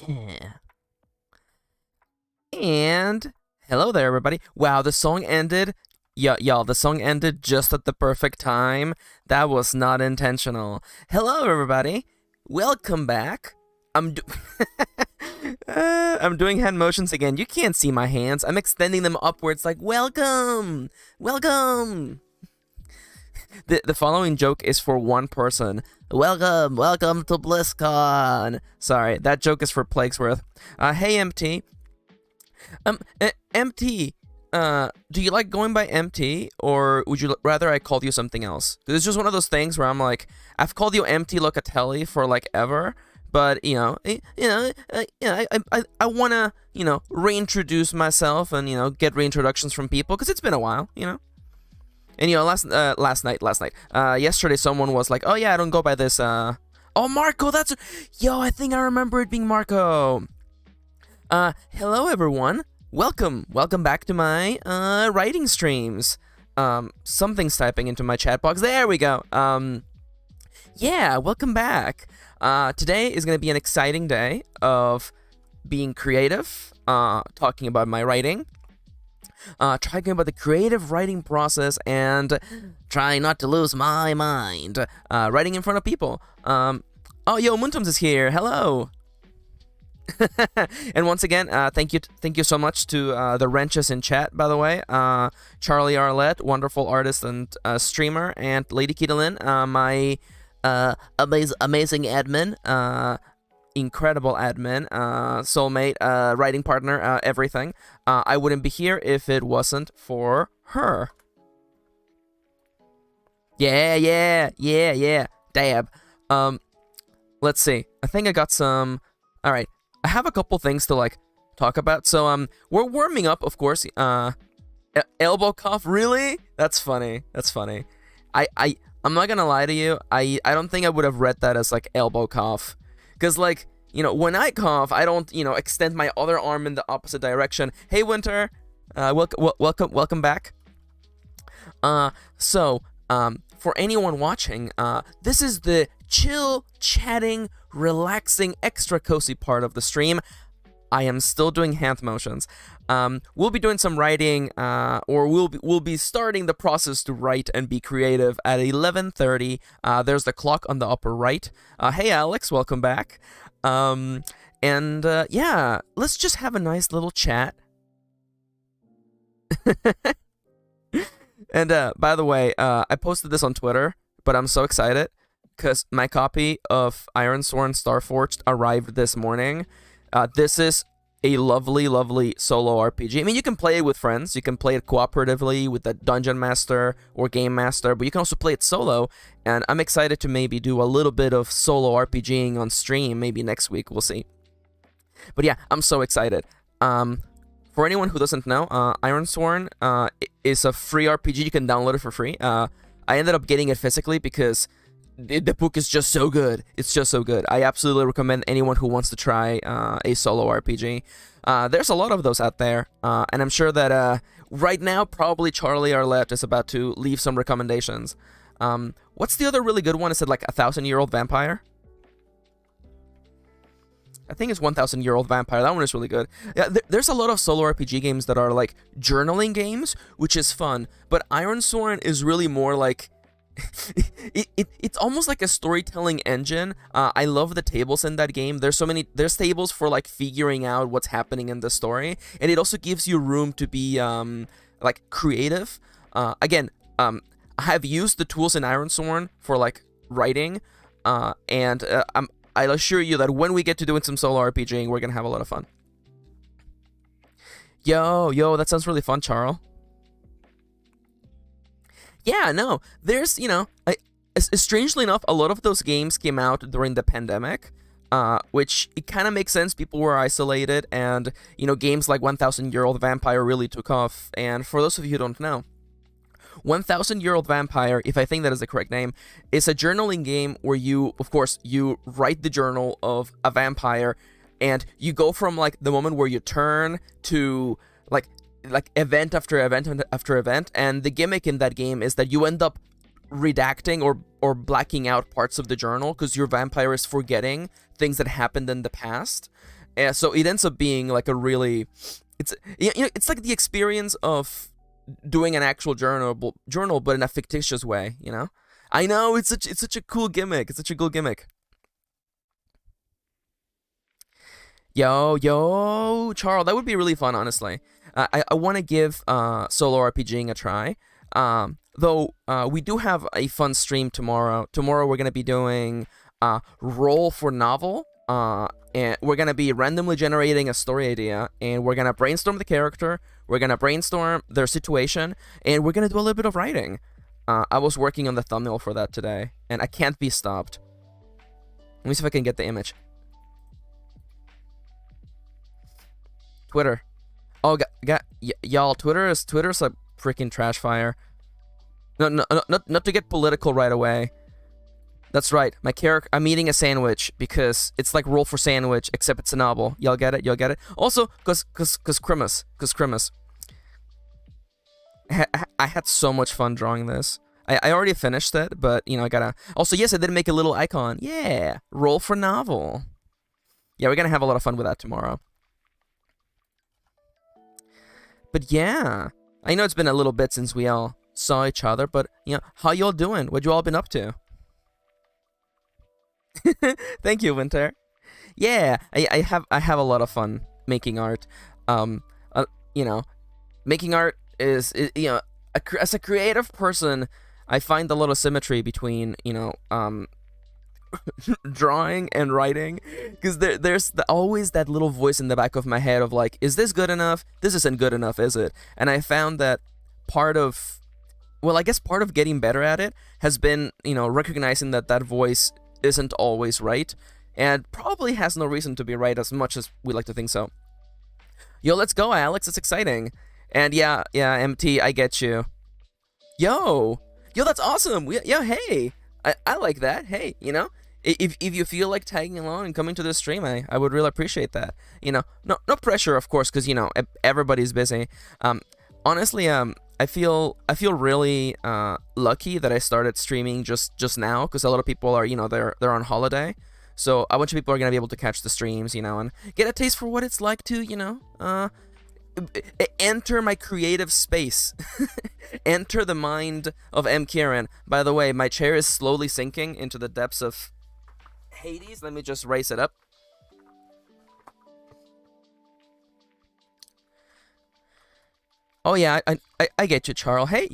And hello there, everybody. Wow, the song ended. Y'all, the song ended just at the perfect time. That was not intentional. Hello, everybody. Welcome back. I'm doing hand motions again. You can't see my hands. I'm extending them upwards like, welcome! Welcome! The following joke is for one person. Welcome to BlizzCon. Sorry, that joke is for Plaguesworth. Hey, MT. MT, do you like going by MT, or would you rather I called you something else? It's just one of those things where I'm like, I've called you MT Locatelli for like ever, but I want to reintroduce myself and get reintroductions from people because it's been a while, And yesterday someone was like, oh yeah, I don't go by this. Oh, Marco, I think I remember it being Marco. Hello everyone. Welcome back to my writing streams. Something's typing into my chat box. There we go. Yeah, welcome back. Today is gonna be an exciting day of being creative, talking about my writing, talking about the creative writing process, and trying not to lose my mind. Writing in front of people. Oh, yo, Muntums is here. Hello. And once again, thank you so much to the wrenches in chat, by the way. Charlie Arlette, wonderful artist and streamer, and Lady Kirin, my amazing admin, incredible admin, soulmate, writing partner, everything. I wouldn't be here if it wasn't for her. Yeah. Dab. Let's see. I think I got some. All right. I have a couple things to talk about. So we're warming up, of course. Elbow cough, really? That's funny. I'm not gonna lie to you. I don't think I would have read that as elbow cough, because when I cough, I don't extend my other arm in the opposite direction. Hey, Winter, welcome back. For anyone watching, this is the chill, chatting, relaxing, extra cozy part of the stream. I am still doing hand motions. We'll be doing some writing, or we'll be starting the process to write and be creative at 11:30. There's the clock on the upper right. Hey, Alex, welcome back. Yeah, let's just have a nice little chat. And by the way, I posted this on Twitter, but I'm so excited because my copy of Ironsworn Starforged arrived this morning. This is a lovely, lovely solo RPG. I mean, you can play it with friends. You can play it cooperatively with the Dungeon Master or Game Master, but you can also play it solo. And I'm excited to maybe do a little bit of solo RPGing on stream, maybe next week. We'll see. But yeah, I'm so excited. For anyone who doesn't know, Ironsworn is a free RPG. You can download it for free. I ended up getting it physically because the book is just so good. It's just so good. I absolutely recommend anyone who wants to try a solo RPG. There's a lot of those out there, and I'm sure that right now probably Charlie Arlette is about to leave some recommendations. What's the other really good one? Is it like 1,000-Year-Old Vampire? I think it's 1,000-Year-Old Vampire. That one is really good. Yeah, there's a lot of solo RPG games that are like journaling games, which is fun. But Ironsworn is really more like it's almost like a storytelling engine. I love the tables in that game. There's tables for figuring out what's happening in the story, and it also gives you room to be creative. Again, I have used the tools in Ironsworn for writing, and I'll assure you that when we get to doing some solo RPGing, we're gonna have a lot of fun. Yo, that sounds really fun, Charles. Yeah, no, there's, strangely enough, a lot of those games came out during the pandemic, which it kind of makes sense. People were isolated, and, games like 1,000-Year-Old Vampire really took off. And for those of you who don't know, 1,000-Year-Old Vampire, if I think that is the correct name, is a journaling game where you write the journal of a vampire, and you go from the moment where you turn to event after event after event, and the gimmick in that game is that you end up redacting or blacking out parts of the journal because your vampire is forgetting things that happened in the past. And so it ends up being like a really, it's like the experience of doing an actual journal, but in a fictitious way. I know it's such a cool gimmick. It's such a cool gimmick. Yo, Charles, that would be really fun, honestly. I want to give solo RPGing a try. Though we do have a fun stream tomorrow. Tomorrow we're gonna be doing roll for novel. And we're gonna be randomly generating a story idea, and we're gonna brainstorm the character. We're gonna brainstorm their situation, and we're gonna do a little bit of writing. I was working on the thumbnail for that today, and I can't be stopped. Let me see if I can get the image. Twitter. Oh, y'all, Twitter's a freaking trash fire. No, not to get political right away. That's right. My character. I'm eating a sandwich because it's like roll for sandwich, except it's a novel. Y'all get it? Y'all get it? Also, cause Christmas. I had so much fun drawing this. I already finished it, but I gotta. Also, yes, I did make a little icon. Yeah, roll for novel. Yeah, we're gonna have a lot of fun with that tomorrow. But yeah, I know it's been a little bit since we all saw each other, but how y'all doing? What you all been up to? Thank you, Winter. Yeah, I have a lot of fun making art. Making art is as a creative person, I find a lot of symmetry between drawing and writing, because there's always that little voice in the back of my head of like, is this good enough? This isn't good enough, is it? And I found that part of getting better at it has been recognizing that voice isn't always right, and probably has no reason to be right as much as we like to think so. Yo, let's go, Alex. It's exciting. And yeah, MT, I get you. Yo, that's awesome. Yeah, hey, I like that. Hey, if you feel like tagging along and coming to this stream, I would really appreciate that. No pressure, of course, because everybody's busy. Honestly, I feel really lucky that I started streaming just now, because a lot of people are they're on holiday, so a bunch of people are gonna be able to catch the streams, and get a taste for what it's like to enter my creative space, enter the mind of MKirin. By the way, my chair is slowly sinking into the depths of Hades. Let me just raise it up. Oh yeah, I get you, Charles. Hey,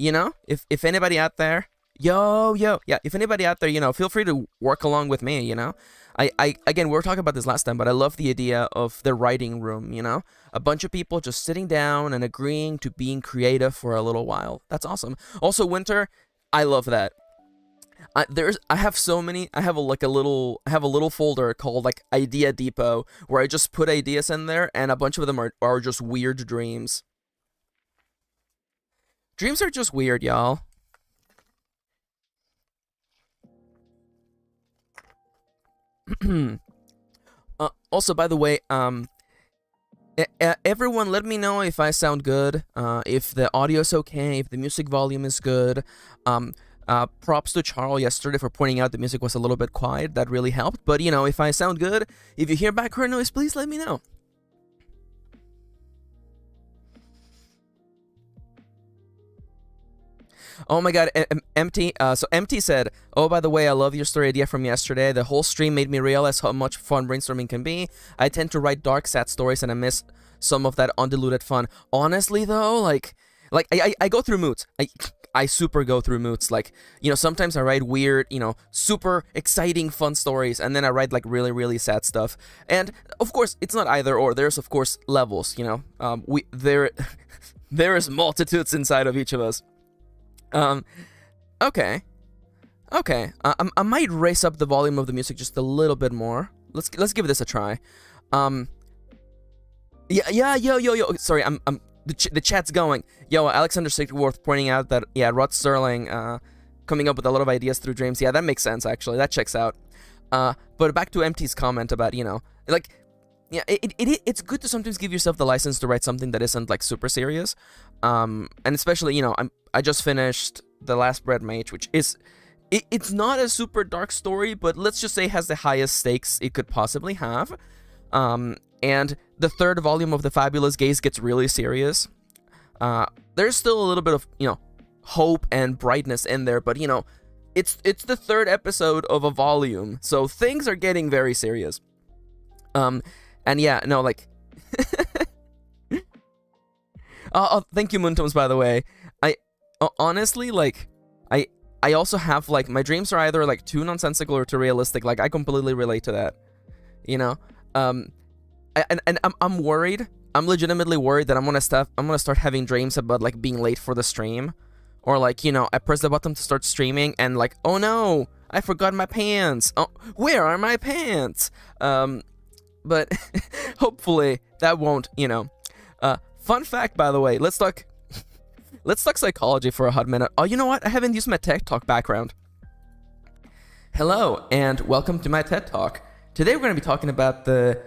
if anybody out there, yeah, if anybody out there, feel free to work along with me. Again, we were talking about this last time, but I love the idea of the writing room. A bunch of people just sitting down and agreeing to being creative for a little while. That's awesome. Also, Winter, I love that. I have a little folder called like Idea Depot, where I just put ideas in there, and a bunch of them are just weird dreams. Dreams are just weird, y'all. Also, by the way, everyone, let me know if I sound good, if the audio's okay, if the music volume is good. Props to Charles yesterday for pointing out the music was a little bit quiet. That really helped. But, if I sound good, if you hear background noise, please let me know. Oh my god, MT, so MT said, oh, by the way, I love your story idea from yesterday. The whole stream made me realize how much fun brainstorming can be. I tend to write dark, sad stories, and I miss some of that undiluted fun. Honestly, though, like I go through moods. I super go through moods. Like, sometimes I write weird, super exciting, fun stories, and then I write, like, really, really sad stuff. And, of course, it's not either or. There's, of course, levels, there is multitudes inside of each of us. Okay. I might raise up the volume of the music just a little bit more. Let's give this a try. Yeah, yo. Sorry, the chat's going. Yo, Alexander Sigworth pointing out that, yeah, Rod Sterling, coming up with a lot of ideas through dreams. Yeah, that makes sense, actually. That checks out. But back to MT's comment about, like, yeah, it's good to sometimes give yourself the license to write something that isn't, like, super serious. And especially, I just finished The Last Bread Mage, which is, it's not a super dark story, but let's just say it has the highest stakes it could possibly have. and the third volume of The Fabulous Gaze gets really serious. There's still a little bit of, hope and brightness in there, but, it's the third episode of a volume, so things are getting very serious. And yeah, no, like... thank you, Muntoms, by the way. I honestly, like, I also have, like, my dreams are either, like, too nonsensical or too realistic. Like, I completely relate to that, I'm worried. I'm legitimately worried that I'm gonna start having dreams about, like, being late for the stream. Or, like, I press the button to start streaming and, like, oh no, I forgot my pants. Oh, where are my pants? But hopefully that won't, Fun fact, by the way, let's talk psychology for a hot minute. Oh, you know what? I haven't used my TED Talk background. Hello, and welcome to my TED Talk. Today we're going to be talking about the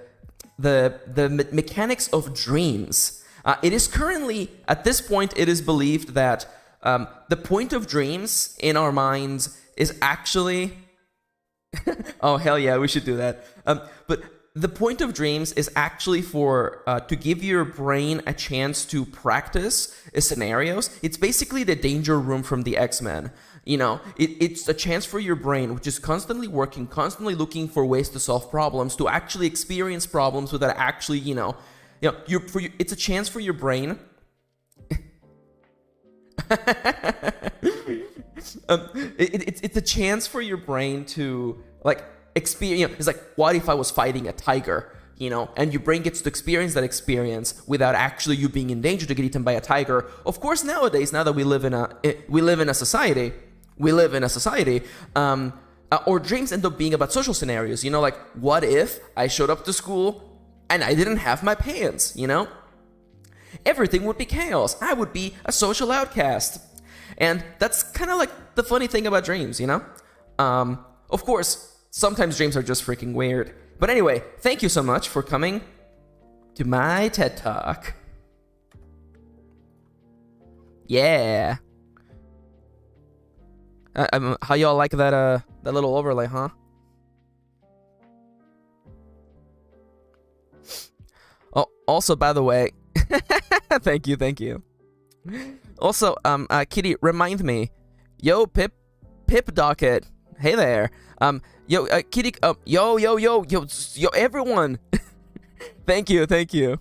mechanics of dreams. It is currently, at this point, it is believed that the point of dreams in our minds is actually... oh, hell yeah, we should do that. But the point of dreams is actually for to give your brain a chance to practice scenarios. It's basically the danger room from the X-Men. It's a chance for your brain, which is constantly working, constantly looking for ways to solve problems, to actually experience problems without actually, it's a chance for your brain. It's a chance for your brain to, like, experience. It's like, what if I was fighting a tiger, and your brain gets to experience that experience without actually you being in danger to get eaten by a tiger. Of course, nowadays, now that we live in a society, or dreams end up being about social scenarios. Like, what if I showed up to school and I didn't have my pants? Everything would be chaos. I would be a social outcast. And that's kind of like the funny thing about dreams, Of course, sometimes dreams are just freaking weird. But anyway, thank you so much for coming to my TED Talk. Yeah. How y'all like that little overlay, huh? Oh, also, by the way, thank you. Also, Kitty, remind me. Yo, Pip Docket. Hey there. Yo, Kitty, yo, everyone. Thank you.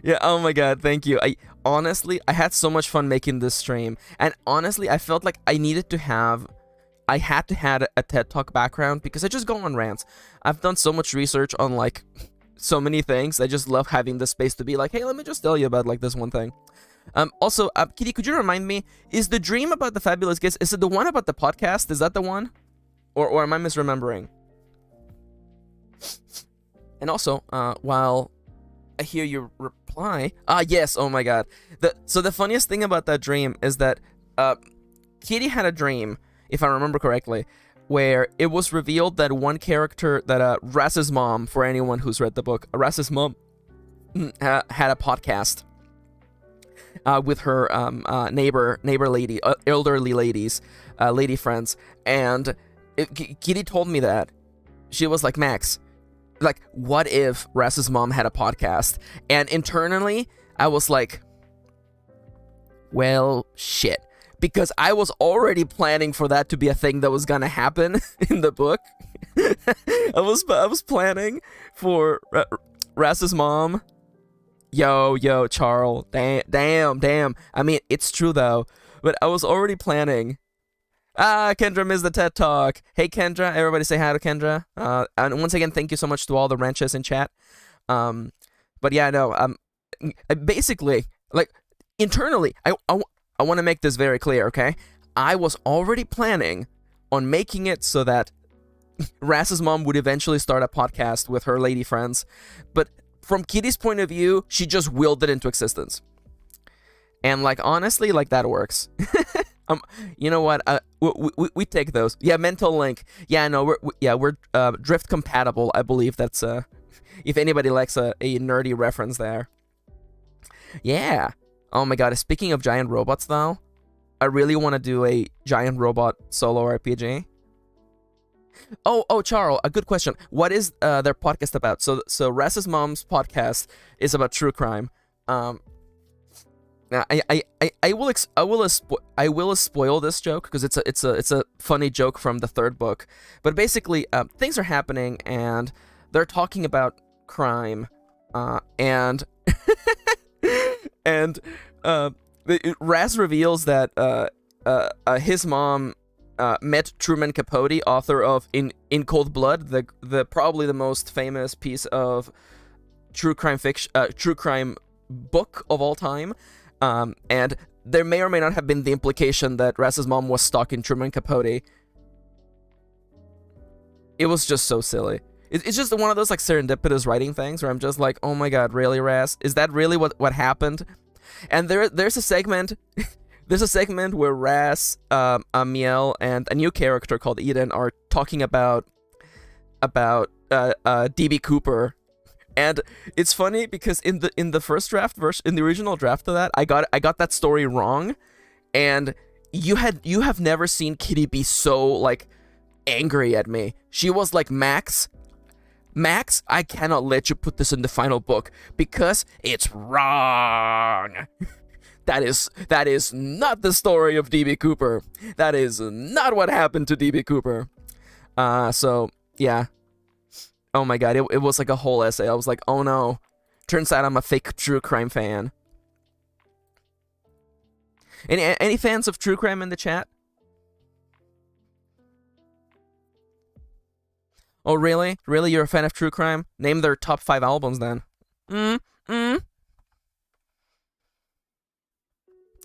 Yeah, oh my god, thank you. I had so much fun making this stream. And honestly, I felt like I had to have a TED Talk background because I just go on rants. I've done so much research on, like, so many things. I just love having the space to be like, hey, let me just tell you about, like, this one thing. Also, Kitty, could you remind me, is the dream about the Fabulous Gifts, is it the one about the podcast? Is that the one? Or am I misremembering? And also, while I hear your reply... yes, oh my god. So the funniest thing about that dream is that Kitty had a dream, if I remember correctly, where it was revealed that one character, that Rass's mom, for anyone who's read the book, Rass's mom had a podcast with her neighbor lady, elderly ladies, lady friends, and Kitty told me that. She was like, Max, like, what if Rass's mom had a podcast? And internally, I was like, well, shit. Because I was already planning for that to be a thing that was gonna happen in the book. I was planning for Rass's mom. Yo, Charles. Damn. I mean, it's true though. But I was already planning. Kendra missed the TED Talk. Hey, Kendra. Everybody say hi to Kendra. And once again, thank you so much to all the wrenches in chat. But yeah, no. Basically, like, internally, I want to make this very clear, okay? I was already planning on making it so that Rass's mom would eventually start a podcast with her lady friends. But from Kitty's point of view, she just willed it into existence. And, like, honestly, like, that works. You know what? We take those. Yeah, mental link. Yeah, no, we're drift compatible. I believe that's if anybody likes a nerdy reference there. Yeah. Oh my god. Speaking of giant robots, though, I really want to do a giant robot solo RPG. Charles, a good question. What is their podcast about? So Raz's mom's podcast is about true crime. Um, Now, I will spoil this joke because it's a funny joke from the third book, but basically things are happening and they're talking about crime, and and Raz reveals that his mom met Truman Capote, author of In Cold Blood, the probably the most famous piece of true crime fiction, true crime book of all time. And there may or may not have been the implication that Raz's mom was stalking Truman Capote. It was just so silly. It's just one of those like serendipitous writing things where I'm just like, oh my god, really, Raz? Is that really what happened? And there's a segment, there's a segment where Raz, Miel, and a new character called Eden are talking about DB Cooper. And it's funny because in the first draft version, in the original draft of that, I got that story wrong, and you have never seen Kitty be so like angry at me. She was like, Max, I cannot let you put this in the final book because it's wrong. That is not the story of DB Cooper. That is not what happened to DB Cooper. So yeah. Oh my god, it was like a whole essay. I was like, oh no. Turns out I'm a fake true crime fan. Any fans of true crime in the chat? Oh really? Really, you're a fan of true crime? Name their top 5 albums then.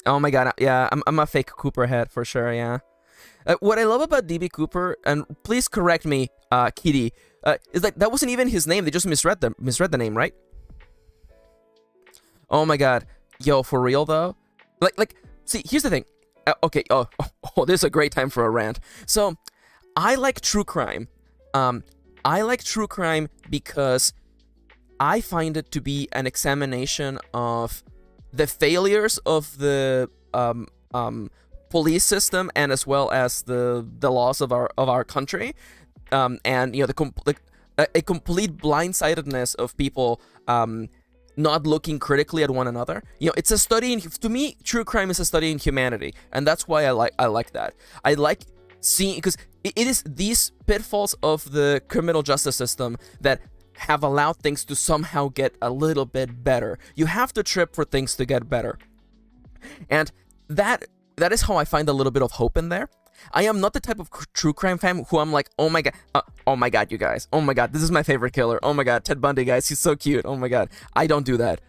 Oh my god, yeah, I'm a fake Cooper head for sure, yeah. What I love about DB Cooper, and please correct me, Kitty, is like that wasn't even his name. They just misread the name, right? Oh my god, yo, for real though. Like, see, here's the thing. Okay, this is a great time for a rant. So, I like true crime. I like true crime because I find it to be an examination of the failures of the police system and as well as the laws of our country, and you know a complete blindsidedness of people not looking critically at one another. You know, it's a study in, to me, true crime is a study in humanity, and that's why I like that. I like seeing, because it is these pitfalls of the criminal justice system that have allowed things to somehow get a little bit better. You have to trip for things to get better, and that is how I find a little bit of hope in there. I am not the type of true crime fan who I'm like, oh my god, you guys, oh my god, this is my favorite killer, oh my god, Ted Bundy, guys, he's so cute, oh my god. I don't do that.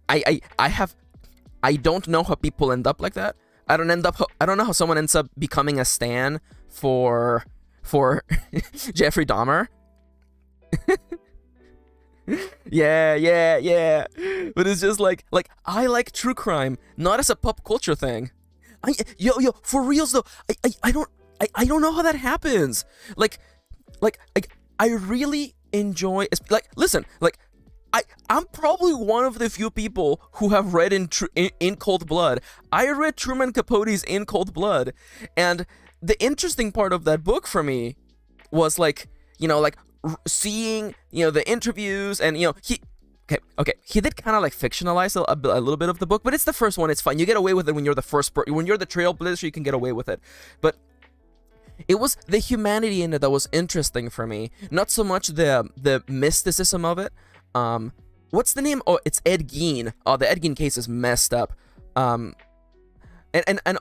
I don't know how people end up like that. I don't know how someone ends up becoming a stan for Jeffrey Dahmer. yeah. But it's just like I like true crime, not as a pop culture thing. Yo, for reals though, I don't know how that happens. Like I really enjoy, like, listen, like I'm probably one of the few people who have read in Cold Blood. I read Truman Capote's In Cold Blood, and the interesting part of that book for me was like, you know, like seeing, you know, the interviews, and you know, he did kind of like fictionalize a little bit of the book, but it's the first one. It's fine. You get away with it when you're the first when you're the trailblazer. You can get away with it, but it was the humanity in it that was interesting for me, not so much the mysticism of it. What's the name? Oh, it's Ed Gein. Oh, the Ed Gein case is messed up. And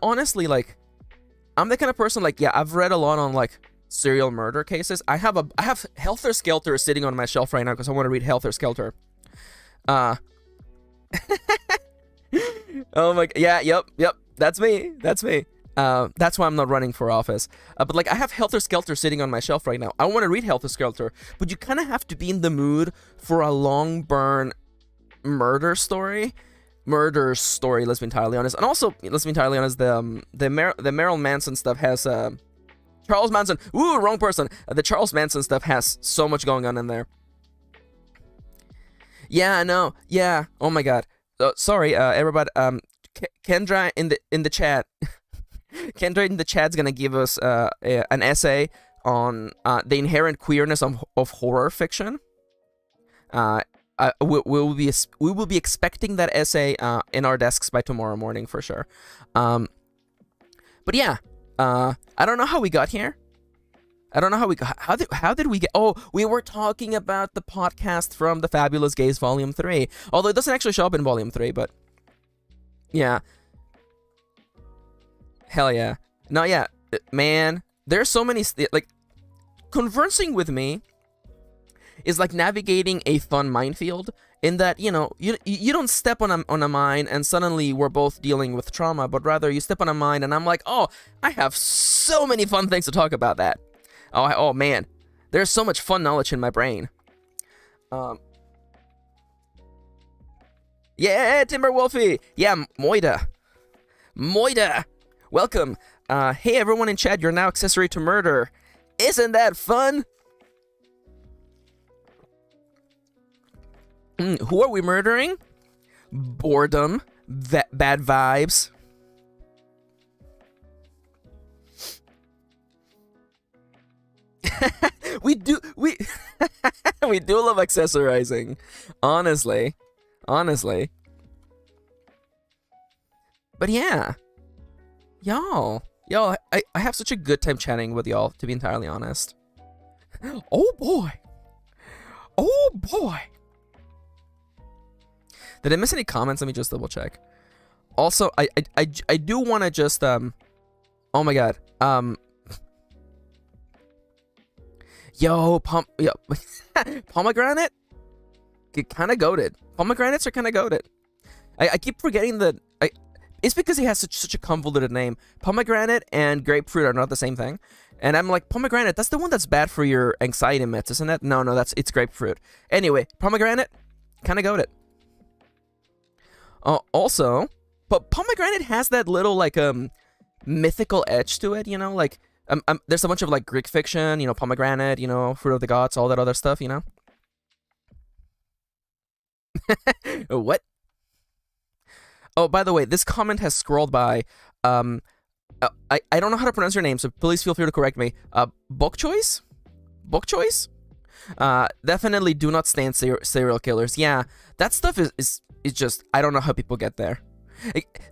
honestly, like, I'm the kind of person, like, yeah, I've read a lot on like serial murder cases. I have Helter Skelter sitting on my shelf right now because I want to read Helter Skelter. Oh my, yeah, yep, that's me. That's why I'm not running for office. But like, I have Helter Skelter sitting on my shelf right now. I want to read Helter Skelter, but you kind of have to be in the mood for a long burn murder story. Let's be entirely honest. And also, let's be entirely honest, the Marilyn Manson stuff has Charles Manson. Ooh, wrong person. The Charles Manson stuff has so much going on in there. Yeah, I know. Yeah. Oh my god. Sorry, everybody. Kendra in the chat. Kendra in the chat's gonna give us an essay on the inherent queerness of horror fiction. We will be expecting that essay in our desks by tomorrow morning for sure. But yeah, I don't know how we got here. I don't know how we got. How did we get? Oh, we were talking about the podcast from the Fabulous Gays Volume 3. Although it doesn't actually show up in Volume 3, but yeah. Hell yeah. No, yeah, man. There's so many like conversing with me is like navigating a fun minefield, in that, you know, you don't step on a mine and suddenly we're both dealing with trauma, but rather you step on a mine and I'm like, oh, I have so many fun things to talk about that. Oh man, there's so much fun knowledge in my brain. Yeah, Timberwolfie. Yeah, Moida, welcome. Hey everyone in chat, you're now accessory to murder. Isn't that fun? Who are we murdering? Boredom, bad vibes. we do we love accessorizing, honestly. But yeah, y'all, I have such a good time chatting with y'all, to be entirely honest. Oh boy. Did I miss any comments? Let me just double check. Also, I do want to just oh my god, yo, pomegranate, kind of goated. Pomegranates are kind of goated. I keep forgetting that it's because he has such a convoluted name. Pomegranate and grapefruit are not the same thing. And I'm like, pomegranate, that's the one that's bad for your anxiety meds, isn't it? No, it's grapefruit. Anyway, pomegranate, kind of goated. Also, but pomegranate has that little like mythical edge to it, you know, like there's a bunch of like Greek fiction, you know, pomegranate, you know, fruit of the gods, all that other stuff, you know. What? Oh, by the way, this comment has scrolled by. I don't know how to pronounce your name, so please feel free to correct me. Book choice. Definitely do not stand serial killers. Yeah, that stuff is just, I don't know how people get there.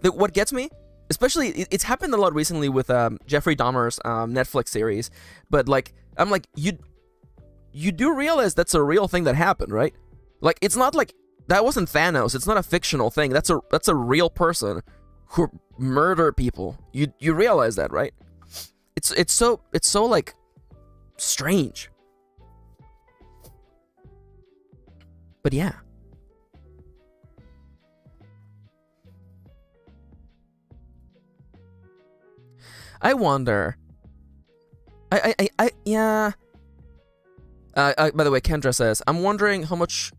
What gets me, especially, it's happened a lot recently with Jeffrey Dahmer's Netflix series. But like, I'm like, you do realize that's a real thing that happened, right? Like, it's not like that wasn't Thanos. It's not a fictional thing. That's a real person who murdered people. You realize that, right? It's so like strange. But yeah. I wonder. Yeah. By the way, Kendra says, I'm wondering how much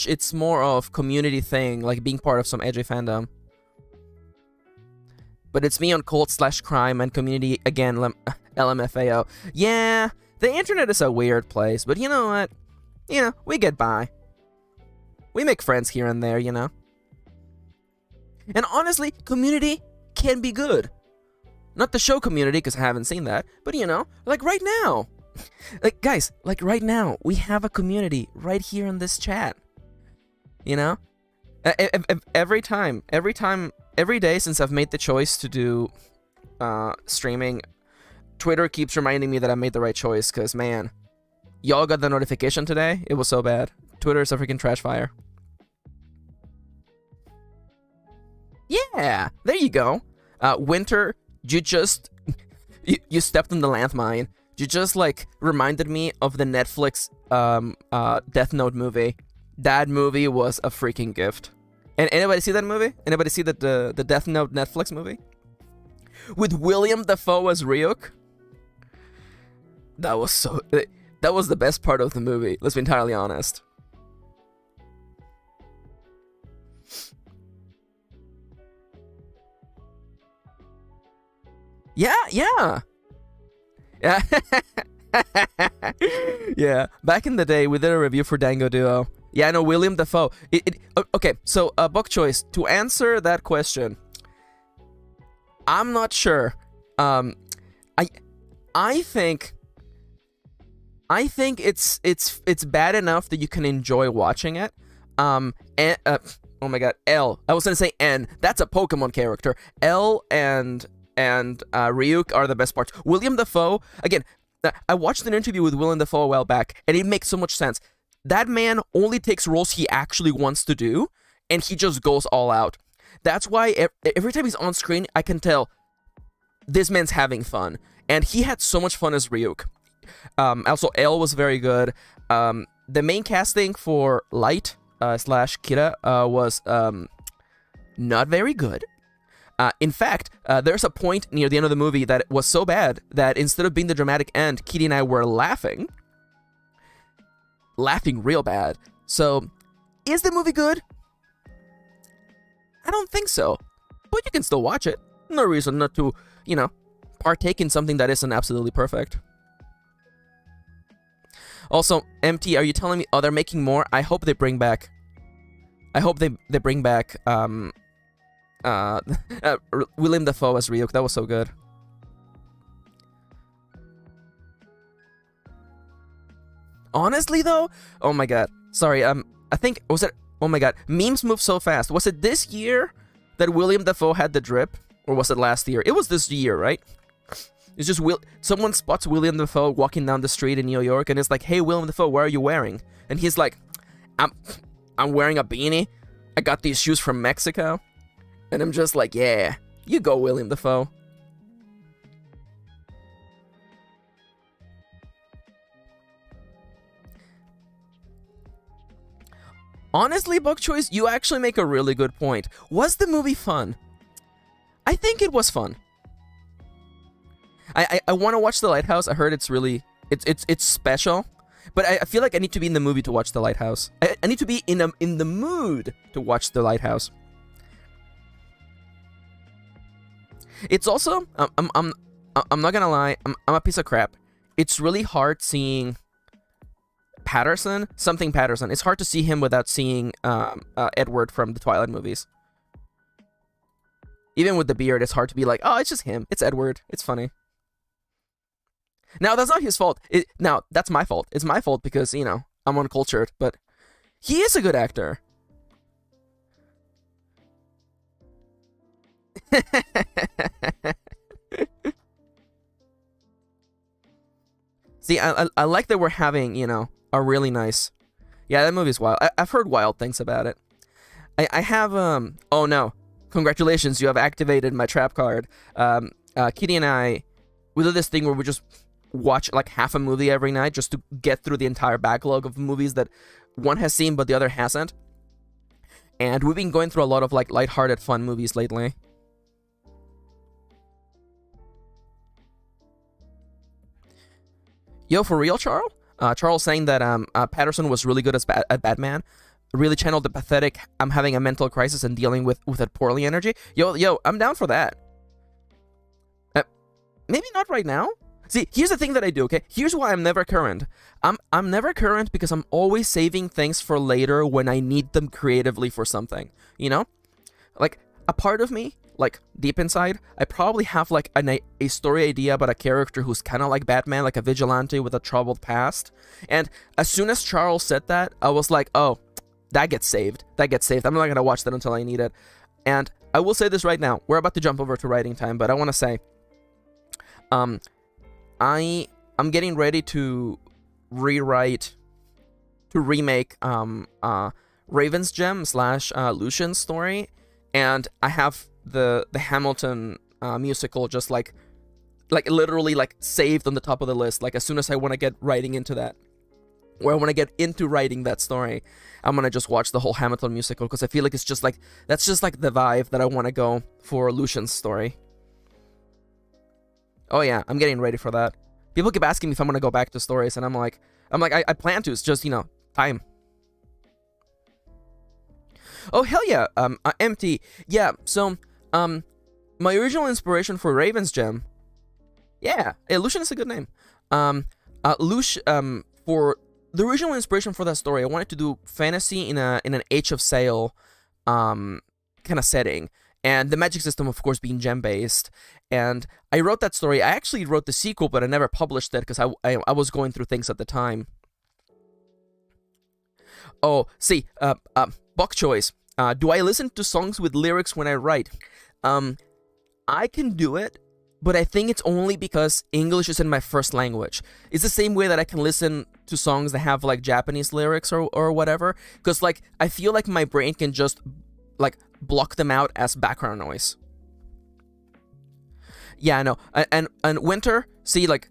it's more of community thing, like being part of some edgy fandom. But it's me on cult/crime and community again, LMFAO. Yeah, the internet is a weird place, but you know what? You know, we get by. We make friends here and there, you know? And honestly, community can be good. Not the show Community, because I haven't seen that, but you know, like right now. Like, guys, like right now, we have a community right here in this chat. You know? Every day since I've made the choice to do streaming, Twitter keeps reminding me that I made the right choice, because, man, y'all got the notification today? It was so bad. Twitter is a freaking trash fire. Yeah, there you go. Winter, you just... you stepped in the landmine. You just, like, reminded me of the Netflix Death Note movie. That movie was a freaking gift. And anybody see that movie? Anybody see the Death Note Netflix movie? With William Dafoe as Ryuk? That was the best part of the movie, let's be entirely honest. Yeah. Yeah, back in the day, we did a review for Dango Duo. Yeah, I know, William Dafoe. Okay, so, Book Choice, to answer that question, I'm not sure. I think I think it's bad enough that you can enjoy watching it. And, oh my god, L. I was gonna say N. That's a Pokemon character. L and Ryuk are the best parts. William Dafoe, again, I watched an interview with William Dafoe a while back, and it makes so much sense. That man only takes roles he actually wants to do, and he just goes all out. That's why every time he's on screen, I can tell this man's having fun. And he had so much fun as Ryuk. Also, L was very good. The main casting for Light slash Kira was not very good. In fact, there's a point near the end of the movie that was so bad that instead of being the dramatic end, Kitty and I were laughing real bad. So, is the movie good? I don't think so. But you can still watch it. No reason not to, partake in something that isn't absolutely perfect. Also, MT, are you telling me, they're making more? I hope they bring back... William Dafoe as Ryuk. That was so good. Honestly, though, oh my god. Sorry, I think, was it... Oh my god, memes move so fast. Was it this year that William Dafoe had the drip? Or was it last year? It was this year, right? It's just someone spots William Dafoe walking down the street in New York, and it's like, "Hey, William Dafoe, what are you wearing?" And he's like, "I'm wearing a beanie. I got these shoes from Mexico." And I'm just like, "Yeah, you go, William Dafoe." Honestly, Bok Choice, you actually make a really good point. Was the movie fun? I think it was fun. I want to watch The Lighthouse. I heard it's really it's special, but I feel like I need to be in the movie to watch The Lighthouse. I need to be in the mood to watch The Lighthouse. It's also I'm not gonna lie, I'm a piece of crap. It's really hard seeing Patterson. It's hard to see him without seeing Edward from the Twilight movies. Even with the beard, it's hard to be like, "Oh, it's just him. It's Edward. It's funny." Now, that's not his fault. Now, that's my fault. It's my fault because, I'm uncultured, but he is a good actor. See, I like that we're having, a really nice... Yeah, that movie's wild. I've heard wild things about it. I have, oh no. Congratulations, you have activated my trap card. Kitty and I, we do this thing where we just watch like half a movie every night just to get through the entire backlog of movies that one has seen but the other hasn't. And we've been going through a lot of like lighthearted fun movies lately. Yo, for real, Charles? Charles saying that Patterson was really good at Batman. Really channeled the pathetic, I'm having a mental crisis and dealing with that poorly energy. Yo, I'm down for that. Maybe not right now. See, here's the thing that I do, okay? Here's why I'm never current. I'm never current because I'm always saving things for later when I need them creatively for something, Like, a part of me, like, deep inside, I probably have, like, a story idea about a character who's kind of like Batman, like a vigilante with a troubled past. And as soon as Charles said that, I was like, oh, that gets saved. I'm not going to watch that until I need it. And I will say this right now. We're about to jump over to writing time, but I want to say, I'm getting ready to remake Raven's Gem / Lucian's story, and I have the Hamilton musical just like literally like saved on the top of the list. Like as soon as I want to get writing into that, or I want to get into writing that story, I'm gonna just watch the whole Hamilton musical because I feel like it's just like that's just like the vibe that I want to go for Lucian's story. Oh yeah, I'm getting ready for that. People keep asking me if I'm gonna go back to stories, and I'm like, I plan to. It's just time. Oh hell yeah, MT. Yeah, so my original inspiration for Raven's Gem. Yeah, Lucian is a good name. For the original inspiration for that story, I wanted to do fantasy in an Age of Sail kind of setting. and the magic system, of course, being gem-based. And I wrote that story. I actually wrote the sequel, but I never published it because I was going through things at the time. Oh, see, Bok choice. Do I listen to songs with lyrics when I write? I can do it, but I think it's only because English isn't my first language. It's the same way that I can listen to songs that have like Japanese lyrics or whatever, because like I feel like my brain can just like block them out as background noise. Yeah, I know. And winter, see, like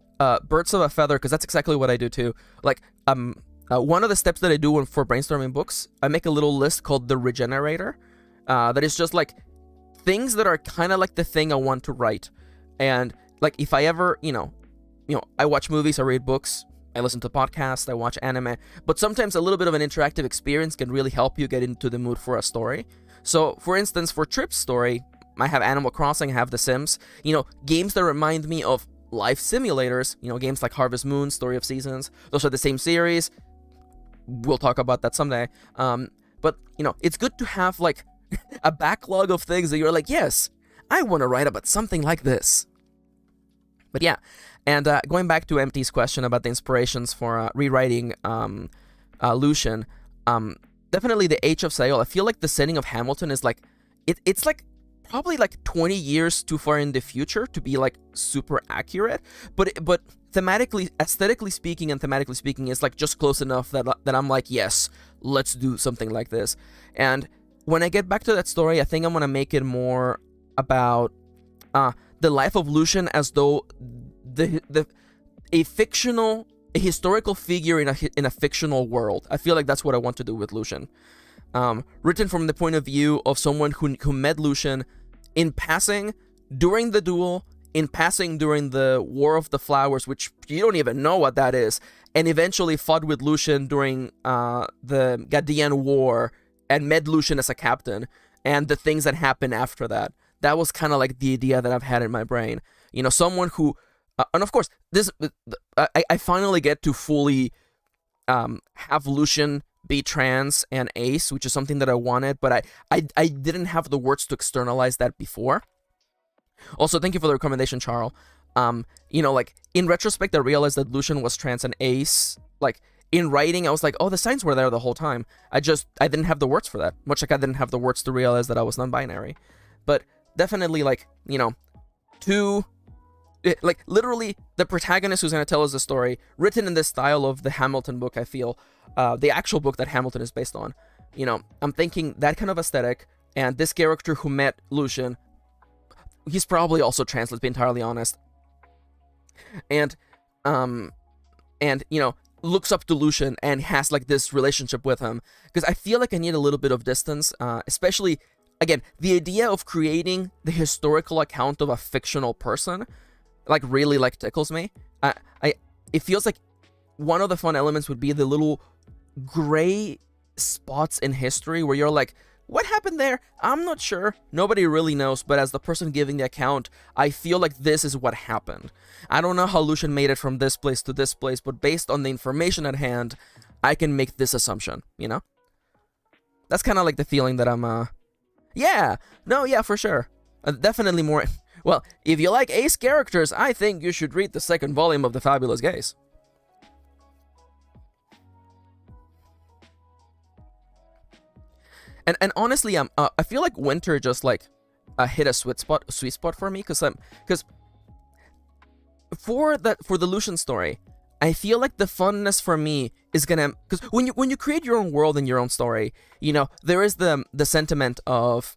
birds of a feather, because that's exactly what I do too. Like one of the steps that I do for brainstorming books, I make a little list called the Regenerator. That is just like things that are kind of like the thing I want to write. And like if I ever, I watch movies, I read books, I listen to podcasts, I watch anime, but sometimes a little bit of an interactive experience can really help you get into the mood for a story. So for instance, for Trip's story, I have Animal Crossing, I have The Sims, games that remind me of life simulators, games like Harvest Moon, Story of Seasons. Those are the same series. We'll talk about that someday. But it's good to have like a backlog of things that you're like, yes, I want to write about something like this. But yeah, and going back to MT's question about the inspirations for rewriting Lucian, definitely the Age of Sail. I feel like the setting of Hamilton is like, it's like probably like 20 years too far in the future to be like super accurate, but thematically, aesthetically speaking, and thematically speaking, it's like just close enough that I'm like, yes, let's do something like this. And when I get back to that story, I think I'm gonna make it more about the life of Lucian as though a historical figure in a fictional world. I feel like that's what I want to do with Lucian. Written from the point of view of someone who met Lucian in passing during the duel, in passing during the War of the Flowers, which you don't even know what that is, and eventually fought with Lucian during the Gadian War and met Lucian as a captain, and the things that happened after that. That was kind of like the idea that I've had in my brain. Someone who, and of course, I finally get to fully have Lucian be trans and ace, which is something that I wanted, but I didn't have the words to externalize that before. Also, thank you for the recommendation, Charles. Like in retrospect, I realized that Lucian was trans and ace. Like in writing, I was like, oh, the signs were there the whole time. I didn't have the words for that. Much like I didn't have the words to realize that I was non-binary. But definitely, like, literally the protagonist who's going to tell us the story, written in the style of the Hamilton book, I feel, the actual book that Hamilton is based on. I'm thinking that kind of aesthetic, and this character who met Lucian, he's probably also trans, let's be entirely honest. And looks up to Lucian and has like this relationship with him. Because I feel like I need a little bit of distance, especially, again, the idea of creating the historical account of a fictional person, like, really, like, tickles me. It feels like one of the fun elements would be the little gray spots in history where you're like, what happened there? I'm not sure. Nobody really knows, but as the person giving the account, I feel like this is what happened. I don't know how Lucian made it from this place to this place, but based on the information at hand, I can make this assumption, That's kind of like the feeling that I'm, yeah, for sure. Definitely more. Well, if you like ace characters, I think you should read the second volume of The Fabulous Gays. And honestly, I feel like winter just like hit a sweet spot for me, because for the Lucian story, I feel like the funness for me is gonna, because when you create your own world and your own story, there is the sentiment of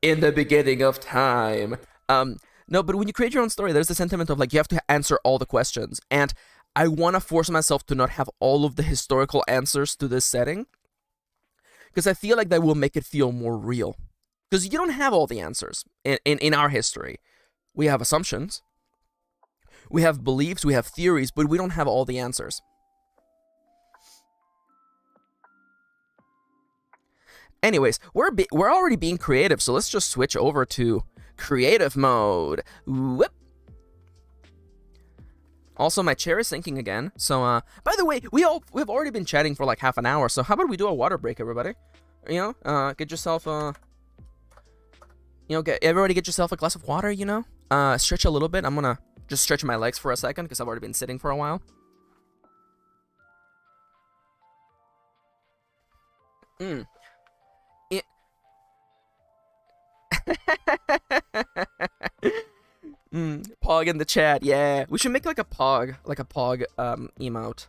in the beginning of time. No, but when you create your own story, there's the sentiment of like you have to answer all the questions, and I want to force myself to not have all of the historical answers to this setting, because I feel like that will make it feel more real. Because you don't have all the answers in our history. We have assumptions, we have beliefs, we have theories, but we don't have all the answers. Anyways, we're already being creative, so let's just switch over to creative mode. Whoop. Also, my chair is sinking again. So, by the way, we've already been chatting for like half an hour. So, how about we do a water break, everybody? Get yourself everybody get yourself a glass of water, stretch a little bit. I'm gonna just stretch my legs for a second because I've already been sitting for a while. Pog in the chat, yeah. We should make like a pog emote.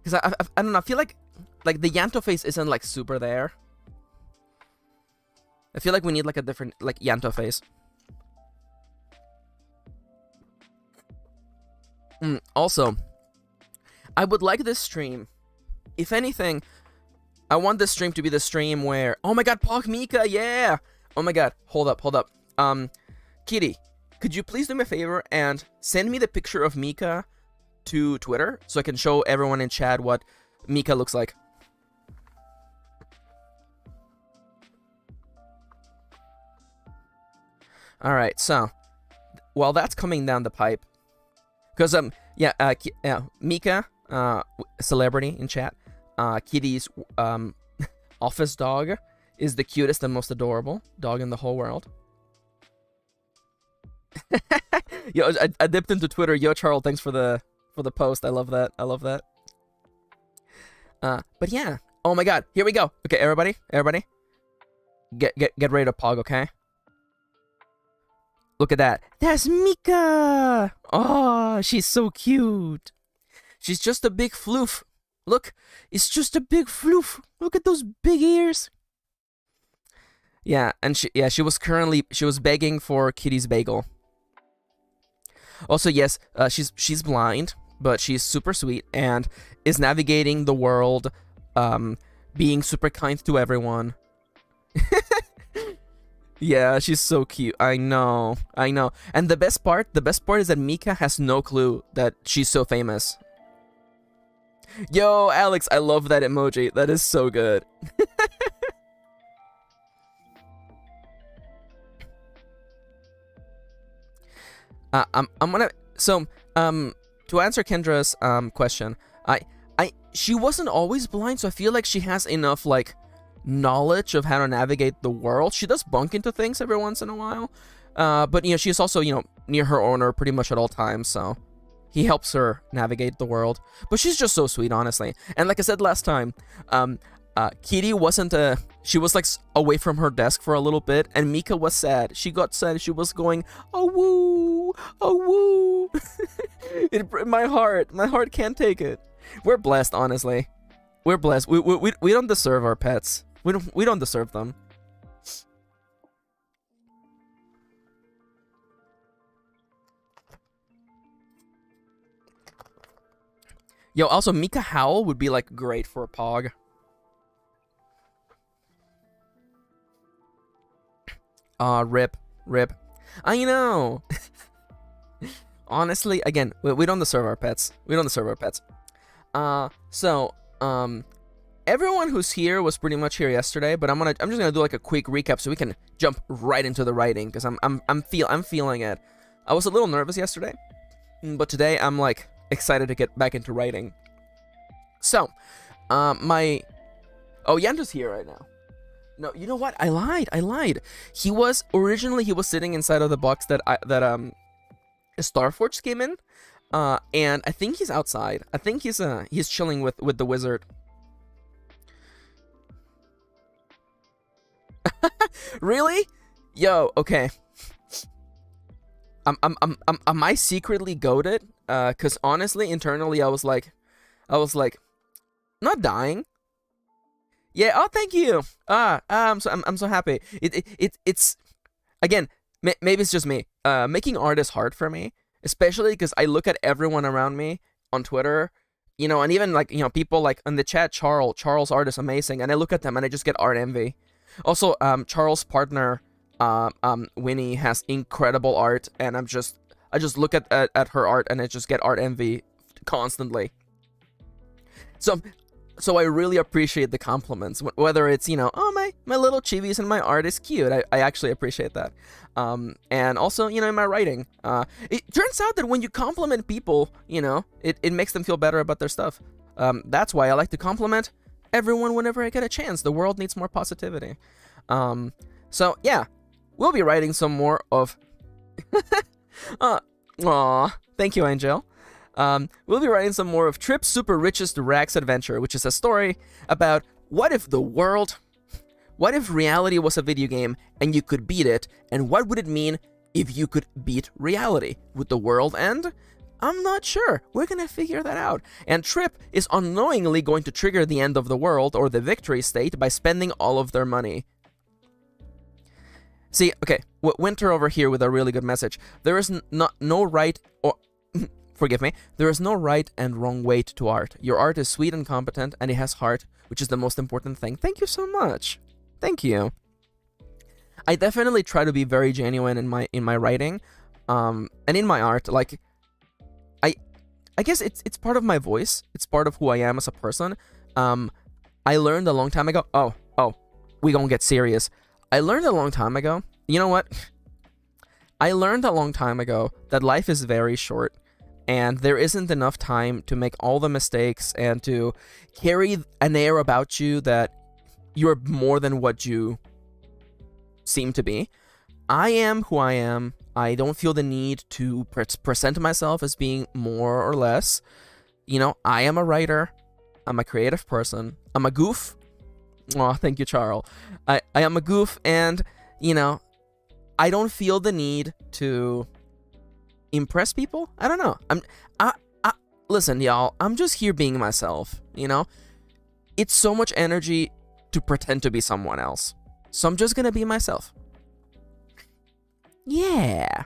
Because I don't know, I feel like the Yanto face isn't like super there. I feel like we need like a different like Yanto face. Also, I would like this stream. If anything, I want this stream to be the stream where, oh my god, Pog Mika, yeah! Oh my god, hold up. Kitty, could you please do me a favor and send me the picture of Mika to Twitter so I can show everyone in chat what Mika looks like? Alright, so, while that's coming down the pipe, because, Mika, celebrity in chat, Kitty's, office dog is the cutest and most adorable dog in the whole world. Yo, I dipped into Twitter. Yo, Charles, thanks for the post. I love that. But yeah. Oh my god, here we go. Okay, everybody, get ready to pog, okay? Look at that. That's Mika! Oh, she's so cute. She's just a big floof. Look, it's just a big floof. Look at those big ears. Yeah, and she was begging for Kitty's bagel. Also, yes, she's blind, but she's super sweet and is navigating the world, being super kind to everyone. Yeah, she's so cute. I know. And the best part is that Mika has no clue that she's so famous. Yo, Alex, I love that emoji. That is so good. To answer Kendra's question, she wasn't always blind, so I feel like she has enough like knowledge of how to navigate the world. She does bump into things every once in a while, but she's also near her owner pretty much at all times, so he helps her navigate the world. But she's just so sweet, honestly. And like I said last time, Kitty wasn't she was like away from her desk for a little bit, and Mika was sad. She got sad. She was going, oh woo, oh woo. My heart can't take it. We're blessed, honestly. We're blessed. We don't deserve our pets. We don't deserve them. Yo, also Mika Howl would be like great for a pog. Rip. I know. Honestly, again, we don't deserve our pets. Everyone who's here was pretty much here yesterday, but I'm just gonna do like a quick recap so we can jump right into the writing because I'm feeling it. I was a little nervous yesterday, but today I'm like excited to get back into writing. So, Yanto's here right now. No, you know what? I lied. He was sitting inside of the box that Starforge came in, and I think he's outside. I think he's chilling with the wizard. Really? Yo, okay. Am I secretly goated? Cause honestly, internally, I was like, not dying. Yeah. Oh, thank you. I'm so happy. It's again. Maybe it's just me. Making art is hard for me, especially because I look at everyone around me on Twitter, and even like people like in the chat. Charles' art is amazing, and I look at them and I just get art envy. Also, Charles' partner, Winnie, has incredible art, and I just look at her art and I just get art envy constantly. So I really appreciate the compliments, whether it's oh my little chibis and my art is cute. I actually appreciate that. And also in my writing, it turns out that when you compliment people, it makes them feel better about their stuff. That's why I like to compliment everyone whenever I get a chance. The world needs more positivity. So yeah, we'll be writing some more of. Aw, thank you, Angel. We'll be writing some more of Trip's Super Richest Rags Adventure, which is a story about what if reality was a video game and you could beat it, and what would it mean if you could beat reality? Would the world end? I'm not sure. We're gonna figure that out. And Trip is unknowingly going to trigger the end of the world, or the victory state, by spending all of their money. See, okay, Winter over here with a really good message. There is no right or... Forgive me. There is no right and wrong way to art. Your art is sweet and competent, and it has heart, which is the most important thing. Thank you so much. Thank you. I definitely try to be very genuine in my writing, and in my art. Like, I guess it's part of my voice. It's part of who I am as a person. I learned a long time ago. Oh, we gonna get serious. I learned a long time ago. You know what? I learned a long time ago that life is very short, and there isn't enough time to make all the mistakes and to carry an air about you that you're more than what you seem to be. I am who I am. I don't feel the need to present myself as being more or less. You know, I am a writer. I'm a creative person. I'm a goof. Oh, thank you, Charles. I am a goof, and, you know, I don't feel the need to impress people. I don't know. Listen, y'all, I'm just here being myself, you know? It's so much energy to pretend to be someone else. So I'm just gonna be myself. Yeah.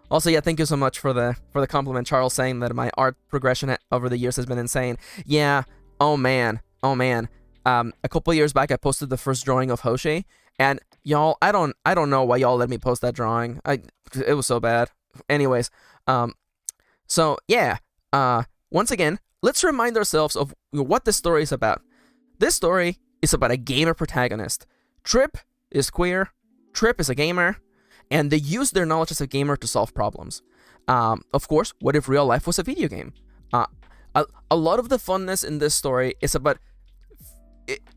Also, yeah, thank you so much for the compliment, Charles, saying that my art progression over the years has been insane. Yeah. Oh man. A couple years back, I posted the first drawing of Hoshi, and y'all, I don't know why y'all let me post that drawing. It was so bad. Anyways, so yeah. Once again, let's remind ourselves of what this story is about. This story is about a gamer protagonist. Trip is queer. Trip is a gamer, and they use their knowledge as a gamer to solve problems. Of course, what if real life was a video game? A lot of the funness in this story is about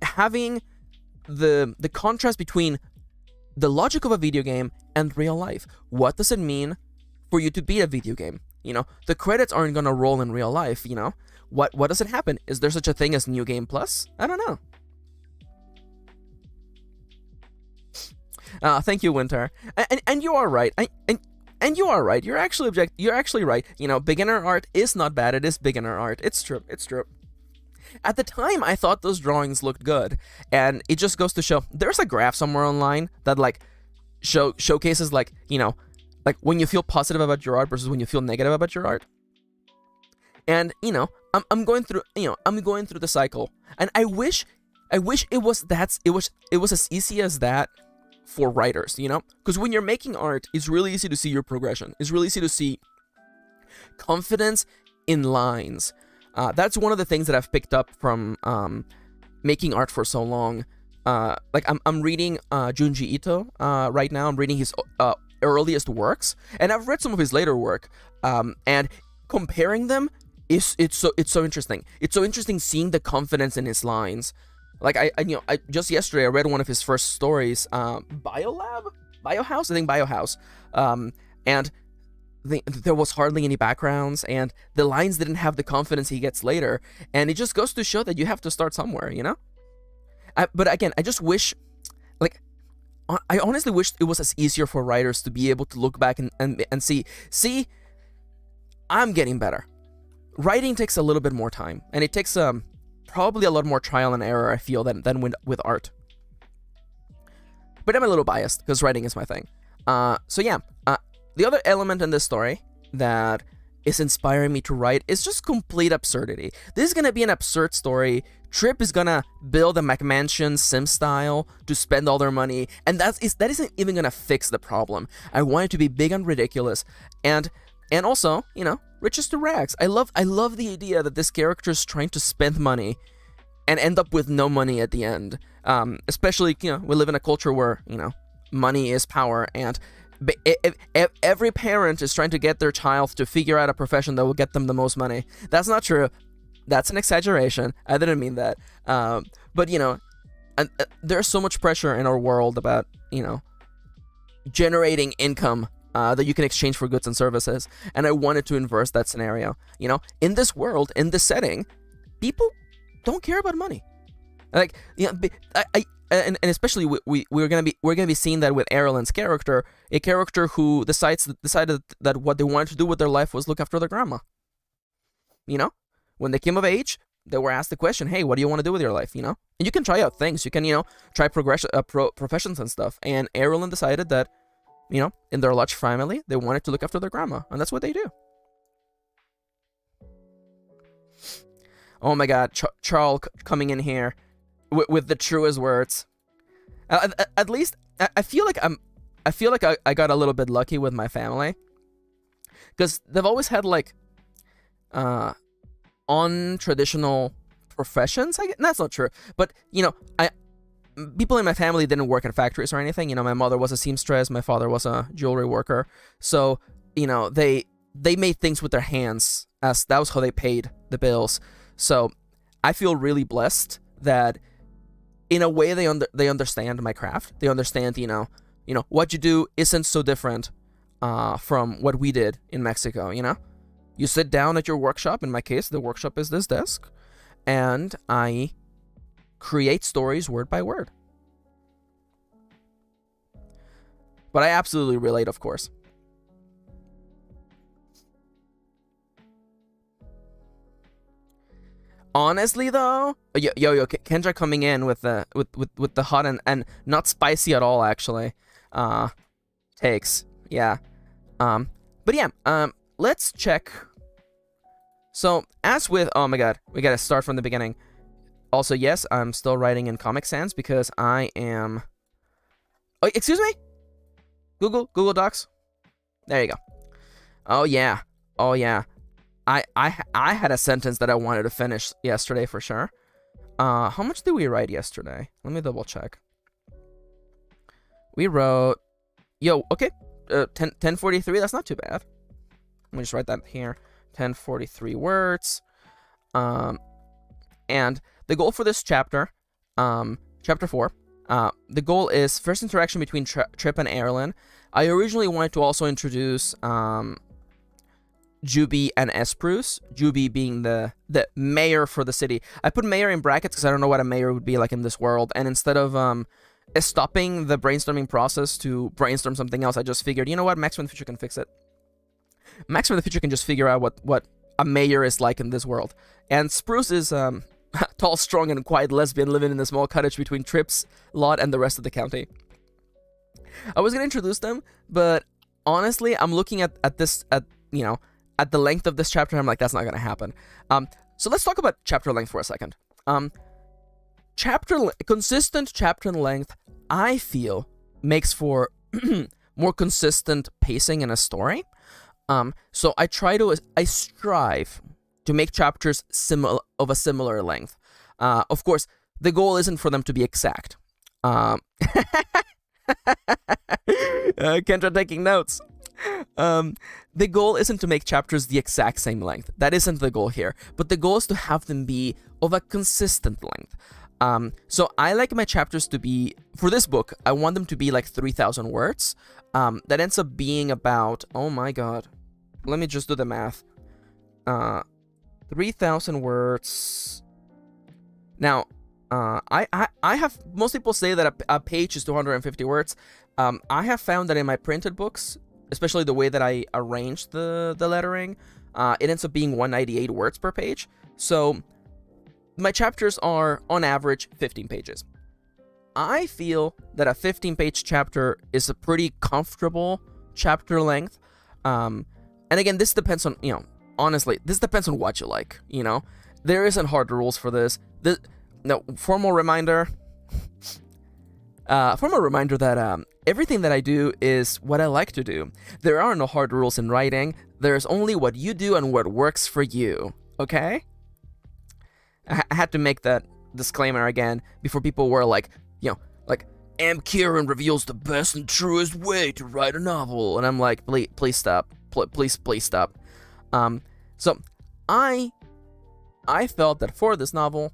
having the contrast between the logic of a video game and real life. What does it mean for you to beat a video game? You know, the credits aren't gonna roll in real life, you know? What does it happen? Is there such a thing as New Game Plus? I don't know. Thank you, Winter. And you are right. And you are right. You're actually right. You know, beginner art is not bad. It is beginner art. It's true. At the time, I thought those drawings looked good, and it just goes to show there's a graph somewhere online that like showcases, like, you know, like when you feel positive about your art versus when you feel negative about your art. And, you know, I'm going through the cycle, and I wish it was as easy as that for writers, you know? Because when you're making art, it's really easy to see your progression. It's really easy to see confidence in lines. That's one of the things that I've picked up from making art for so long. Like I'm reading Junji Ito right now. I'm reading his earliest works, and I've read some of his later work. And comparing them it's so interesting. It's so interesting seeing the confidence in his lines. Like I just yesterday I read one of his first stories, Biohouse, I think Biohouse, and there was hardly any backgrounds, and the lines didn't have the confidence he gets later, and it just goes to show that you have to start somewhere, you know? But again, I just wish, like, I honestly wish it was as easier for writers to be able to look back and see, I'm getting better. Writing takes a little bit more time, and it takes probably a lot more trial and error, I feel, than with art. But I'm a little biased, because writing is my thing. So yeah, the other element in this story that is inspiring me to write is just complete absurdity. This is gonna be an absurd story. Trip is gonna build a McMansion sim style to spend all their money, and that isn't even gonna fix the problem. I want it to be big and ridiculous, and also, you know, riches to rags. I love the idea that this character is trying to spend money and end up with no money at the end. Especially, you know, we live in a culture where, you know, money is power, and every parent is trying to get their child to figure out a profession that will get them the most money. That's not true. that's an exaggeration. I didn't mean that. But there's so much pressure in our world about generating income that you can exchange for goods and services, and I wanted to inverse that scenario. In this world, in this setting, people don't care about money. Like, and especially we're gonna be seeing that with Erlen's character, a character who decided that what they wanted to do with their life was look after their grandma. When they came of age, they were asked the question, "Hey, what do you want to do with your life?" And you can try out things. You can try professions and stuff. And Erlen decided that in their large family, they wanted to look after their grandma, and that's what they do. Oh my God, Charles coming in here with the truest words. At least I feel like I got a little bit lucky with my family, because they've always had like untraditional professions. That's not true, but people in my family didn't work in factories or anything. My mother was a seamstress, my father was a jewelry worker, so they made things with their hands, as that was how they paid the bills. So I feel really blessed that in a way they understand my craft. They understand what you do isn't so different from what we did in Mexico. You sit down at your workshop. In my case, the workshop is this desk, and I create stories word by word. But I absolutely relate, of course. Honestly, though, Kendra coming in with the hot and not spicy at all, actually, takes. Yeah. But yeah, let's check. So as with, oh my God, we gotta start from the beginning. Also, yes, I'm still writing in Comic Sans because I am. Oh, excuse me. Google Docs. There you go. Oh yeah. I had a sentence that I wanted to finish yesterday for sure. How much did we write yesterday? Let me double check. We wrote, okay, 1043. That's not too bad. Let me just write that here. 1043 words. And the goal for this chapter, chapter 4, the goal is first interaction between Trip and Erlen. I originally wanted to also introduce Juby and Espruce. Juby being the mayor for the city. I put mayor in brackets because I don't know what a mayor would be like in this world. And instead of stopping the brainstorming process to brainstorm something else, I just figured, you know what, Max from the Future can fix it. Max from the Future can just figure out what a mayor is like in this world. And Spruce is tall, strong, and quiet lesbian living in a small cottage between Trip's lot and the rest of the county. I was gonna introduce them, but honestly, I'm looking at the length of this chapter, I'm like, that's not gonna happen. So let's talk about chapter length for a second. Consistent chapter length, I feel, makes for more consistent pacing in a story. So I strive to make chapters of a similar length. Of course, the goal isn't for them to be exact. Kendra taking notes. The goal isn't to make chapters the exact same length. That isn't the goal here. But the goal is to have them be of a consistent length. So I like my chapters to be, for this book, I want them to be like 3,000 words. That ends up being about, oh my God, let me just do the math. 3,000 words. Now, I have, most people say that a page is 250 words. I have found that in my printed books, especially the way that I arranged the lettering, it ends up being 198 words per page. So my chapters are, on average, 15 pages. I feel that a 15-page chapter is a pretty comfortable chapter length. And again, this depends on, honestly, this depends on what you like, There isn't hard rules for this. Formal reminder that everything that I do is what I like to do. There are no hard rules in writing. There's only what you do and what works for you, okay? I had to make that disclaimer again before people were like, MKirin reveals the best and truest way to write a novel. And I'm like, please stop. Please stop. So I I felt that for this novel,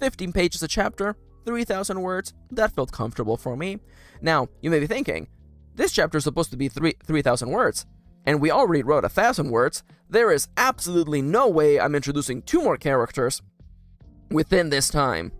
15 pages a chapter, 3,000 words, that felt comfortable for me. Now, you may be thinking, this chapter is supposed to be 3,000 words, and we already wrote 1,000 words. There is absolutely no way I'm introducing 2 more characters within this time.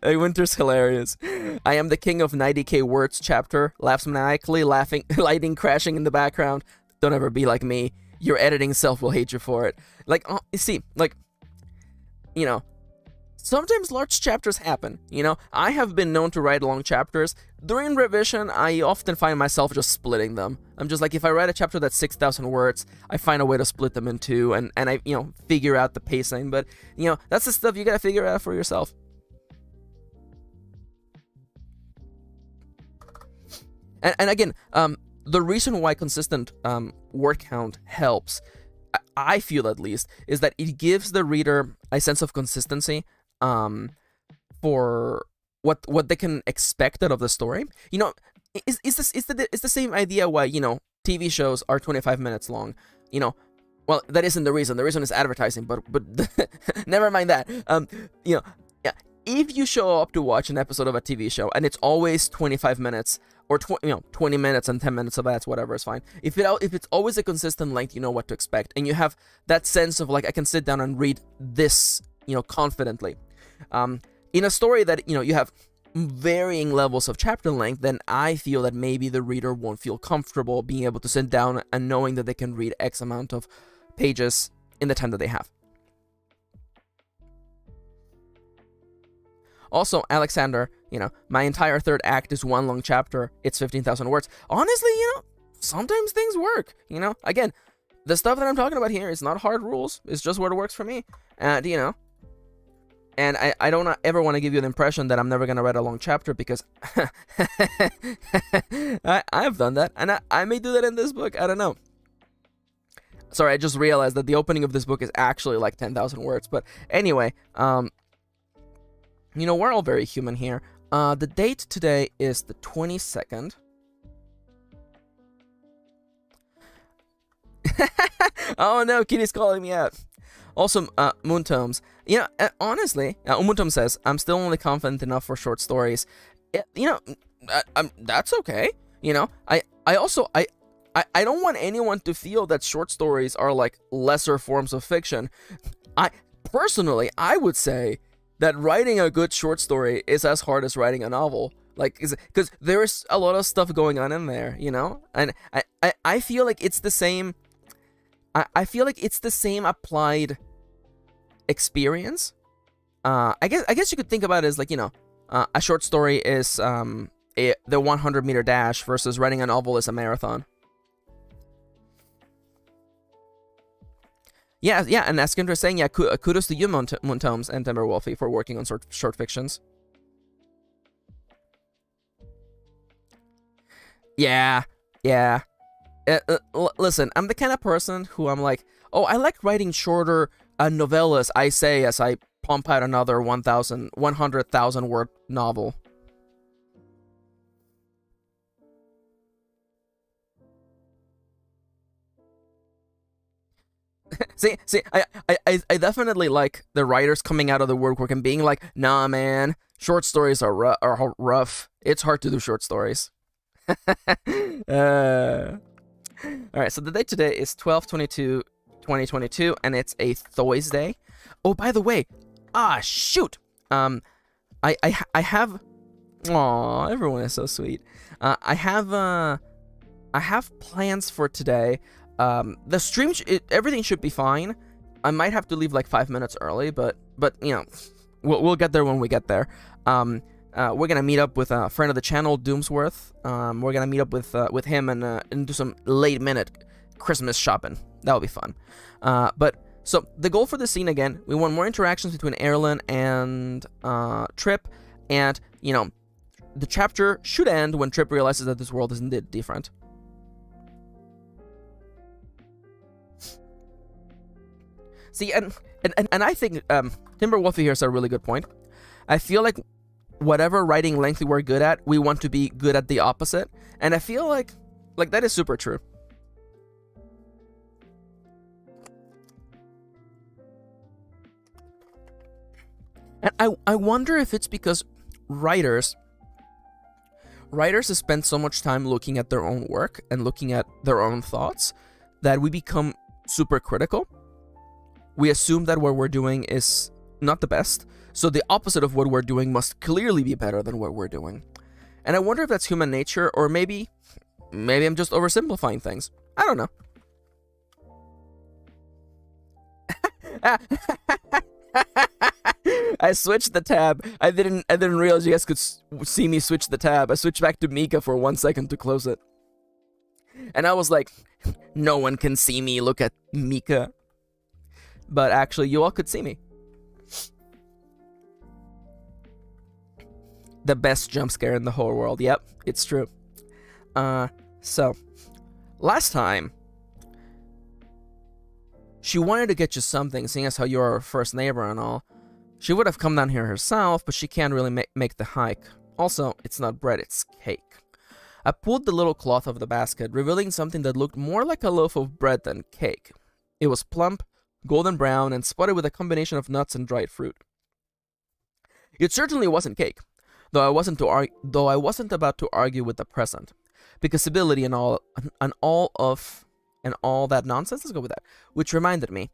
Winter's hilarious. I am the king of 90k words chapter. Laughs maniacally, laughing, lighting crashing in the background. Don't ever be like me. Your editing self will hate you for it. Like, see, like, you know, sometimes large chapters happen. You know, I have been known to write long chapters. During revision, I often find myself just splitting them. I'm just like, if I write a chapter that's 6,000 words, I find a way to split them in 2, and I, you know, figure out the pacing. But, you know, that's the stuff you gotta figure out for yourself. And again, the reason why consistent word count helps, I feel at least, is that it gives the reader a sense of consistency for what they can expect out of the story. You know, it's the same idea why, you know, TV shows are 25 minutes long. You know, well, that isn't the reason. The reason is advertising, but never mind that. You know, yeah, if you show up to watch an episode of a TV show and it's always 25 minutes or 20 minutes and 10 minutes of ads, whatever is fine. If it's always a consistent length, you know what to expect, and you have that sense of like, I can sit down and read this, you know, confidently. In a story that, you know, you have varying levels of chapter length, then I feel that maybe the reader won't feel comfortable being able to sit down and knowing that they can read X amount of pages in the time that they have. Also, Alexander, you know, my entire third act is one long chapter. It's 15,000 words. Honestly, you know, sometimes things work, you know. Again, the stuff that I'm talking about here is not hard rules. It's just what works for me. And, you know, and I don't ever want to give you the impression that I'm never going to write a long chapter, because I've done that. And I may do that in this book. I don't know. Sorry, I just realized that the opening of this book is actually like 10,000 words. But anyway, you know, we're all very human here. The date today is the 22nd. Oh no, Kitty's calling me out. Also, Moontomes. You know, honestly, Moontomes says, I'm still only confident enough for short stories. You know, that's okay. You know, I don't want anyone to feel that short stories are like lesser forms of fiction. Personally, I would say that writing a good short story is as hard as writing a novel. Like, because there's a lot of stuff going on in there, you know? And I feel like it's the same. I feel like it's the same applied experience. I guess you could think about it as like, you know, a short story is the 100-meter dash versus writing a novel is a marathon. Yeah, and as Kendra saying, yeah, kudos to you, Moontomes and Timberwolfie, for working on short fictions. Yeah. Listen, I'm the kind of person who I'm like, oh, I like writing shorter novellas, I say, as I pump out another 100,000 word novel. See, I definitely like the writers coming out of the woodwork and being like, nah, man, short stories are rough. It's hard to do short stories. Alright, so the date today is 12/22/2022, and it's a Thursday. Oh, by the way, shoot! I have... Aw, everyone is so sweet. I have plans for today. The stream, everything should be fine. I might have to leave like 5 minutes early, but you know, we'll get there when we get there. We're gonna meet up with a friend of the channel, Doomsworth. We're gonna meet up with him and do some late-minute Christmas shopping. That'll be fun. But so the goal for the scene, again, we want more interactions between Erlen and Trip, and you know, the chapter should end when Trip realizes that this world is indeed different. See, and I think Timberwolfie here has a really good point. I feel like whatever writing length we're good at, we want to be good at the opposite. And I feel like that is super true. And I wonder if it's because writers have spent so much time looking at their own work and looking at their own thoughts that we become super critical. We assume that what we're doing is not the best, so the opposite of what we're doing must clearly be better than what we're doing. And I wonder if that's human nature, or maybe I'm just oversimplifying things. I don't know. I switched the tab. I didn't realize you guys could see me switch the tab. I switched back to Mika for 1 second to close it. And I was like, no one can see me look at Mika. But actually, you all could see me. The best jump scare in the whole world. Yep, it's true. So, last time, she wanted to get you something, seeing as how you're our first neighbor and all. She would have come down here herself, but she can't really make the hike. Also, it's not bread, it's cake. I pulled the little cloth off the basket, revealing something that looked more like a loaf of bread than cake. It was plump, golden brown, and spotted with a combination of nuts and dried fruit. It certainly wasn't cake, though I wasn't about to argue with the present, because ability and all that nonsense. Let's go with that. Which reminded me.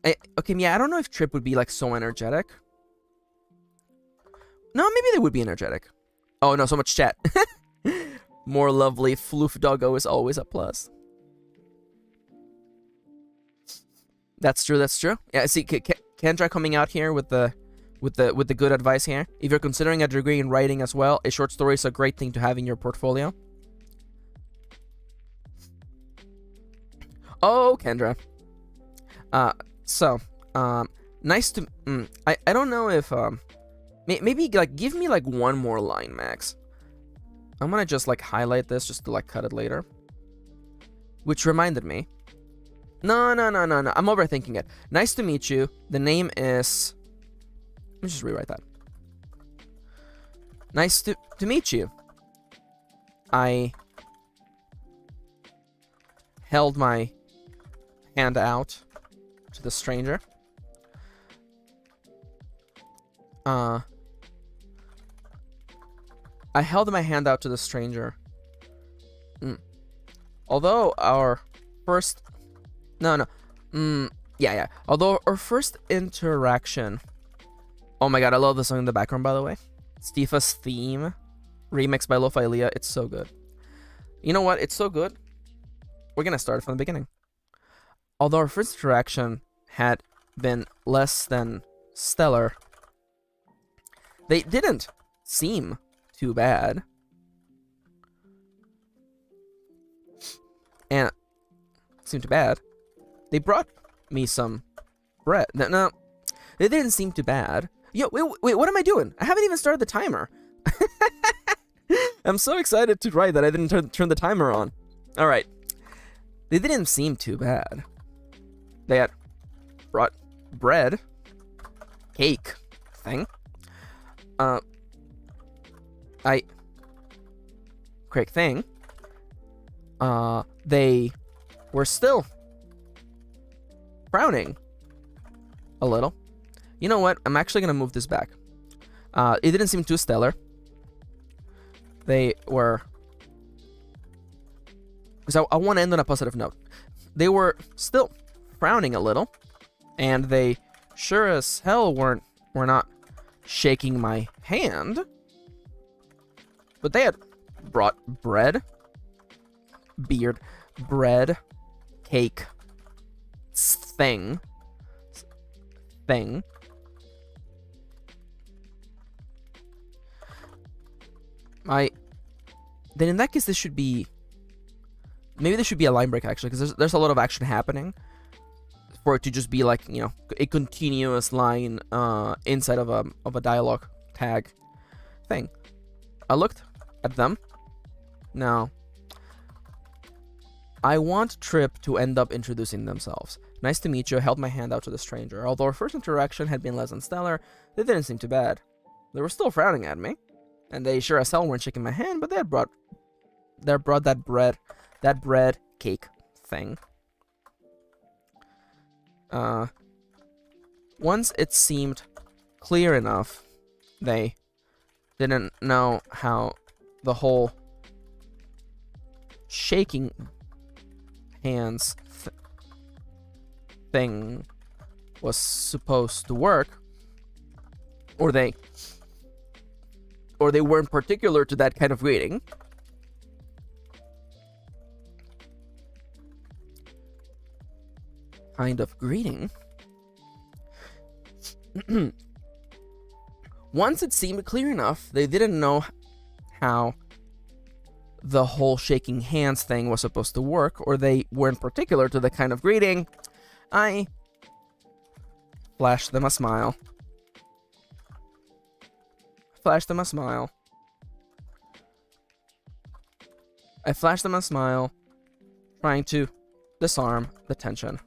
Okay, yeah, I don't know if Trip would be like so energetic. No, maybe they would be energetic. Oh no, so much chat. More lovely floof doggo is always a plus. That's true. That's true. Yeah, see, Kendra coming out here with the good advice here. If you're considering a degree in writing as well, a short story is a great thing to have in your portfolio. Oh, Kendra. Nice to. I don't know if maybe like give me like one more line, Max. I'm gonna just like highlight this just to like cut it later. Which reminded me. No. I'm overthinking it. Nice to meet you. The name is. Let me just rewrite that. Nice to meet you. I held my hand out to the stranger. I held my hand out to the stranger. Although our first... No. Yeah. Although our first interaction... Oh my god, I love the song in the background, by the way. Stifa's theme. Remixed by Lo-Fi Leah. It's so good. You know what? It's so good. We're gonna start from the beginning. Although our first interaction had been less than stellar, they didn't seem too bad. And seemed too bad. They brought me some bread. No, they didn't seem too bad. Yo, wait, what am I doing? I haven't even started the timer. I'm so excited to write that I didn't turn the timer on. All right. They didn't seem too bad. They had brought bread, cake thing. Quick thing. They were still frowning a little. You know what? I'm actually gonna move this back. It didn't seem too stellar. They were... Because I want to end on a positive note. They were still frowning a little. And they sure as hell were not shaking my hand. But they had brought bread. Bread. Cake. Thing. Then in that case, this should be... Maybe this should be a line break, actually, because there's a lot of action happening. For it to just be like, you know, a continuous line inside of a dialogue tag thing. I looked at them. Now, I want Trip to end up introducing themselves. Nice to meet you. I held my hand out to the stranger. Although our first interaction had been less than stellar, they didn't seem too bad. They were still frowning at me. And they sure as hell weren't shaking my hand, but they brought that bread cake thing. Once it seemed clear enough, they didn't know how the whole shaking hands thing was supposed to work, or they weren't particular to that kind of greeting. Once it seemed clear enough, they didn't know how the whole shaking hands thing was supposed to work, or they weren't particular to the kind of greeting, I flashed them a smile. I flashed them a smile, trying to disarm the tension.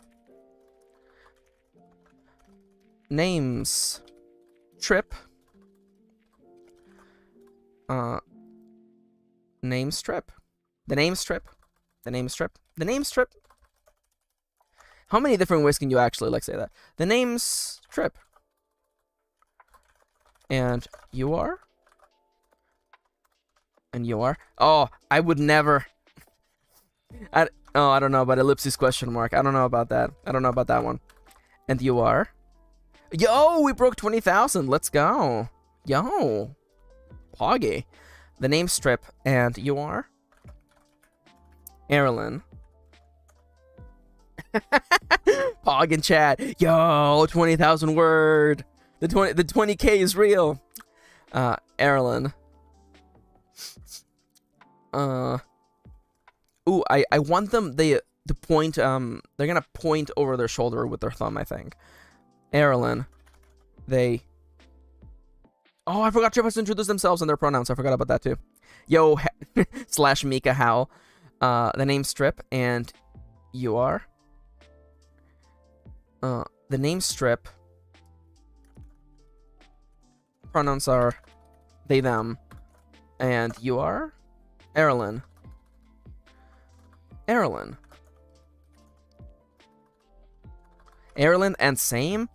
Names. Trip. Name's Trip. The name's Trip. How many different ways can you actually, like, say that? The name's Trip. And you are? And you are? Oh, I would never. I don't know about ellipsis question mark. I don't know about that. I don't know about that one. And you are? Yo, we broke 20,000. Let's go. Yo. Poggy. The name's Trip. And you are? Erilyn. Pog in chat. Yo, 20,000 word. The 20K is real. Erilyn. Ooh, I want them to point, they're gonna point over their shoulder with their thumb, I think. Erilyn. Oh, I forgot Trip has to introduce themselves and their pronouns. I forgot about that too. Yo, / Mika Howl. The name's Trip, and you are? The name's Trip. Pronouns are they, them. And you are? Erilyn. Erilyn and same?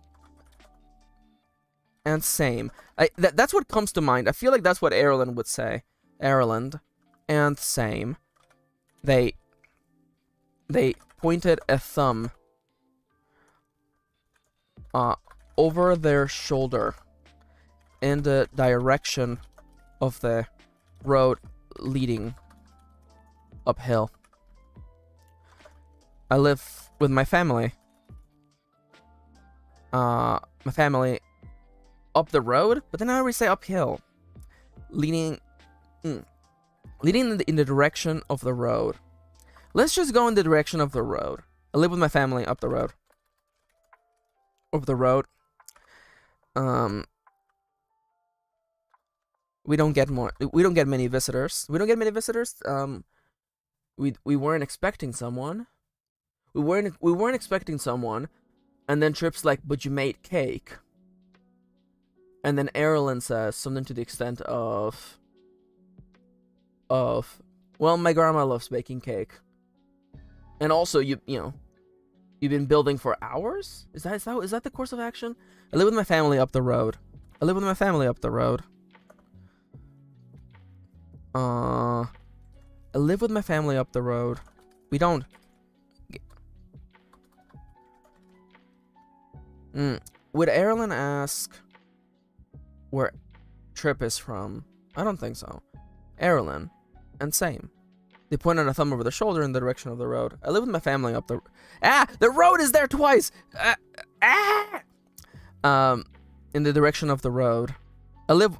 And same. That's what comes to mind. I feel like that's what Erilyn would say. Erilyn and same. They pointed a thumb over their shoulder in the direction of the road leading uphill. I live with my family. My family up the road, but then I always say uphill. Leading in the direction of the road. Let's just go in the direction of the road. I live with my family up the road. Over the road. We don't get many visitors. We weren't expecting someone. We weren't expecting someone, and then Trip's like, "But you made cake." And then Erilyn says something to the extent of, "Well, my grandma loves baking cake." And also, you've been building for hours? Is that the course of action? I live with my family up the road. I live with my family up the road. We don't. Would Erilyn ask where Trip is from? I don't think so. Erilyn and same. They pointed a thumb over the shoulder in the direction of the road. I live with my family up the... The road is there twice! In the direction of the road. I live...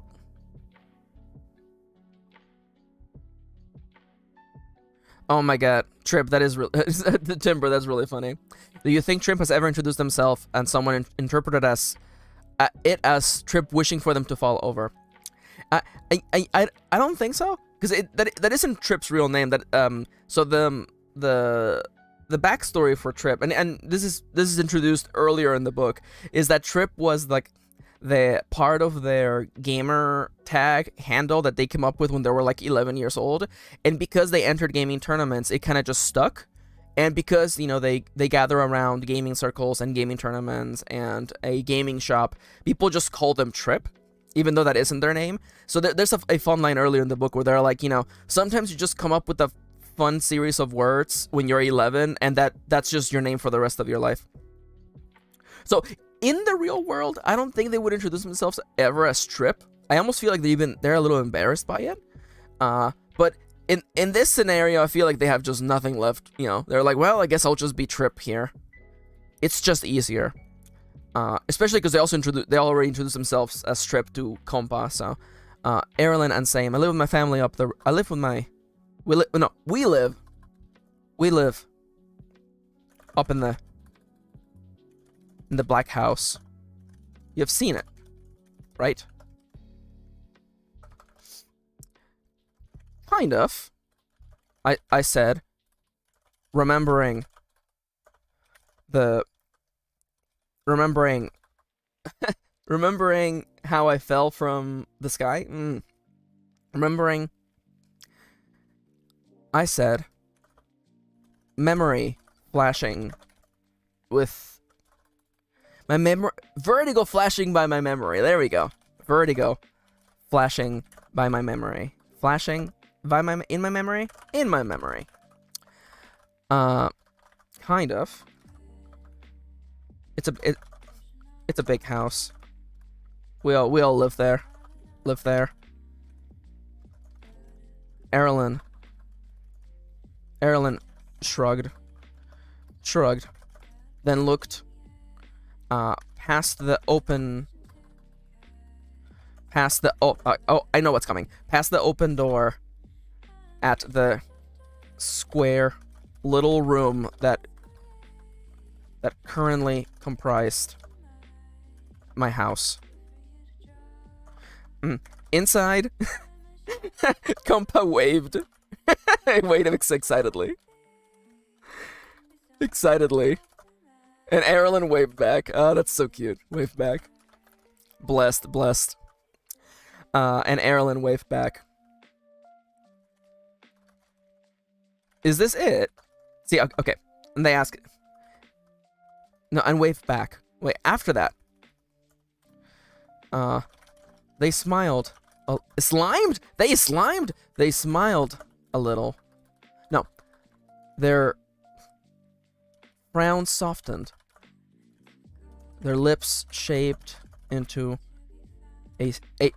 Oh my god. Trip, that is... the Timber, that's really funny. Do you think Trip has ever introduced himself and someone interpreted it as Trip wishing for them to fall over? I don't think so. Because that isn't Trip's real name. So the backstory for Trip, and this is introduced earlier in the book, is that Trip was like the part of their gamer tag handle that they came up with when they were like 11 years old, and because they entered gaming tournaments, it kind of just stuck, And because, they gather around gaming circles and gaming tournaments and a gaming shop, people just call them Trip, even though that isn't their name. So there's a fun line earlier in the book where they're like, sometimes you just come up with a fun series of words when you're 11, and that's just your name for the rest of your life. So in the real world, I don't think they would introduce themselves ever as Trip. I almost feel like they're a little embarrassed by it. But in this scenario, I feel like they have just nothing left. They're like, well, I guess I'll just be Trip here. It's just easier. Especially because they already introduced themselves as Trip to Compa. So, Erilyn and Sam. I live with my family up there. I live with my. We live up in the black house. You've seen it, right? Kind of. I said, remembering how I fell from the sky. Remembering, I said, memory flashing with my memory, vertigo flashing by my memory. There we go. Vertigo flashing by my memory. Flashing by in my memory. Kind of. It's a big house. We all live there. Erilyn shrugged, then looked past the I know what's coming. Past the open door at the square little room that currently comprised my house. Inside, Compa waved. Waved excitedly. And Erilyn waved back. Oh, that's so cute. Waved back. Blessed. And Erilyn waved back. Is this it? See, okay. And they ask. No, and waved back. Wait, after that. They smiled. Oh, slimed? They slimed? They smiled a little. No. Their frown softened. Their lips shaped into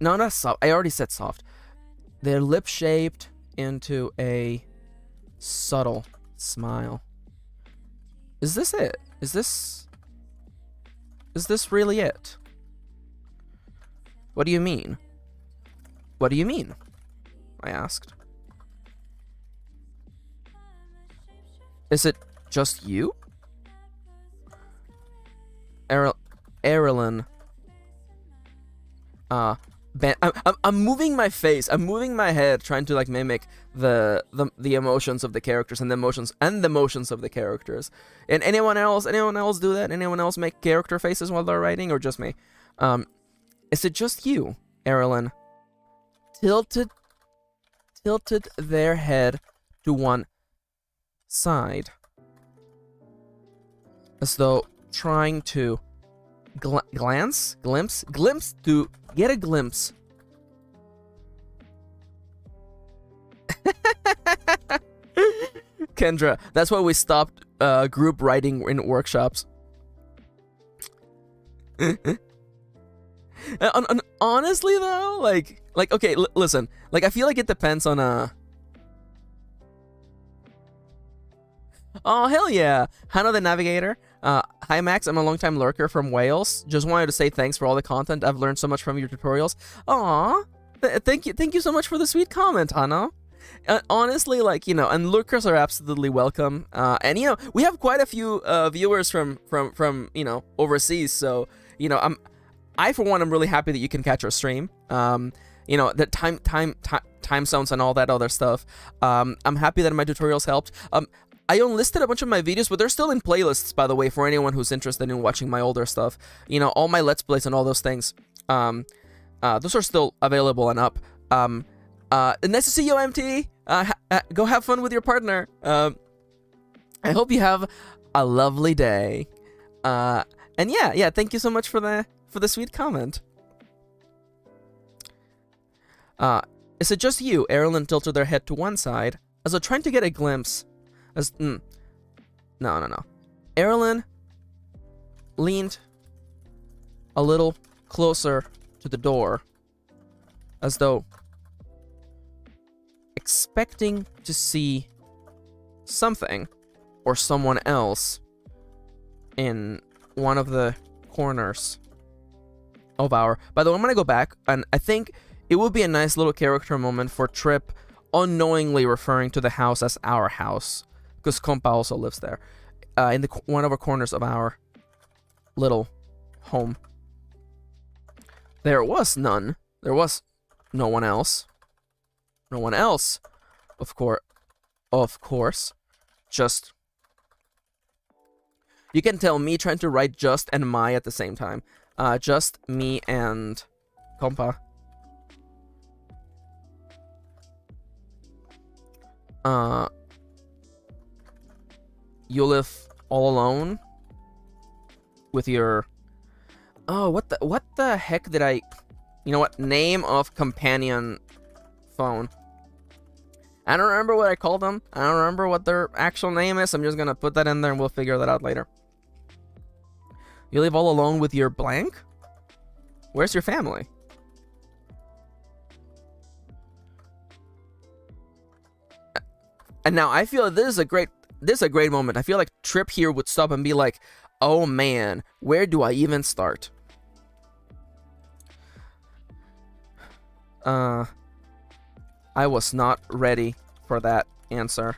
no, not soft. I already said soft. Their lips shaped into a subtle smile. Is this it? Is this really it? What do you mean? I asked. Is it just you? Erilyn. I'm moving my face. I'm moving my head, trying to mimic the emotions of the characters and the motions of the characters. And anyone else do that? Anyone else make character faces while they're writing, or just me? Is it just you? Erilyn tilted their head to one side, as though trying to glimpse to get a glimpse. Kendra, that's why we stopped group writing in workshops. Honestly though, okay, listen, I feel like it depends on oh hell yeah, Hannah the Navigator. Hi Max, I'm a longtime lurker from Wales. Just wanted to say thanks for all the content. I've learned so much from your tutorials. Aw, thank you so much for the sweet comment, Hannah. Honestly, and lurkers are absolutely welcome. And we have quite a few viewers from overseas. So I for one am really happy that you can catch our stream. The time zones and all that other stuff. I'm happy that my tutorials helped. I unlisted a bunch of my videos, but they're still in playlists, by the way, for anyone who's interested in watching my older stuff. All my Let's Plays and all those things. Those are still available and up. Nice to see you, MT. Go have fun with your partner. I hope you have a lovely day. And yeah, thank you so much for the sweet comment. Is it just you? Erilyn tilted their head to one side, as though trying to get a glimpse. No. Erilyn leaned a little closer to the door, as though expecting to see something or someone else in one of the corners of our... By the way, I'm gonna go back, and I think it would be a nice little character moment for Trip unknowingly referring to the house as our house, because Compa also lives there, in one of the corners of our little home. There was none. There was no one else. No one else, of course. Just... You can tell me trying to write just and my at the same time. Just, me, and Compa. You live all alone with your... Oh, what the heck did I... You know what? Name of companion phone. I don't remember what I called them. I don't remember what their actual name is. I'm just gonna put that in there and we'll figure that out later. You live all alone with your blank? Where's your family? And now I feel this is a great moment. I feel like Trip here would stop and be like, oh man, where do I even start? I was not ready for that answer.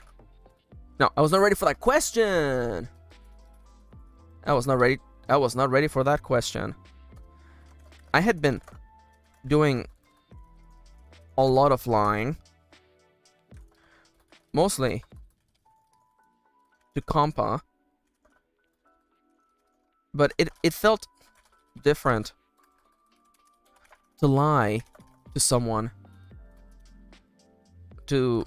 No, I was not ready for that question. I was not ready for that question. I had been doing a lot of lying. Mostly to Compa. But it felt different to lie to someone. To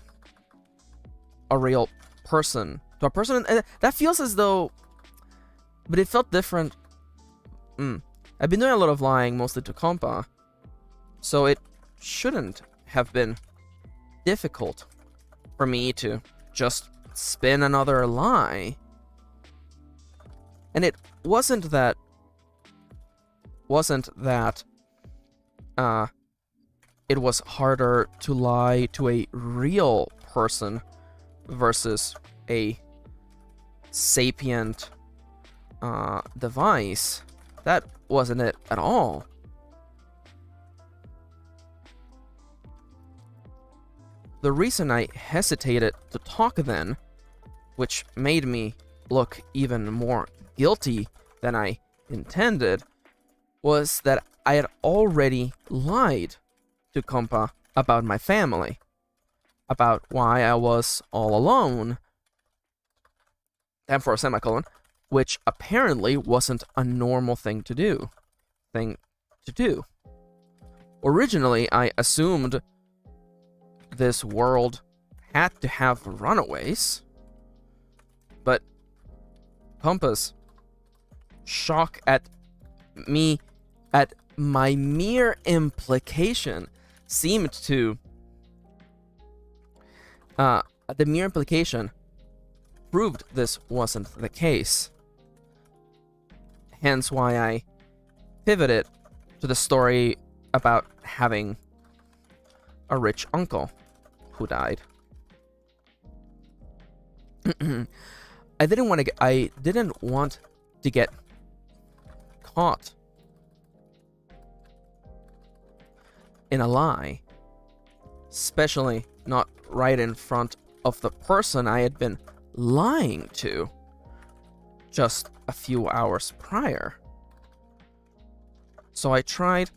a real person. To a person. That feels as though... But it felt different. I've been doing a lot of lying, mostly to Compa. So it shouldn't have been difficult for me to just spin another lie. And it wasn't that it was harder to lie to a real person versus a sapient device. That wasn't it at all. The reason I hesitated to talk then, which made me look even more guilty than I intended, was that I had already lied to Compa about my family, about why I was all alone, and for a semicolon, which apparently wasn't a normal thing to do. Originally, I assumed this world had to have runaways, but Compa's shock at my mere implication seemed to the mere implication proved this wasn't the case. Hence why I pivoted to the story about having a rich uncle who died. I didn't want to get caught in a lie, especially not right in front of the person I had been lying to just a few hours prior. So I tried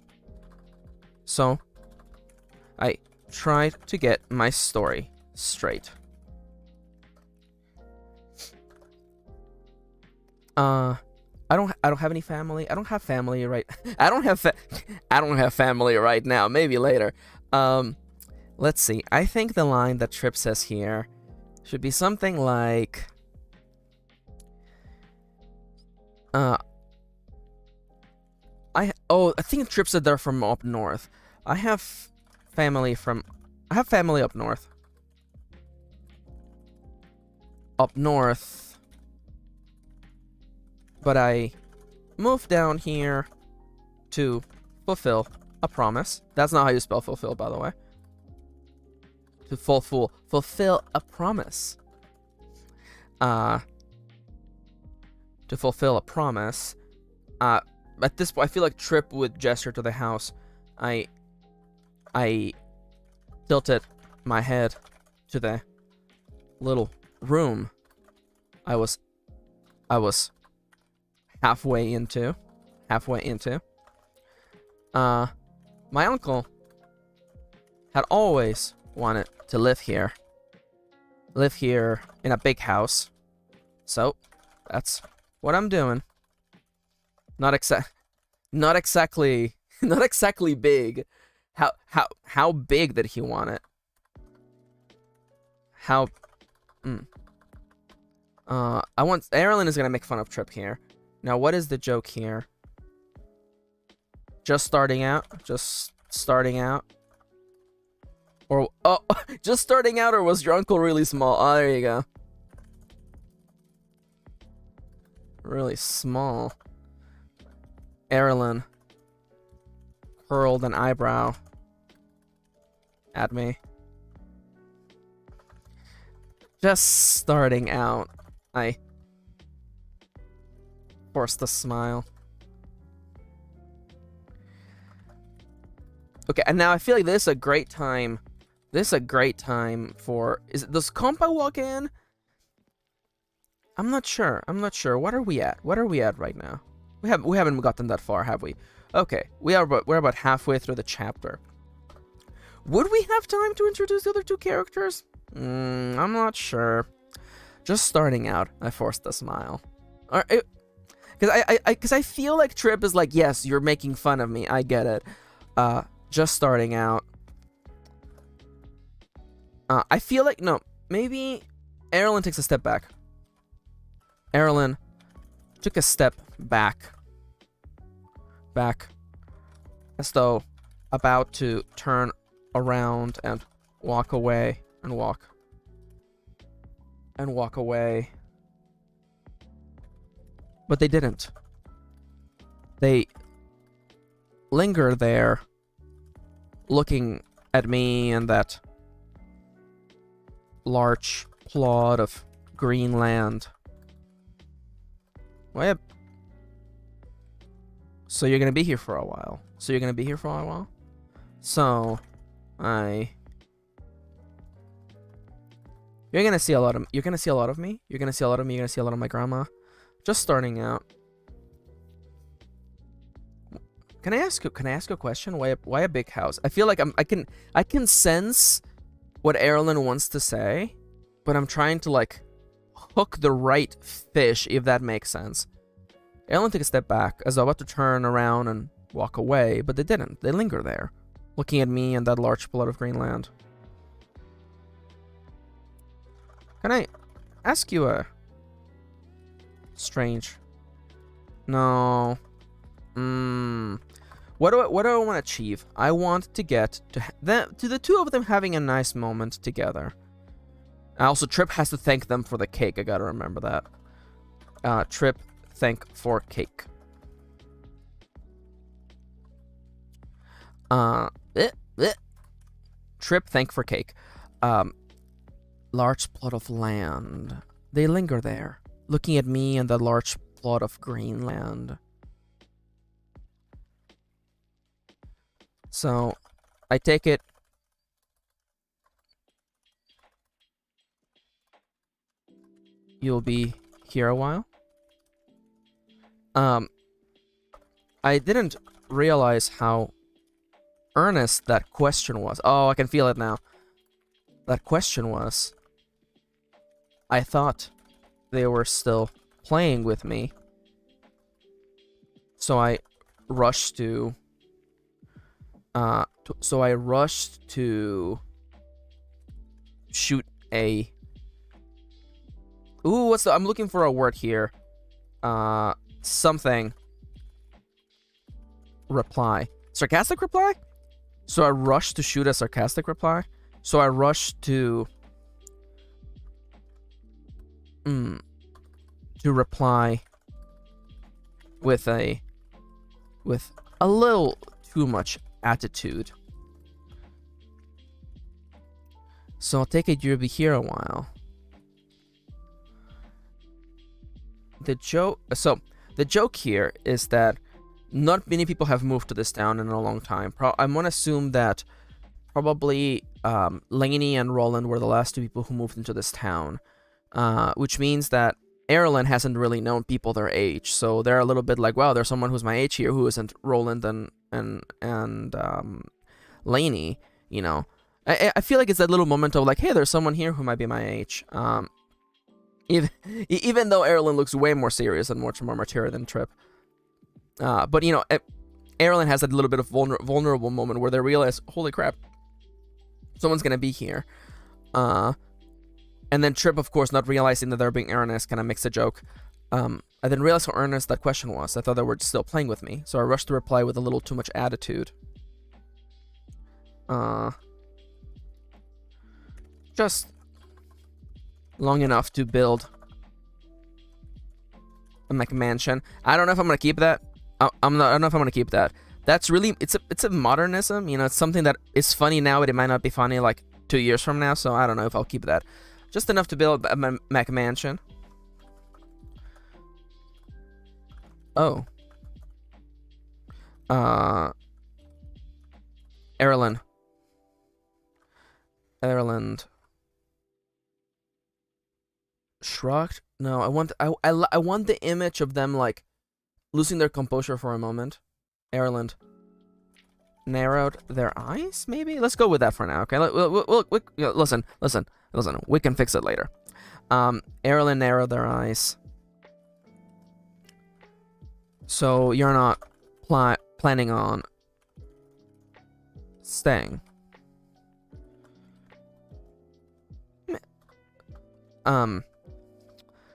to get my story straight. I don't have any family. I don't have family right. I don't have family right now. Maybe later. Let's see. I think the line that Trip says here should be something like, Uh, I think Trip said they're from up north. I have family up north. Up north. But I moved down here to fulfill a promise. That's not how you spell fulfill, by the way. To fulfill a promise. To fulfill a promise. At this point, I feel like Trip would gesture to the house. I tilted my head to the little room I was halfway into. My uncle had always wanted to live here in a big house. So that's what I'm doing. Not exactly big. How big did he want it? Erilyn is gonna make fun of Trip here. Now, what is the joke here? Just starting out? Or, just starting out, or was your uncle really small? Oh, there you go. Really small. Erilyn curled an eyebrow at me. Just starting out. I forced a smile. Okay, and now I feel like this is a great time. For... Does Compa walk in? I'm not sure. What are we at? Right now? We haven't gotten that far, have we? Okay, we're about halfway through the chapter. Would we have time to introduce the other two characters? I'm not sure. Just starting out, I forced a smile. Because I feel like Trip is like, yes, you're making fun of me. I get it. Just starting out. I feel like, no, maybe Erilyn takes a step back. Erilyn took a step back. As though about to turn around and walk away. And walk away. But they didn't. They linger there, looking at me and that large plot of green land. Well, so you're gonna be here for a while. So you're gonna see a lot of me. You're gonna see a lot of my grandma. Just starting out. Can I ask a question? Why a big house? I feel like I can sense what Erilyn wants to say, but I'm trying to like hook the right fish, if that makes sense. Erilyn took a step back as though about to turn around and walk away, but they didn't. They linger there, looking at me and that large plot of green land. Can I ask you a strange? No. What do I want to achieve? I want to get to the two of them having a nice moment together. Also, Trip has to thank them for the cake. I gotta remember that. Trip, thank for cake. Trip, thank for cake. Large plot of land. They linger there, looking at me and the large plot of green land. So, I take it you'll be here a while? I didn't realize how earnest that question was. Oh, I can feel it now. That question was... I thought they were still playing with me. So I rushed to... shoot a... Ooh, I'm looking for a word here. something reply. Sarcastic reply? So I rush to shoot a sarcastic reply. So I rush to reply with a little too much attitude. So I'll take it you'll be here a while. The joke here is that not many people have moved to this town in a long time. I'm gonna assume that probably Lainey and Roland were the last two people who moved into this town, which means that Erlen hasn't really known people their age, so they're a little bit like, wow, there's someone who's my age here who isn't Roland and Lainey, you know. I feel like it's that little moment of like, hey, there's someone here who might be my age. Even though Erlen looks way more serious and much more mature than Trip. But, you know, Erlen has that little bit of vulnerable moment where they realize, holy crap, someone's going to be here. And then Trip, of course, not realizing that they're being earnest, kind of makes a joke. I didn't realize how earnest that question was. I thought they were still playing with me. So I rushed to reply with a little too much attitude. Just long enough to build a McMansion. I don't know if I'm gonna keep that. I don't know if I'm gonna keep that. That's really it's a modernism. You know, it's something that is funny now, but it might not be funny like 2 years from now. So I don't know if I'll keep that. Just enough to build a McMansion. Oh. Erlen. Shrugged? No, I want the image of them like losing their composure for a moment. Erland narrowed their eyes, maybe? Let's go with that for now, okay? Listen. We can fix it later. Erland narrowed their eyes. So you're not planning on staying?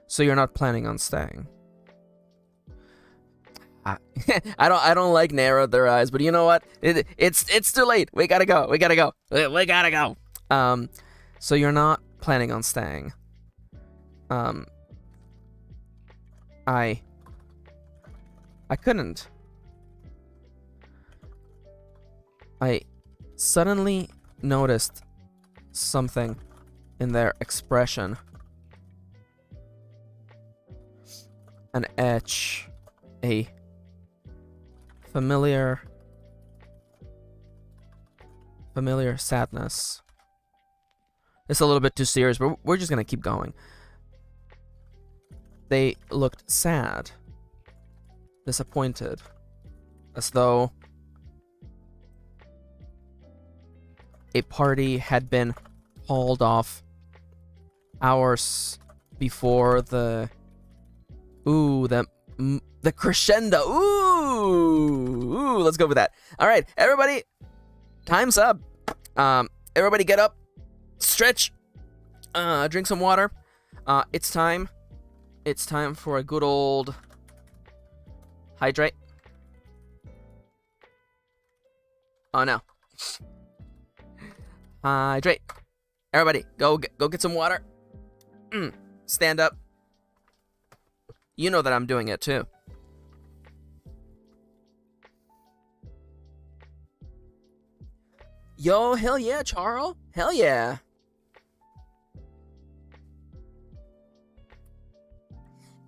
So you're not planning on staying? I don't like narrowed their eyes, but you know what? It's too late. We gotta go. So you're not planning on staying? I couldn't. I suddenly noticed something in their expression. An etch, a familiar sadness. It's a little bit too serious, but we're just gonna keep going. They looked sad, disappointed, as though a party had been hauled off hours before the crescendo. Ooh, let's go with that. All right, everybody, time's up. Everybody get up, stretch, drink some water. It's time for a good old hydrate. Oh no. Hydrate. Everybody, go get some water. Stand up. You know that I'm doing it too. Yo, hell yeah, Charles. Hell yeah.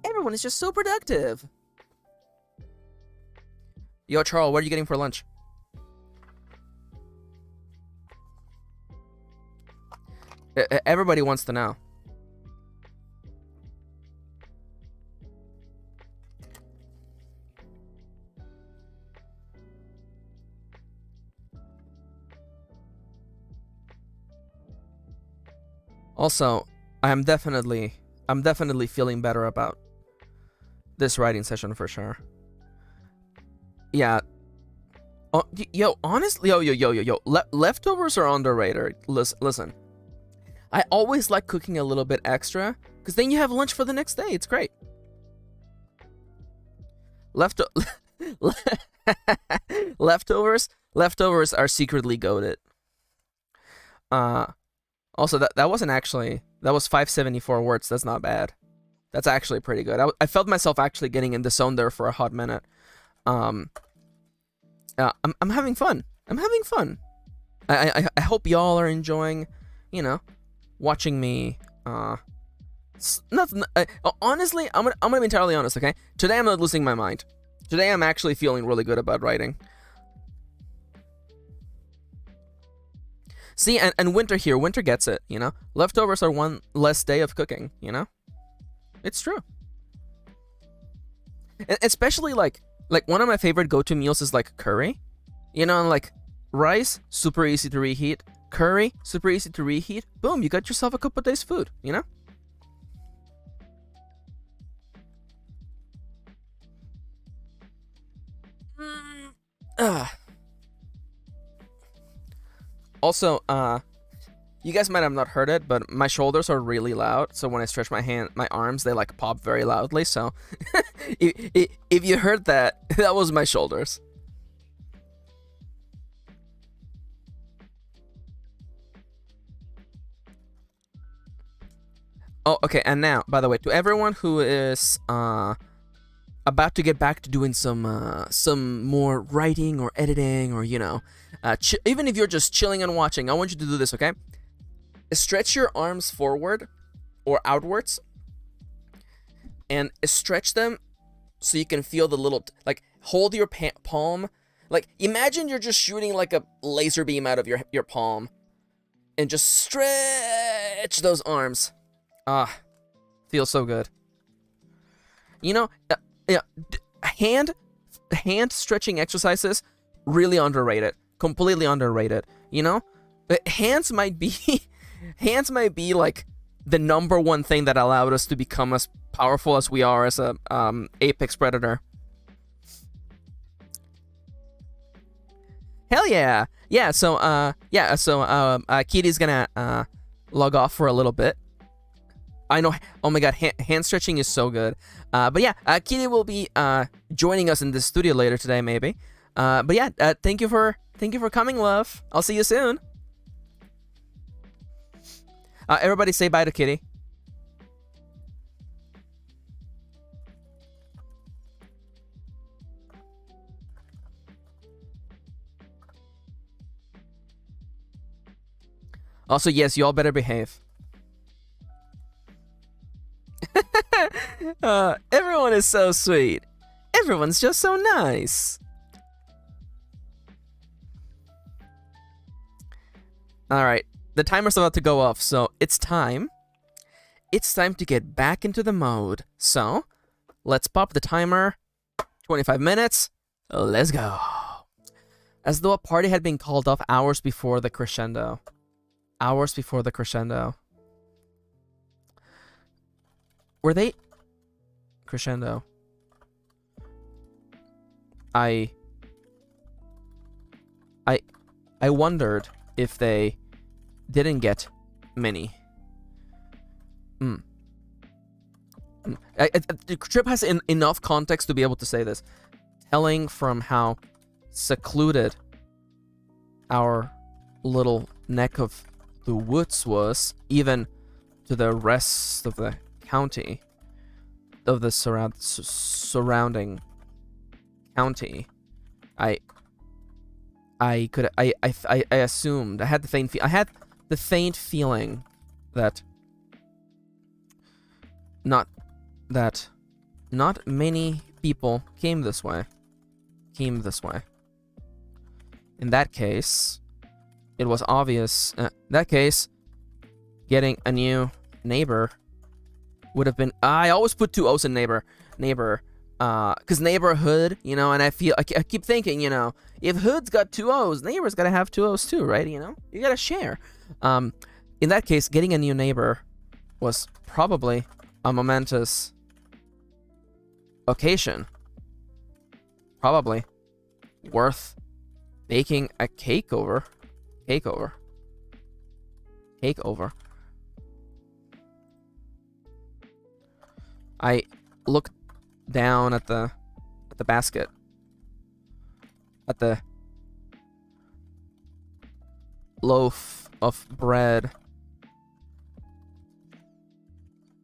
Everyone is just so productive. Yo, Charles, what are you getting for lunch? Everybody wants to know. Also, I'm definitely feeling better about this writing session for sure. Yeah. Oh, yo, honestly, yo. Leftovers are underrated. Listen. I always like cooking a little bit extra, because then you have lunch for the next day. It's great. left leftovers are secretly goated. Also that wasn't actually, that was 574 words. That's not bad. That's actually pretty good. I felt myself actually getting in the zone there for a hot minute. I'm having fun. I'm having fun. I hope y'all are enjoying, you know, watching me. Honestly, I'm gonna be entirely honest. Okay, today I'm not losing my mind. Today I'm actually feeling really good about writing. See, and Winter here, Winter gets it, you know? Leftovers are one less day of cooking, you know? It's true. And especially, like one of my favorite go-to meals is, like, curry. You know, like, rice, super easy to reheat. Curry, super easy to reheat. Boom, you got yourself a couple days food, you know? Also, you guys might have not heard it, but my shoulders are really loud. So when I stretch my arms, they like pop very loudly. So if you heard that, that was my shoulders. Oh, okay. And now, by the way, to everyone who is about to get back to doing some more writing or editing, or you know, even if you're just chilling and watching, I want you to do this, okay? Stretch your arms forward or outwards, and stretch them so you can feel the little, like, hold your palm. Like, imagine you're just shooting like a laser beam out of your palm, and just stretch those arms. Feels so good. You know, yeah, hand stretching exercises, really underrated. Completely underrated. You know, hands might be like the #1 thing that allowed us to become as powerful as we are as a apex predator. Hell yeah, yeah. So Kitty's gonna log off for a little bit. I know. Oh my god, hand stretching is so good. But yeah, Kitty will be joining us in the studio later today, maybe. But yeah, thank you for coming, love. I'll see you soon. Everybody say bye to Kitty. Also, yes, you all better behave. Everyone is so sweet. Everyone's just so nice. Alright, the timer's about to go off, so it's time. It's time to get back into the mode. So, let's pop the timer. 25 minutes. Let's go. As though a party had been called off hours before the crescendo. Hours before the crescendo. Were they... Crescendo. I wondered if they didn't get many. The trip has enough context to be able to say this. Telling from how secluded our little neck of the woods was, even to the rest of the county, of the surrounding county. I assumed, I had the faint feeling that not many people came this way. In that case, it was obvious. In that case, getting a new neighbor would have been. I always put 2 O's in neighbor, because neighborhood, you know. And I keep thinking, you know, if hood's got 2 O's, neighbor's gotta have 2 O's too, right? You know, you gotta share. In that case, getting a new neighbor was probably a momentous occasion. Probably worth baking a cake over. I looked down at the the basket. At the loaf of bread.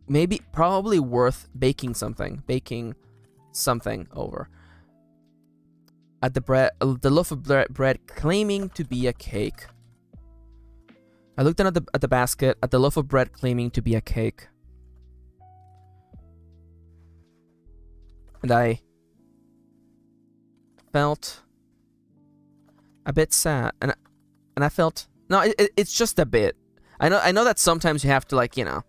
Maybe, probably worth baking something over. At the loaf of bread claiming to be a cake. I looked down at the basket, at the loaf of bread claiming to be a cake. And I felt a bit sad. And I felt, no, it's just a bit. I know that sometimes you have to, like, you know,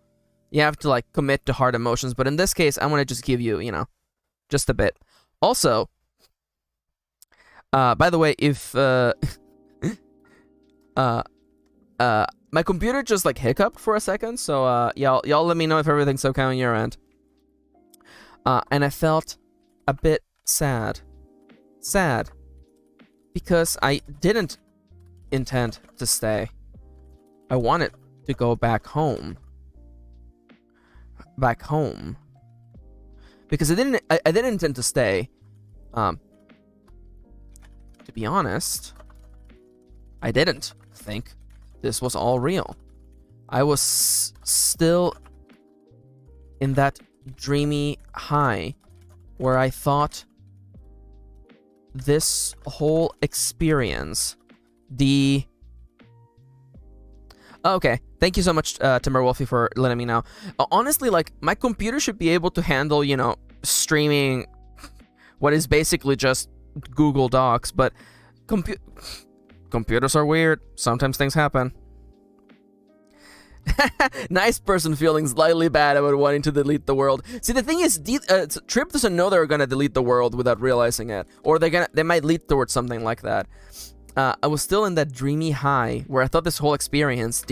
you have to, like, commit to hard emotions, but in this case, I want to just give you, you know, just a bit. Also, by the way, if my computer just, like, hiccuped for a second, so y'all let me know if everything's okay on your end. And I felt a bit sad because I didn't intend to stay. I wanted to go back home. Because I didn't intend to stay. To be honest, I didn't think this was all real. I was still in that dreamy high where I thought this whole experience, okay, thank you so much, Timber Wolfie, for letting me know. Honestly, like, my computer should be able to handle, you know, streaming what is basically just Google Docs, but computers are weird. Sometimes things happen. Nice person feeling slightly bad about wanting to delete the world. See, the thing is, Trip doesn't know they're gonna delete the world without realizing it, or they might lead towards something like that. I was still in that dreamy high where I thought this whole experience,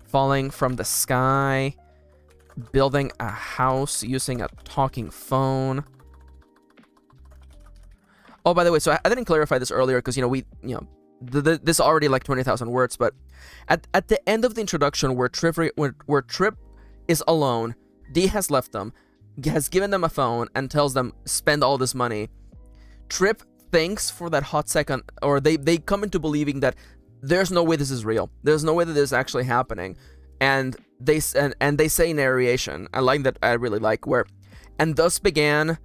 falling from the sky, building a house using a talking phone. Oh, by the way, so I didn't clarify this earlier because, you know, this already like 20,000 words, but at the end of the introduction where Trip is alone, D has left them, has given them a phone and tells them spend all this money. Trip thinks for that hot second, or they come into believing that there's no way this is real. There's no way that this is actually happening. And they say narration. I like that. I really like where, and thus began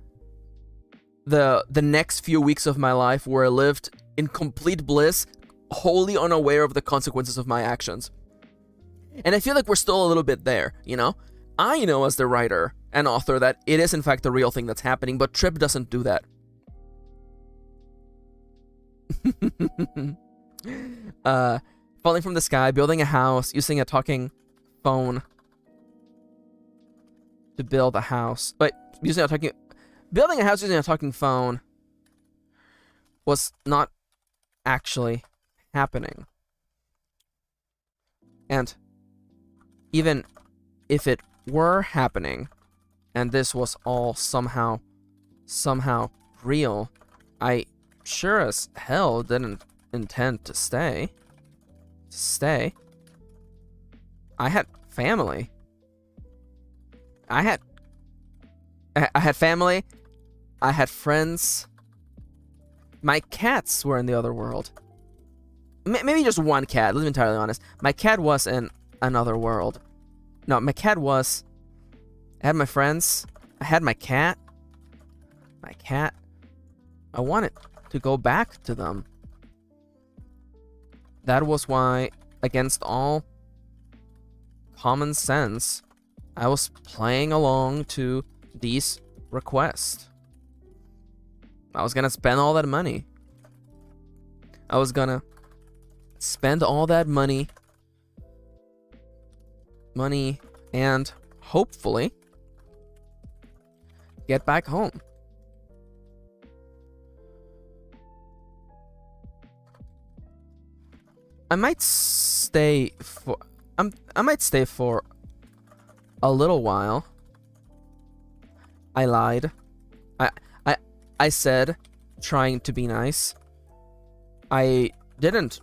the next few weeks of my life where I lived in complete bliss, wholly unaware of the consequences of my actions. And I feel like we're still a little bit there, you know? I know as the writer and author that it is in fact the real thing that's happening, but Trip doesn't do that. Falling from the sky, building a house, using a talking phone to build a house. Wait, building a house using a talking phone was not actually happening. And even if it were happening, and this was all somehow real, I sure as hell didn't intend to stay. I had family. I had family. I had friends. My cats were in the other world. Maybe just one cat, let's be entirely honest. My cat was in another world. No, my cat was... I had my friends. I had my cat. I wanted to go back to them. That was why, against all common sense, I was playing along to these requests. I was gonna spend all that money. I was gonna spend all that money and hopefully get back home. I might stay for a little while. I lied. I said trying to be nice. I didn't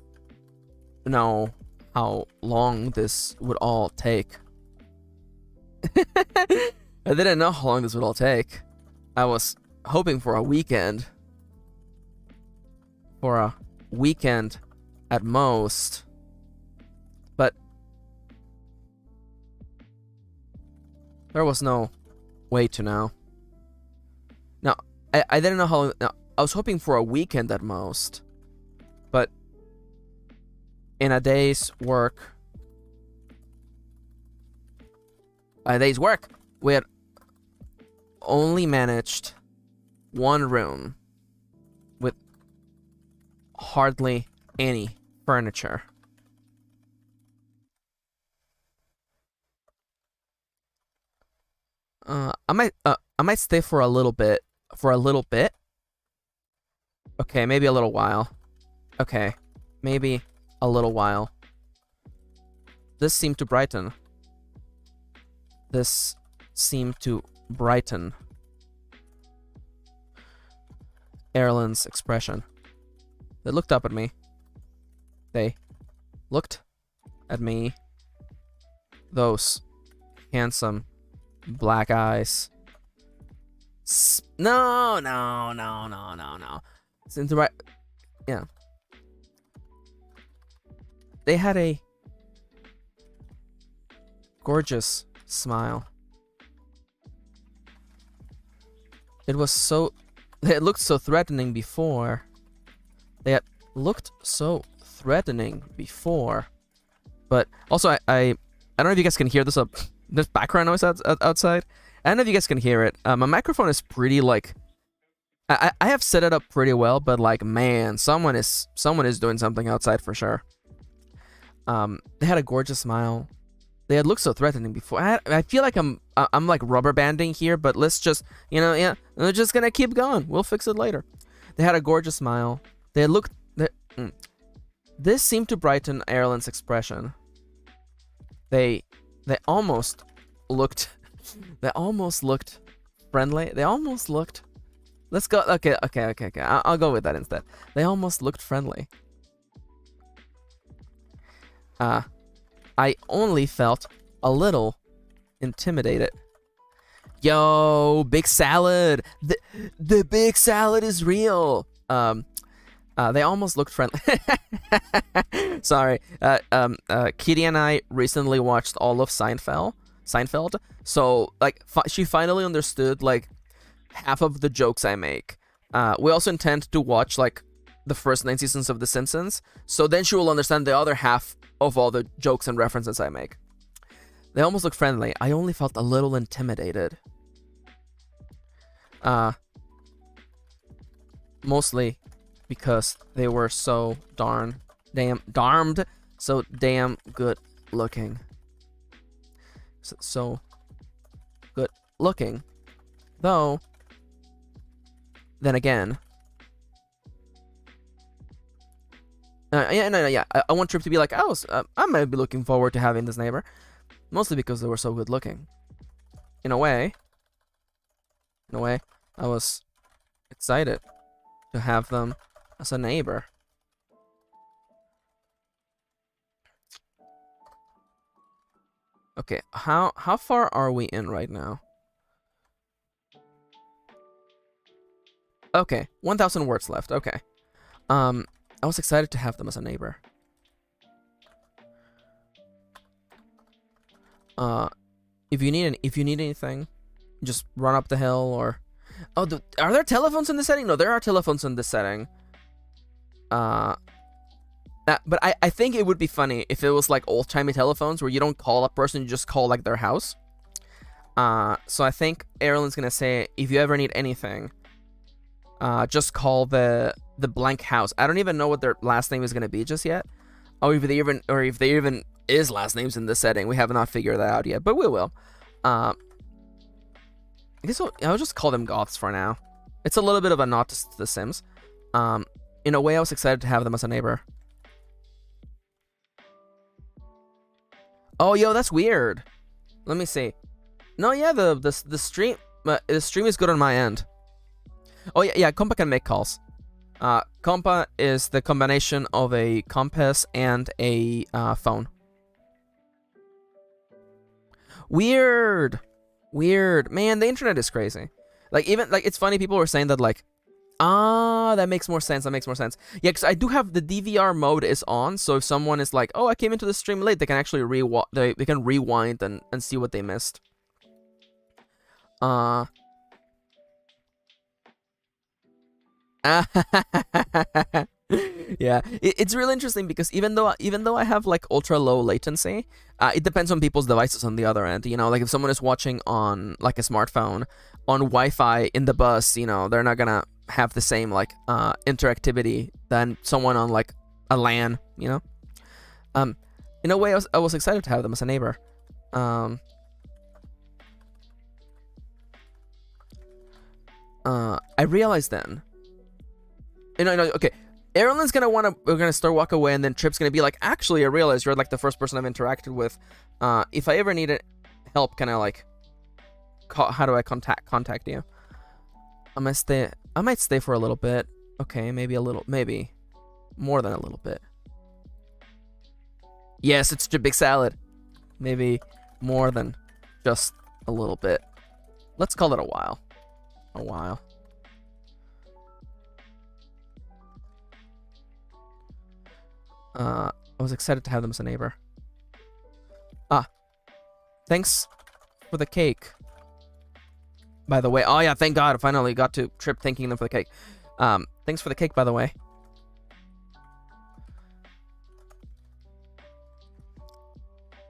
know how long this would all take. I didn't know how long this would all take. I was hoping for a weekend. For a weekend at most. But there was no way to know. Now, I didn't know how... Now, I was hoping for a weekend at most. But in a day's work... we had only managed one room with hardly any furniture. I might stay for a little bit. Okay, maybe a little while. Okay, maybe a little while. This seemed to brighten. Erlen's expression. They looked up at me. They looked at me. Those handsome black eyes. No. Seemed to yeah. They had a gorgeous smile. It looked so threatening before. But also I don't know if you guys can hear this this background noise outside. I don't know if you guys can hear it. My microphone is pretty like I have set it up pretty well, but like man, someone is doing something outside for sure. They had a gorgeous smile. They had looked so threatening before. I feel like I'm like rubber banding here, but let's just, we're just gonna keep going. We'll fix it later. They had a gorgeous smile. This seemed to brighten Erlen's expression. They almost looked friendly. They almost looked. Let's go. Okay. I'll go with that instead. They almost looked friendly. I only felt a little intimidated. Yo, big salad. The big salad is real. They almost looked friendly. Sorry. Kitty and I recently watched all of Seinfeld. So, like, she finally understood, like, half of the jokes I make. We also intend to watch, like, the first 9 seasons of The Simpsons. So then she will understand the other half of all the jokes and references I make. They almost look friendly. I only felt a little intimidated. Mostly because they were so damn good looking. So good looking. Though, then again, I want Trip to be like, I might be looking forward to having this neighbor. Mostly because they were so good looking. In a way, I was excited to have them as a neighbor. Okay, how far are we in right now? Okay, 1,000 words left. Okay. I was excited to have them as a neighbor. If you need anything, just run up the hill or... Oh, are there telephones in this setting? No, there are telephones in this setting. But I think it would be funny if it was like old-timey telephones where you don't call a person, you just call like their house. So I think Erlen's gonna say, if you ever need anything, just call the blank house. I don't even know what their last name is gonna be just yet. If they even is last names in this setting. We have not figured that out yet, but we will. I guess I'll just call them goths for now. It's a little bit of a nod to The Sims. In a way, I was excited to have them as a neighbor. Oh, yo, that's weird. Let me see. No, yeah, the stream is good on my end. Oh yeah, Compa can make calls. Compa is the combination of a compass and a phone. Weird. Man, the internet is crazy. Like even like it's funny. People were saying that like, that makes more sense. That makes more sense. Yeah, because I do have the DVR mode is on, so if someone is like, oh, I came into the stream late, they can actually they can rewind and see what they missed. Yeah, it's really interesting because even though I have like ultra low latency, it depends on people's devices on the other end. You know, like if someone is watching on like a smartphone on Wi-Fi in the bus, you know, they're not gonna have the same like interactivity than someone on like a LAN. You know, in a way, I was excited to have them as a neighbor. I realized then. You know, okay. Erlen's we're gonna start walk away, and then Trip's gonna be like, actually, I realized you're like the first person I've interacted with. If I ever needed help, can I like, how do I contact you? I might stay for a little bit. Okay, maybe more than a little bit. Yes, it's a big salad. Maybe more than just a little bit. Let's call it a while. A while. I was excited to have them as a neighbor. Thanks for the cake. By the way, oh yeah, thank God, I finally got to Trip thanking them for the cake. Thanks for the cake, by the way.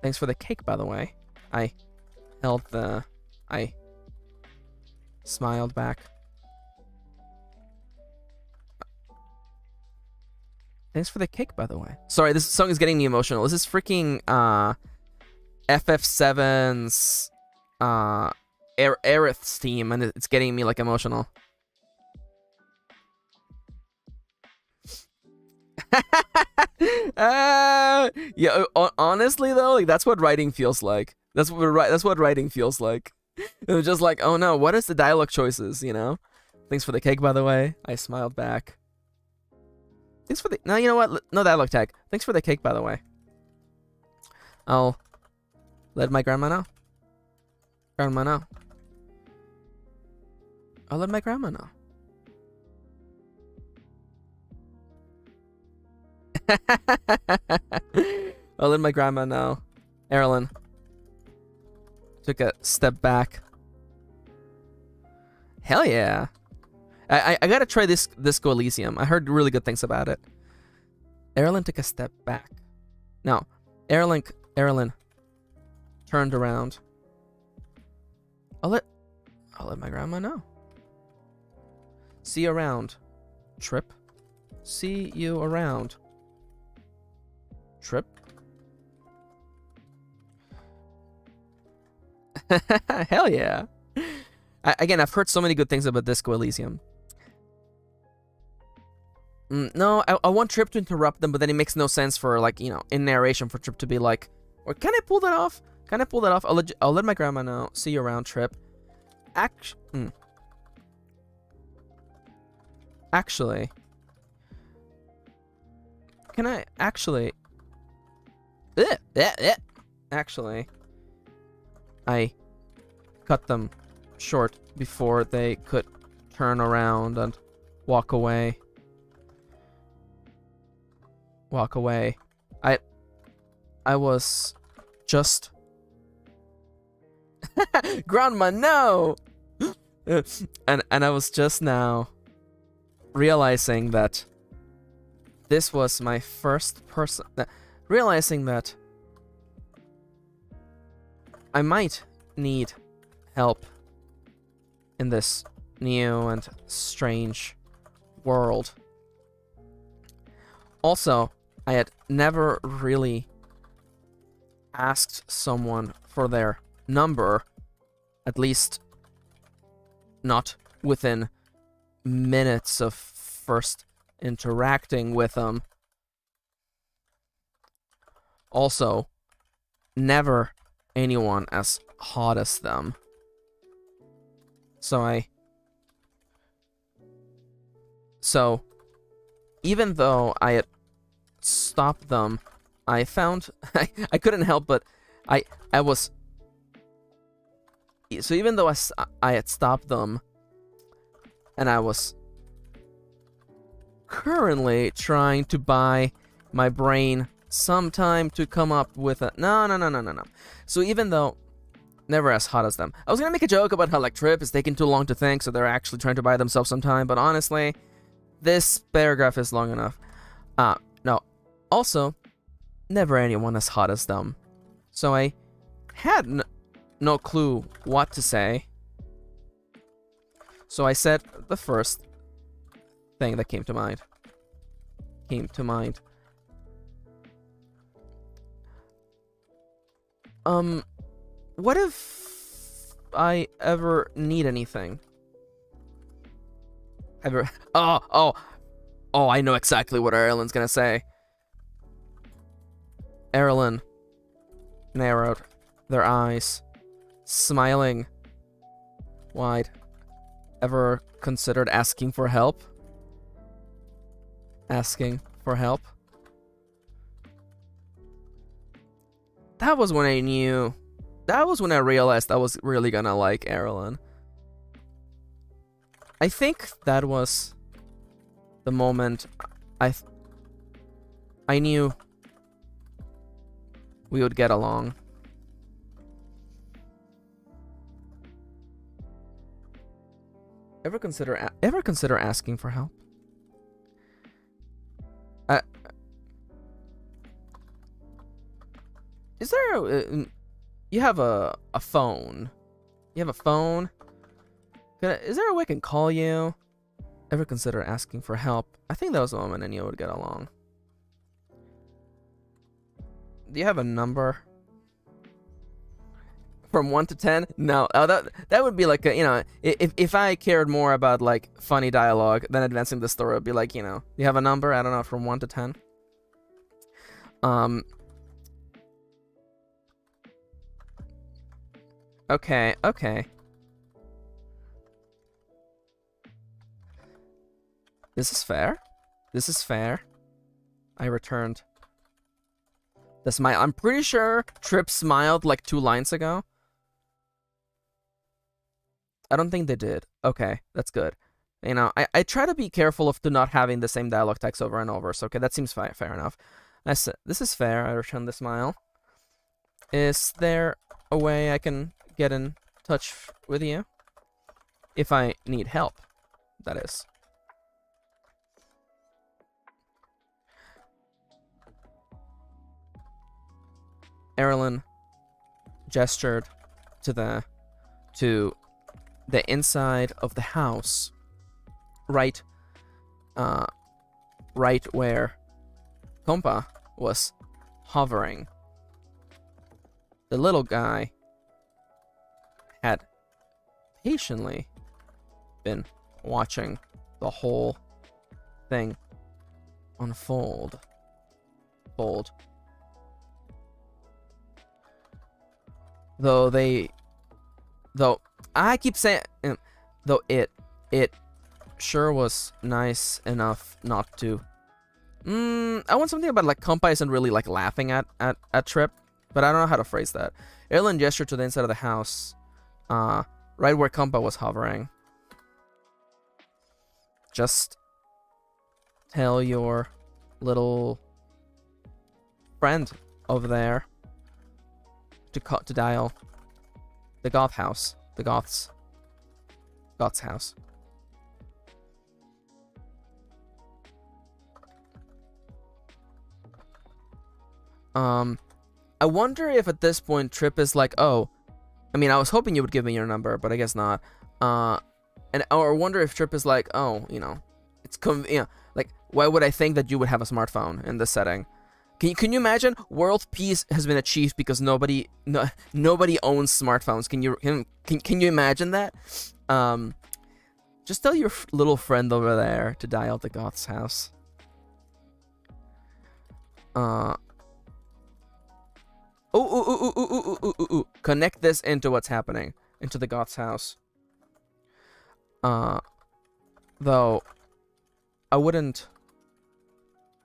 Thanks for the cake, by the way. I smiled back. Thanks for the cake, by the way. Sorry, this song is getting me emotional. This is freaking FF7's Aerith's theme, and it's getting me like emotional. Yeah, honestly though, like that's what writing feels like. That's what writing feels like. It was just like, oh no, what is the dialogue choices, you know? Thanks for the cake, by the way. I smiled back. Thanks for the... No, you know what? No dialogue tag. Thanks for the cake, by the way. I'll let my grandma know. Grandma know. I'll let my grandma know. I'll let my grandma know. Erlen took a step back. Hell yeah. I gotta try this Disco Elysium. I heard really good things about it. Erlen took a step back. No, Erlen turned around. I'll let my grandma know. See you around, Trip. See you around, Trip. Hell yeah. Again, I've heard so many good things about Disco Elysium. No, I want Trip to interrupt them, but then it makes no sense for, like, you know, in narration for Trip to be like, or can I pull that off? Can I pull that off? I'll let my grandma know. See you around, Trip. Actually. Can I actually... Actually, I cut them short before they could turn around and walk away. I was just... Grandma, no! and I was just now realizing that this was my first person... realizing that I might need help in this new and strange world. Also, I had never really asked someone for their number, at least not within minutes of first interacting with them. Also, never anyone as hot as them. So, even though I had stopped them, I found I couldn't help but I was. So even though I had stopped them, And I was currently trying to buy my brain some time to come up with a... No. So even though... Never as hot as them. I was gonna make a joke about how, like, Trip is taking too long to think, so they're actually trying to buy themselves some time, but honestly, this paragraph is long enough. No. Also, never anyone as hot as them. So I had no clue what to say. So I said the first thing that came to mind. What if I ever need anything? Oh, I know exactly what Erlen's gonna say. Erlen narrowed their eyes, smiling wide. Ever considered asking for help? Asking for help? That was when I knew. That was when I realized I was really gonna like Erlen. I think that was the moment I knew we would get along. Ever consider asking for help? Is there you have a phone? You have a phone? Is there a way I can call you? Ever consider asking for help? I think that was the moment I knew I would get along. Do you have a number? From 1 to 10? No, that would be like a, you know, if I cared more about like funny dialogue than advancing the story, it would be like, you know, you have a number? I don't know, from 1 to 10. Okay. This is fair. I returned the smile. I'm pretty sure Trip smiled like 2 lines ago. I don't think they did. Okay, that's good. You know, I try to be careful of not having the same dialogue text over and over. So, okay, that seems fair enough. I said, this is fair. I returned the smile. Is there a way I can get in touch with you? If I need help, that is. Erlen gestured to the inside of the house, right where Kompa was hovering. The little guy had patiently been watching the whole thing unfold. Though I keep saying, though it sure was nice enough not to. I want something about like Kompa isn't really like laughing at Trip, but I don't know how to phrase that. Erlen gestured to the inside of the house, right where Kompa was hovering. Just tell your little friend over there to dial the Goth's house. I wonder if at this point Trip is like, oh, I mean, I was hoping you would give me your number, but I guess not. Or wonder if Trip is like, oh, you know, it's like, why would I think that you would have a smartphone in this setting? Can you imagine? World peace has been achieved because nobody owns smartphones. Can you imagine that? Just tell your little friend over there to dial the Goth's house. Connect this into what's happening, into the Goth's house. Though I wouldn't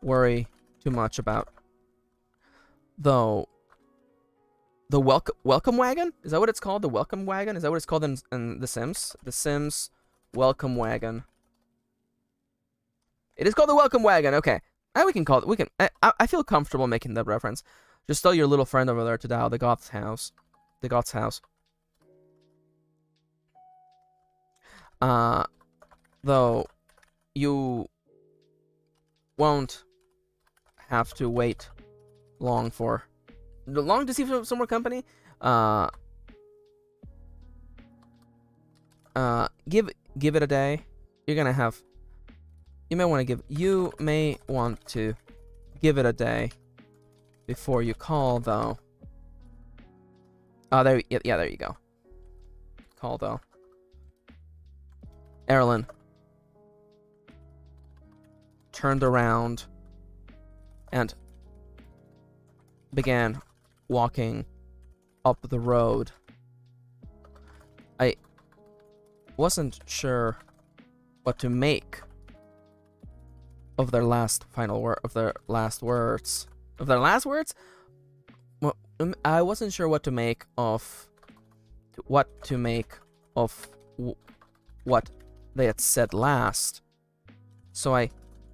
worry too much about. Though the welcome wagon, is that what it's called? The welcome wagon, is that what it's called in The Sims? The Sims welcome wagon. It is called the welcome wagon. Okay. We can call it. We can. I feel comfortable making that reference. Just tell your little friend over there to dial the Goth's house. The Goth's house. Though you won't have to wait long to see some more company. Give it a day. You may want to give it a day before you call, though. Oh, there you go. Call, though. Erlen turned around and began walking up the road. I wasn't sure what to make of their last words. Well, I wasn't sure what to make of what they had said last. So I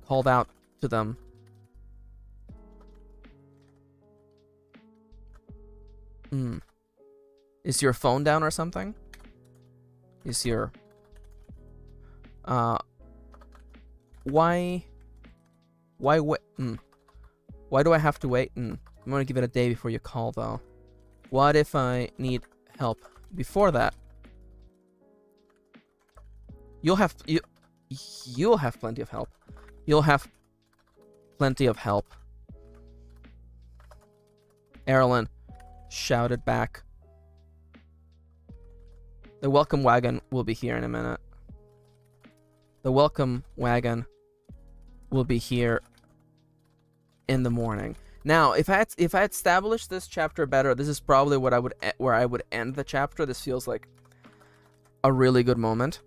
called out to them. Is your phone down or something? Is your why wait? Why do I have to wait? I'm gonna give it a day before you call, though. What if I need help before that? You'll have plenty of help. You'll have plenty of help. Erlen shouted back. The welcome wagon will be here in a minute. The welcome wagon will be here in the morning. Now, if I had established this chapter better, this is probably where I would end the chapter. This feels like a really good moment.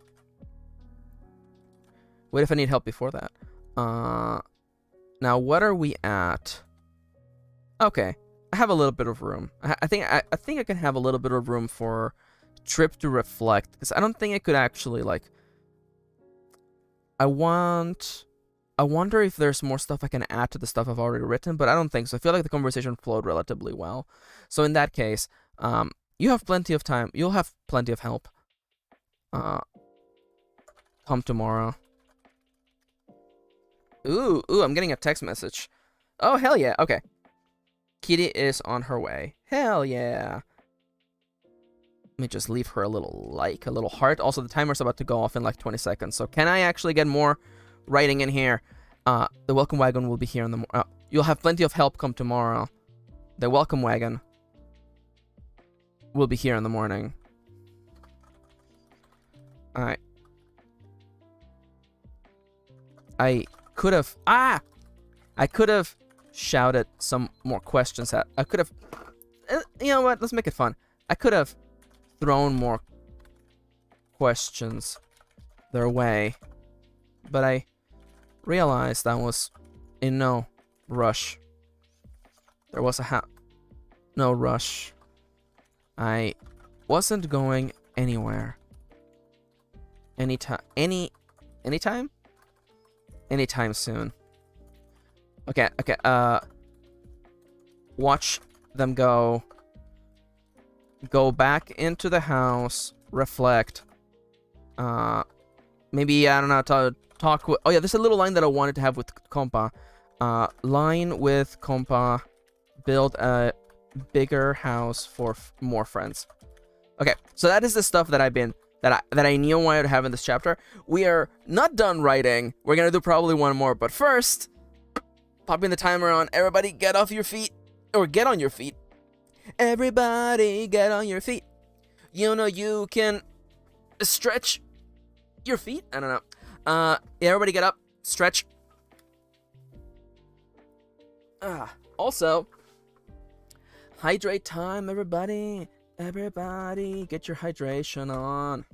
What if I need help before that? Now, what are we at? Okay, I have a little bit of room. I think I can have a little bit of room for trip to reflect, because I don't think I could actually, like, I wonder if there's more stuff I can add to the stuff I've already written, but I don't think so. I feel like the conversation flowed relatively well. So in that case, you have plenty of time. You'll have plenty of help. Come tomorrow. Ooh, I'm getting a text message. Oh, hell yeah. Okay. Kitty is on her way. Hell yeah. Let me just leave her a little heart. Also, the timer's about to go off in like 20 seconds. So can I actually get more writing in here? The welcome wagon will be here in the morning. You'll have plenty of help come tomorrow. The welcome wagon will be here in the morning. Alright. I could have shouted some more questions at. I could have. You know what? Let's make it fun. I could have thrown more questions their way, but I realized I was in no rush. There was no rush. I wasn't going anywhere. Anytime soon. Okay. Watch them go back into the house, reflect. Maybe, I don't know, talk with, oh yeah, there's a little line that I wanted to have with Compa. Line with Compa, build a bigger house for more friends. Okay, so that is the stuff that I knew I wanted to have in this chapter. We are not done writing. We're gonna do probably one more, but first, popping the timer on. Everybody get off your feet, or get on your feet. Everybody get on your feet. You know you can stretch your feet. I don't know. Everybody get up, stretch. Also, hydrate time, everybody. Everybody get your hydration on.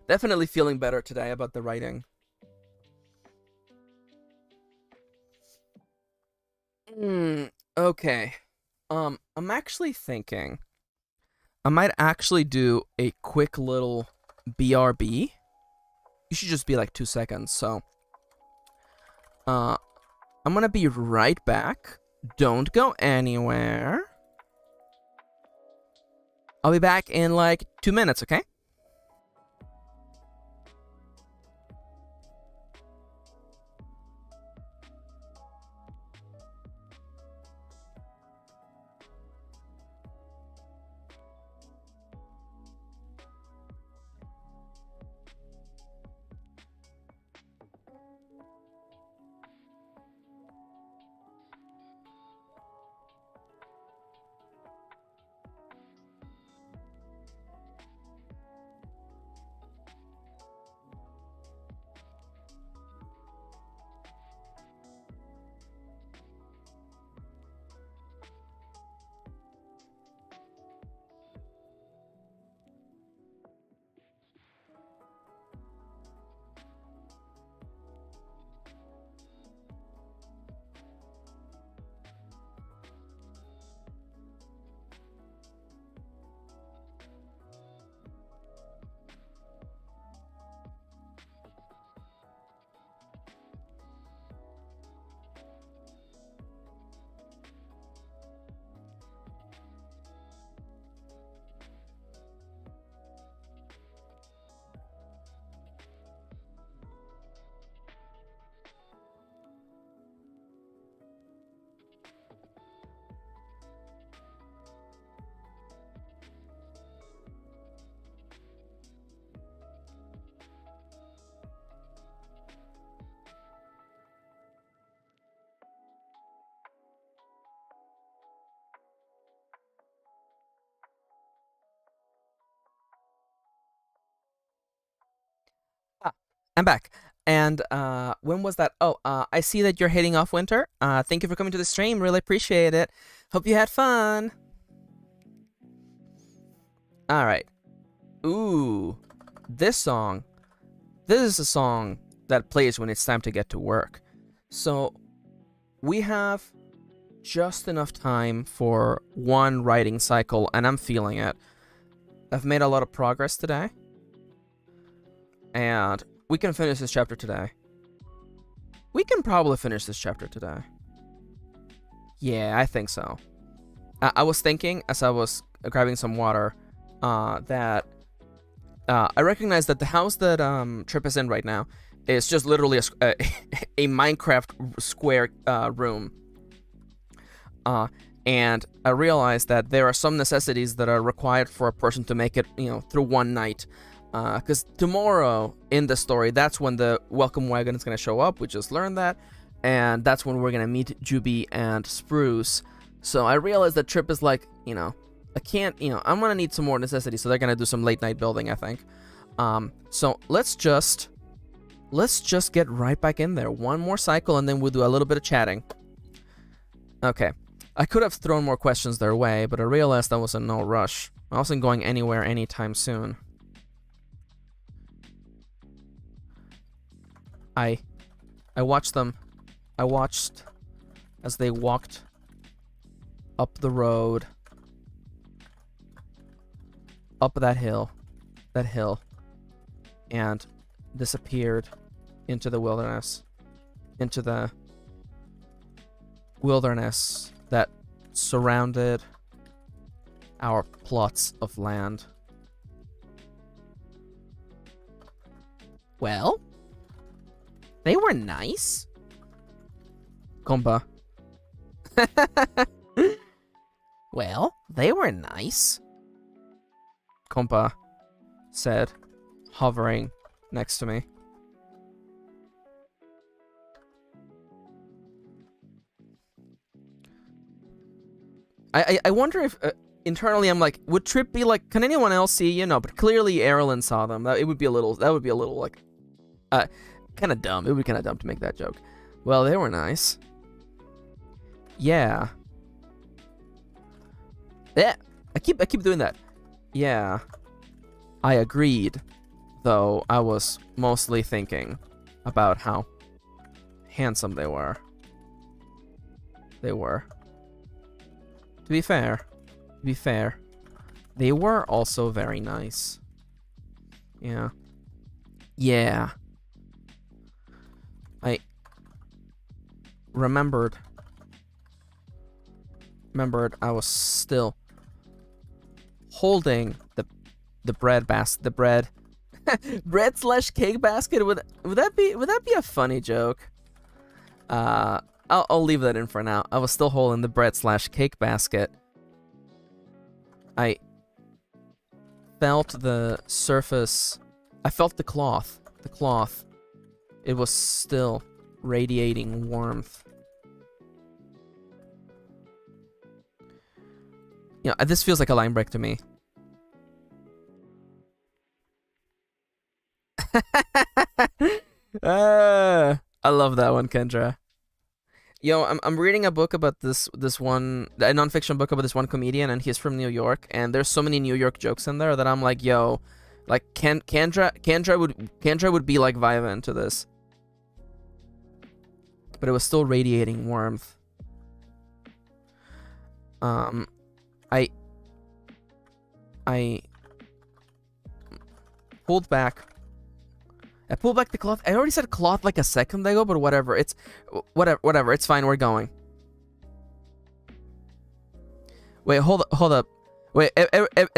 Definitely feeling better today about the writing. Okay. I'm actually thinking I might actually do a quick little BRB. You should just be like 2 seconds. So, I'm gonna be right back. Don't go anywhere. I'll be back in like 2 minutes, okay? Ah, I'm back. And when was that? Oh, I see that you're heading off, Winter. Thank you for coming to the stream. Really appreciate it. Hope you had fun. All right. Ooh, this song. This is a song that plays when it's time to get to work. So we have just enough time for one writing cycle, and I'm feeling it. I've made a lot of progress today, and we can finish this chapter today. We can probably finish this chapter today. Yeah, I think so. I was thinking as I was grabbing some water that I recognize that the house that Trip is in right now is just literally a Minecraft square room. And I realized that there are some necessities that are required for a person to make it, through one night. Because tomorrow in the story, that's when the welcome wagon is going to show up. We just learned that. And that's when we're going to meet Juby and Spruce. So I realized that Trip is like, I can't, I'm going to need some more necessities. So they're going to do some late night building, I think. So let's just get right back in there. One more cycle and then we'll do a little bit of chatting. Okay. I could have thrown more questions their way, but I realized I was in no rush. I wasn't going anywhere anytime soon. I watched them. I watched as they walked up the road, up that hill, and disappeared into the wilderness, that surrounded our plots of land. Well, they were nice. Compa. Well, they were nice. Compa said, hovering next to me. I wonder if internally I'm like, would Trip be like, can anyone else see? But clearly Erlen saw them. That would be a little like, kind of dumb. It would be kind of dumb to make that joke. Well, they were nice. Yeah. Yeah. I keep doing that. Yeah. I agreed, though I was mostly thinking about how handsome they were. To be fair, they were also very nice. Yeah. Yeah. I remembered I was still holding the bread basket, the bread slash cake basket. Would that be a funny joke? I'll leave that in for now. I was still holding the bread slash cake basket. I felt the surface. I felt the cloth. It was still radiating warmth. Yeah, this feels like a line break to me. I love that one, Kendra. Yo, I'm reading a book about a nonfiction book about this one comedian, and he's from New York, and there's so many New York jokes in there that I'm like, yo, like Kendra would be like Viva into this. But it was still radiating warmth. I pulled back. I pulled back the cloth. I already said cloth like a second ago, but whatever. It's whatever. It's fine. We're going. Wait, hold up. Wait,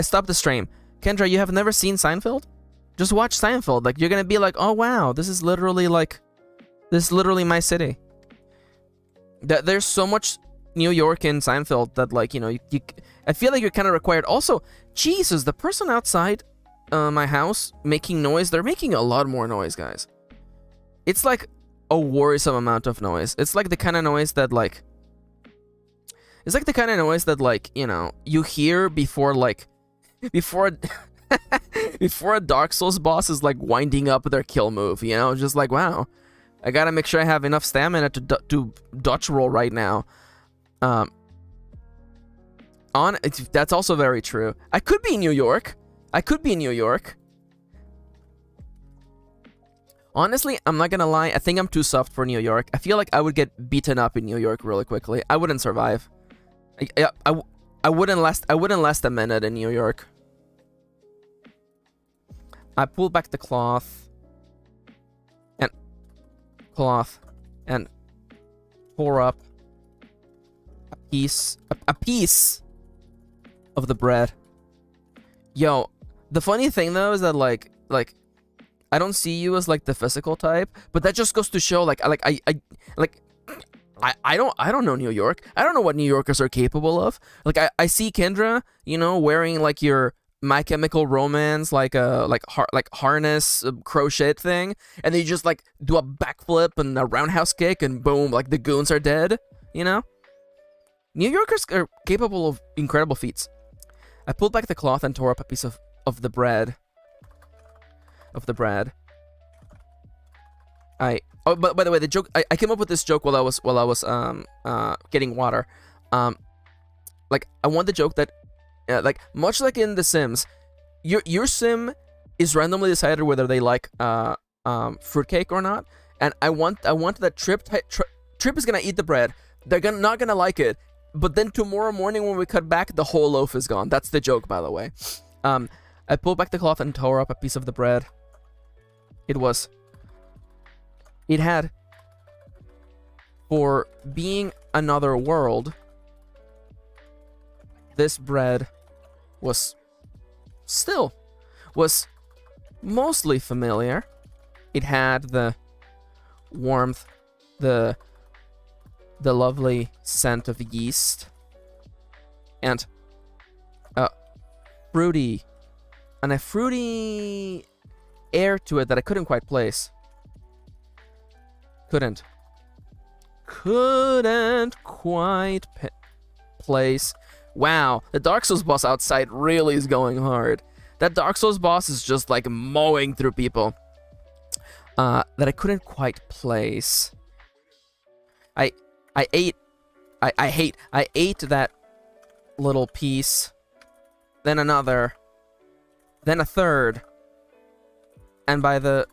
stop the stream. Kendra, you have never seen Seinfeld? Just watch Seinfeld. Like, you're gonna be like, oh wow, this is literally my city. There's so much New York in Seinfeld that, like, you know, I feel like you're kind of required. Also, Jesus, the person outside my house making noise, they're making a lot more noise, guys. It's like a worrisome amount of noise. It's like the kind of noise that, like, you know, you hear before a Dark Souls boss is like winding up their kill move, you know? Just like, wow, I gotta make sure I have enough stamina to dodge roll right now. That's also very true. I could be in New York. Honestly, I'm not gonna lie. I think I'm too soft for New York. I feel like I would get beaten up in New York really quickly. I wouldn't survive. I wouldn't last a minute in New York. I pulled back the cloth and tore up a piece of the bread. Yo, the funny thing though is that like I don't see you as like the physical type, but that just goes to show I don't know New York. I don't know what New Yorkers are capable of. Like I see Kendra, you know, wearing like your My Chemical Romance like harness crochet thing, and then you just like do a backflip and a roundhouse kick, and boom, like the goons are dead. You know, New Yorkers are capable of incredible feats. I pulled back the cloth and tore up a piece of the bread. But by the way, the joke I came up with this joke while I was getting water. Like I want the joke that like much like in The Sims, your sim is randomly decided whether they like fruitcake or not, and I want that Trip is gonna eat the bread. They're not gonna like it, but then tomorrow morning when we cut back, the whole loaf is gone. That's the joke, by the way. I pulled back the cloth and tore up a piece of the bread. It had, for being another world, this bread was mostly familiar. It had the warmth, the lovely scent of yeast, and a fruity air to it that I couldn't quite place. Couldn't quite place. Wow, the Dark Souls boss outside really is going hard. That Dark Souls boss is just like mowing through people. That I couldn't quite place. I ate that little piece, then another, then a third, and by the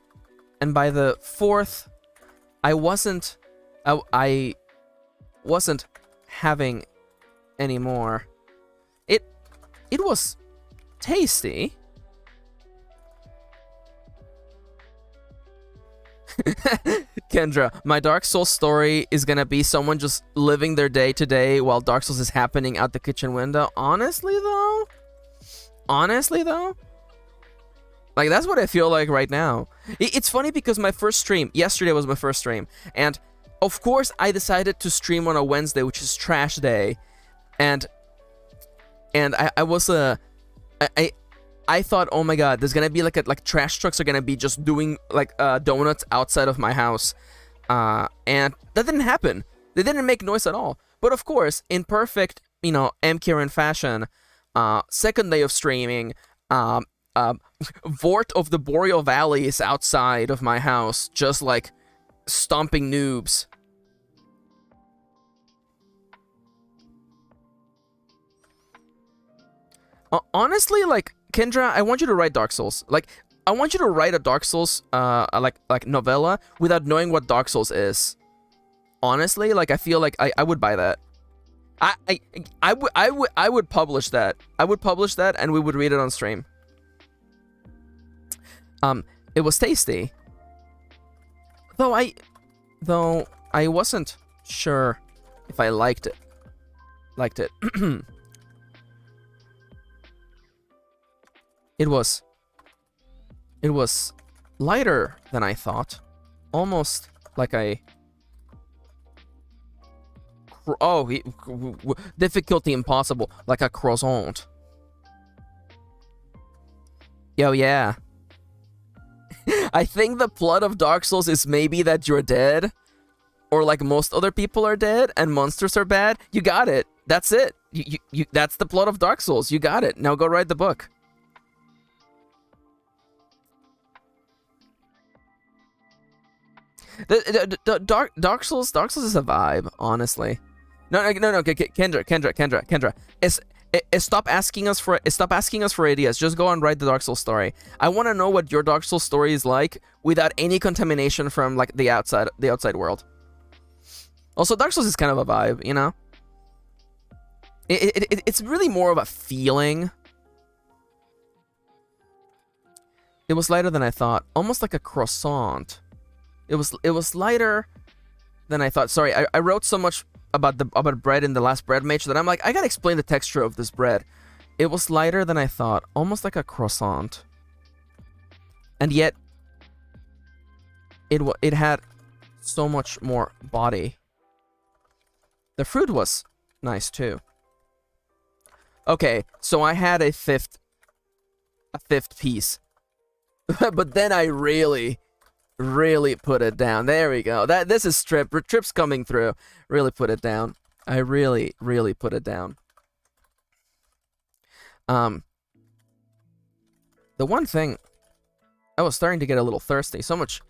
fourth, I wasn't having anymore. It was tasty. Kendra, my Dark Souls story is gonna be someone just living their day to day while Dark Souls is happening out the kitchen window. Honestly though, like that's what I feel like right now. It's funny because my first stream yesterday was my first stream, and of course I decided to stream on a Wednesday, which is trash day, and I was I thought, oh my god, there's gonna be like trash trucks are gonna be just doing like donuts outside of my house, and that didn't happen. They didn't make noise at all. But of course, in perfect, MKirin fashion, second day of streaming, Vort of the Boreal Valley is outside of my house, just like stomping noobs. Honestly, like, Kendra, I want you to write Dark Souls. Like, I want you to write a Dark Souls, like novella without knowing what Dark Souls is. Honestly, like, I feel like I would buy that. I would publish that. I would publish that, and we would read it on stream. It was tasty. Though I wasn't sure if I liked it. It was lighter than I thought. Almost like difficulty impossible, like a croissant. Yo, yeah. I think the plot of Dark Souls is maybe that you're dead, or like most other people are dead and monsters are bad. You got it. That's it. You that's the plot of Dark Souls. You got it. Now go write the book. The Dark Souls is a vibe, honestly. No, Kendra. Stop asking us for ideas. Just go and write the Dark Souls story. I want to know what your Dark Souls story is like without any contamination from like the outside world. Also, Dark Souls is kind of a vibe, you know. It's really more of a feeling. It was lighter than I thought, almost like a croissant. It was lighter than I thought. Sorry, I wrote so much about bread in the last bread mage that I'm like, I gotta explain the texture of this bread. It was lighter than I thought, almost like a croissant, and yet it had so much more body. The fruit was nice too. Okay, so I had a fifth piece, but then I really put it down. There we go. This is Trip's coming through. Really put it down. I really put it down. The one thing, I was starting to get a little thirsty. So much.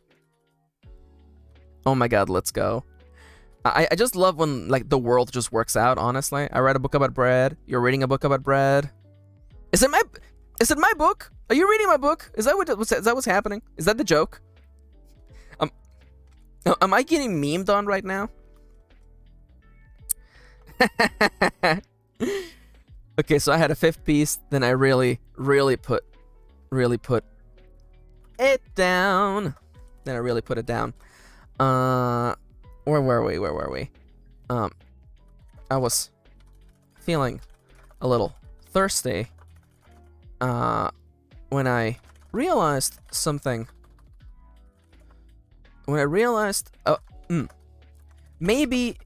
Oh my god, let's go. I just love when like the world just works out, honestly. I write a book about bread. You're reading a book about bread. Is it my book? Are you reading my book? Is that what's happening? Is that the joke? Am I getting memed on right now? Okay, so I had a fifth piece, then I really put it down. Then I really put it down. Where were we? I was feeling a little thirsty when I realized something. When I realized, maybe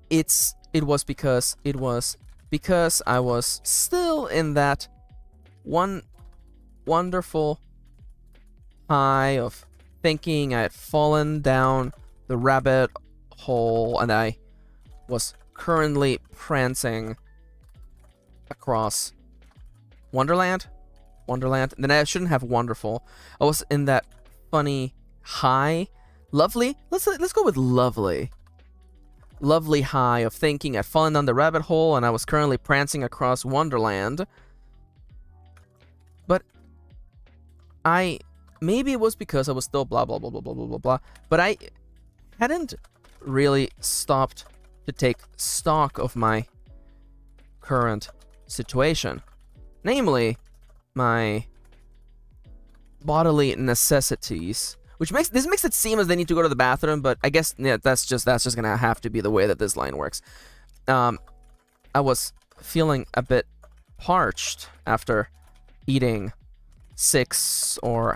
it was because I was still in that one wonderful high of thinking I had fallen down the rabbit hole and I was currently prancing across Wonderland. Then I shouldn't have wonderful. I was in that funny high. Lovely. Let's go with lovely. Lovely high of thinking I'd fallen down the rabbit hole and I was currently prancing across Wonderland. But maybe it was because I was still blah blah blah blah blah blah blah blah. But I hadn't really stopped to take stock of my current situation, namely my bodily necessities, which makes it seem as they need to go to the bathroom, but I guess that's just gonna have to be the way that this line works. I was feeling a bit parched after eating 6 or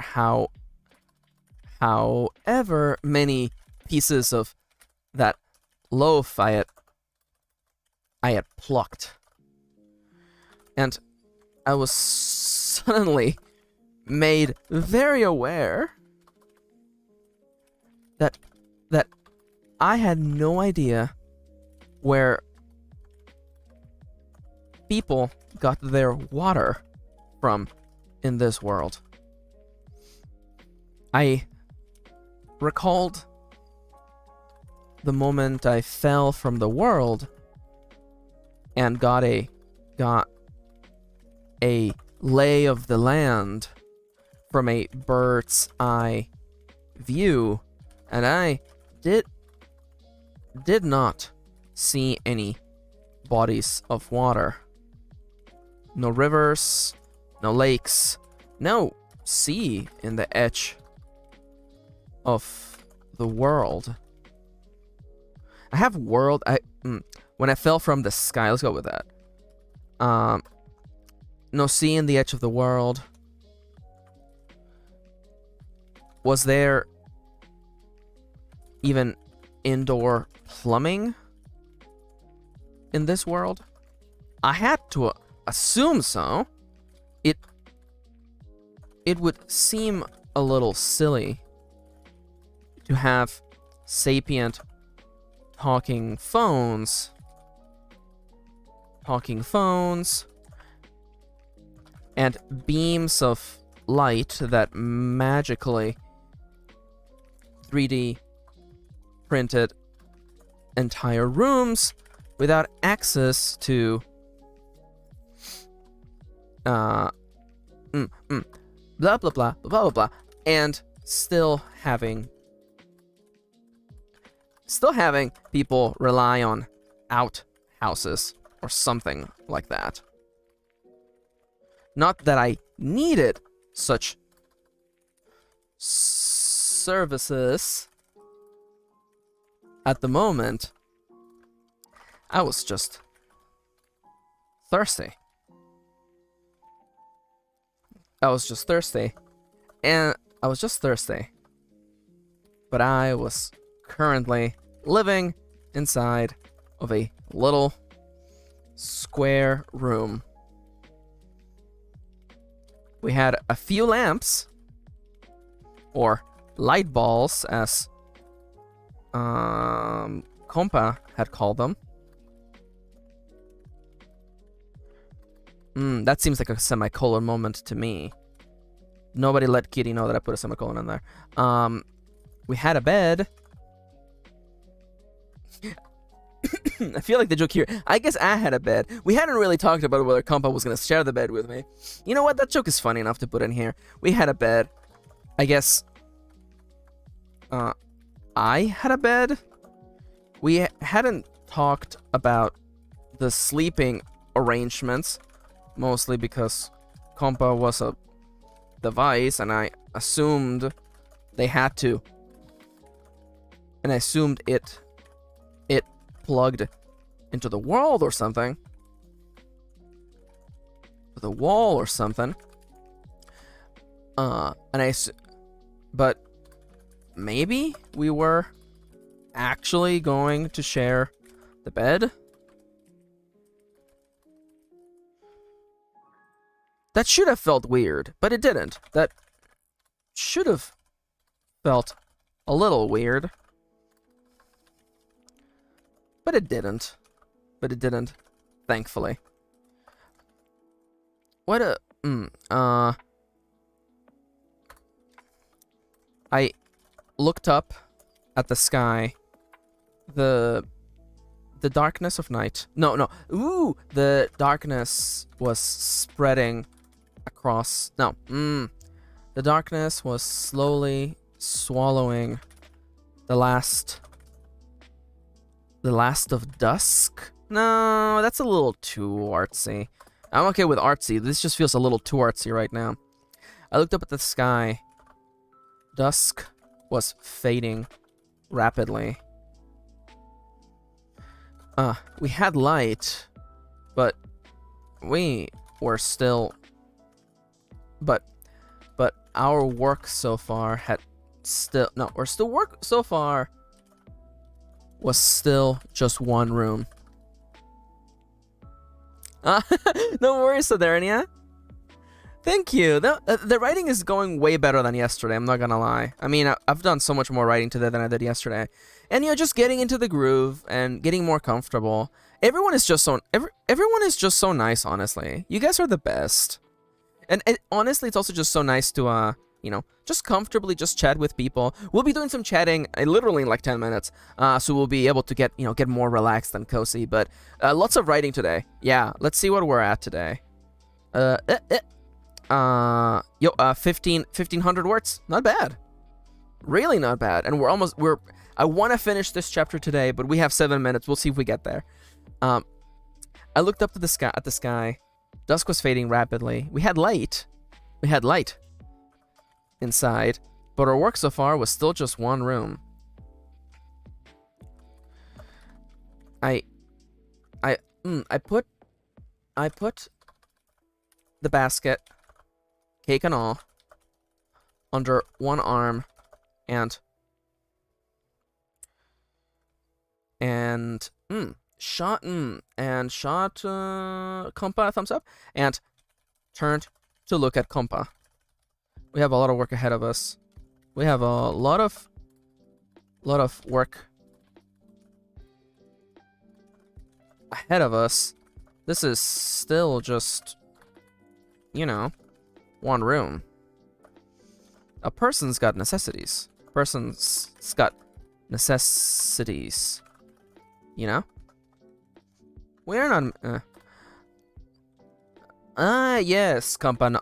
however many pieces of that loaf I had plucked, and I was suddenly made very aware that I had no idea where people got their water from in this world. I recalled the moment I fell from the world and got a lay of the land from a bird's eye view, and I did not see any bodies of water. No rivers, no lakes, no sea in the edge of the world. I have world. When I fell from the sky, let's go with that. No sea in the edge of the world. Was there even indoor plumbing in this world? I had to assume so. It would seem a little silly to have sapient talking phones and beams of light that magically 3D printed entire rooms without access to blah blah blah blah blah blah, and still having people rely on outhouses or something like that. Not that I needed such services at the moment. I was just thirsty. But I was currently living inside of a little square room. We had a few lamps, or light balls, as Compa had called them. That seems like a semicolon moment to me. Nobody let Kirin know that I put a semicolon in there. We had a bed. I feel like the joke here. I guess I had a bed. We hadn't really talked about whether Compa was going to share the bed with me. You know what? That joke is funny enough to put in here. We had a bed. I guess I had a bed. We hadn't talked about the sleeping arrangements, mostly because Compa was a device, and I assumed they had to. And I assumed it plugged into the world or something. The wall or something. But maybe we were actually going to share the bed? That should have felt weird, but it didn't. That should have felt a little weird. But it didn't. Thankfully. I looked up at the sky. The darkness of night. No. Ooh, the darkness was spreading across. No. The darkness was slowly swallowing the last of dusk No, that's a little too artsy. I'm okay with artsy. This just feels a little too artsy right now. I looked up at the sky. Dusk was fading rapidly. We had light, but we were still... But our work so far had still... No, our still work so far was still just one room. No worries, Sodernia. Thank you. The writing is going way better than yesterday, I'm not gonna lie. I mean, I've done so much more writing today than I did yesterday. And, you know, just getting into the groove and getting more comfortable. Everyone is just so nice, honestly. You guys are the best. And honestly, it's also just so nice to, you know, just comfortably just chat with people. We'll be doing some chatting literally in like 10 minutes. So we'll be able to get more relaxed and cozy. But lots of writing today. Yeah, let's see what we're at today. 1500 words. Not bad. Really not bad. And I want to finish this chapter today, but we have 7 minutes. We'll see if we get there. I looked up to the sky. Dusk was fading rapidly. We had light inside, but our work so far was still just one room. I put the basket, cake and all, under one arm, and shot Kompa a thumbs up, and turned to look at Kompa. We have a lot of work ahead of us. We have a lot of work ahead of us. This is still just, you know, one room. A person's got necessities. You know? We're not... yes, Kompa.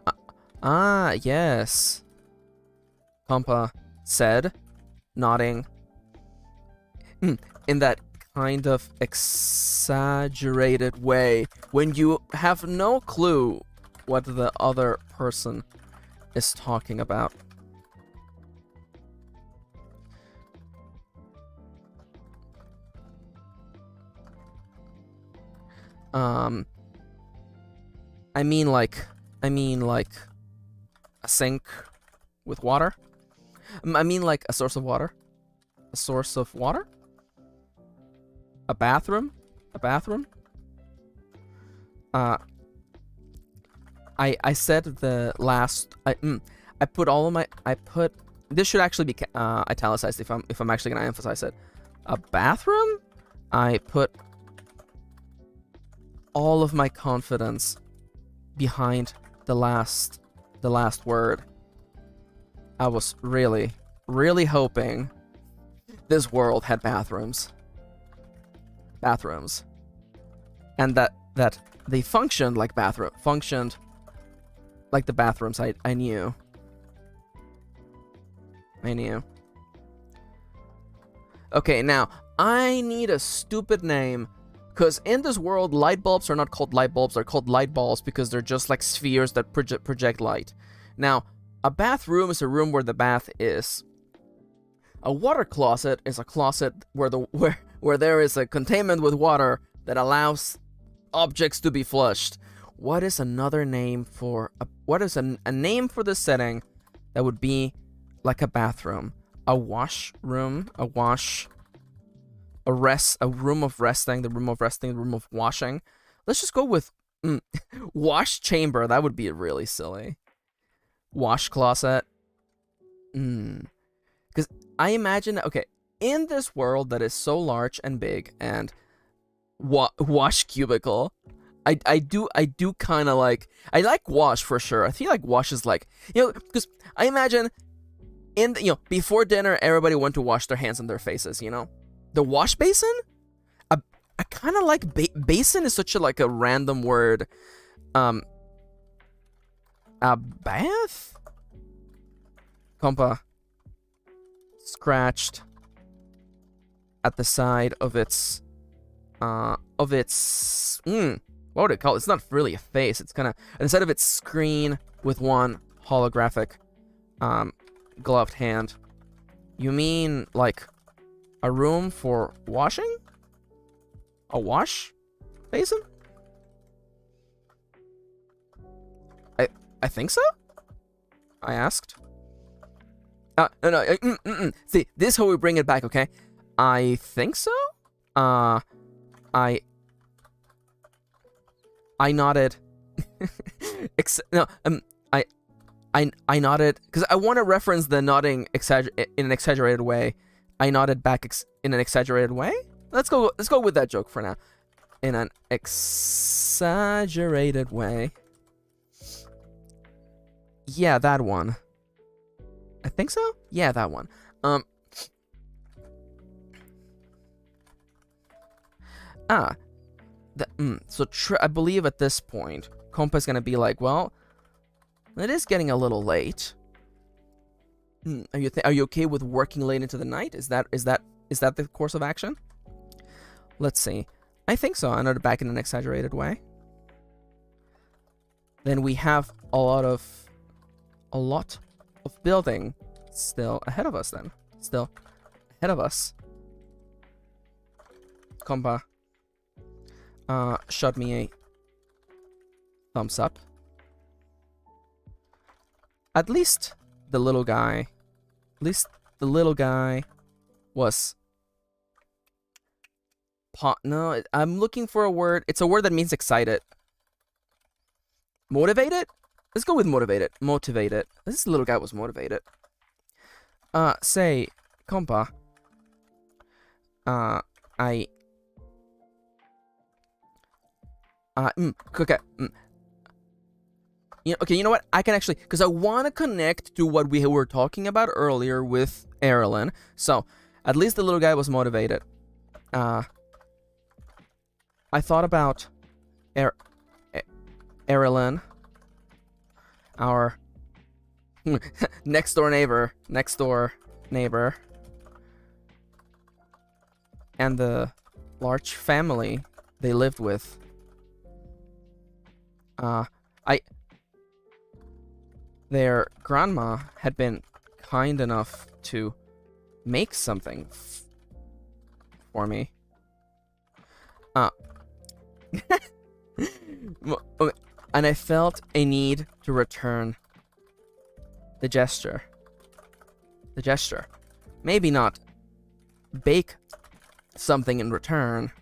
Yes. Kompa said, nodding. In that kind of exaggerated way when you have no clue what the other person is talking about. I mean like a sink with water. I mean like a source of water. A source of water? A bathroom? A bathroom? I said the last... I put all of my... This should actually be italicized if I'm actually going to emphasize it. A bathroom? I put all of my confidence behind the last word. I was really, really hoping this world had bathrooms. And that they functioned like the bathrooms I knew. Okay, now I need a stupid name, because in this world, light bulbs are not called light bulbs, they're called light balls because they're just like spheres that project light. Now, a bathroom is a room where the bath is. A water closet is a closet where there is a containment with water that allows objects to be flushed. What is another name for a name for this setting that would be like a bathroom? A washroom, a room of resting, the room of washing. Let's just go with wash chamber. That would be really silly. Wash closet. Because I imagine, okay, in this world that is so large and big and wash cubicle, I do kind of like, I like wash for sure. I feel like wash is like, because I imagine before dinner, everybody went to wash their hands and their faces, The wash basin? I kind of like basin is such a random word. A bath? Kompa scratched at the side of its of its what would it call it? It's not really a face. It's kind of, instead of its screen with one holographic gloved hand. You mean like a room for washing? A wash basin? I think so? I asked. No. See, this is how we bring it back, okay? I think so? I nodded. I nodded because I want to reference the nodding in an exaggerated way. I nodded back in an exaggerated way. Let's go with that joke for now. In an exaggerated way. Yeah, that one. I think so? Yeah, that one. So I believe at this point, Kompa's gonna be like, well, it is getting a little late. Are you okay with working late into the night? Is that the course of action? Let's see. I think so. I noted back in an exaggerated way. Then we have a lot of building still ahead of us then. Still ahead of us. Kompa shot me a thumbs up. At least the little guy was no, I'm looking for a word. It's a word that means excited. Motivated? Let's go with motivated. Motivated. This little guy was motivated. Say, Kompa. Okay. Okay, you know what? I can actually, because I want to connect to what we were talking about earlier with Erilyn. So, at least the little guy was motivated. I thought about Erilyn, our next door neighbor, and the large family they lived with. Their grandma had been kind enough to make something for me. And I felt a need to return the gesture. Maybe not bake something in return.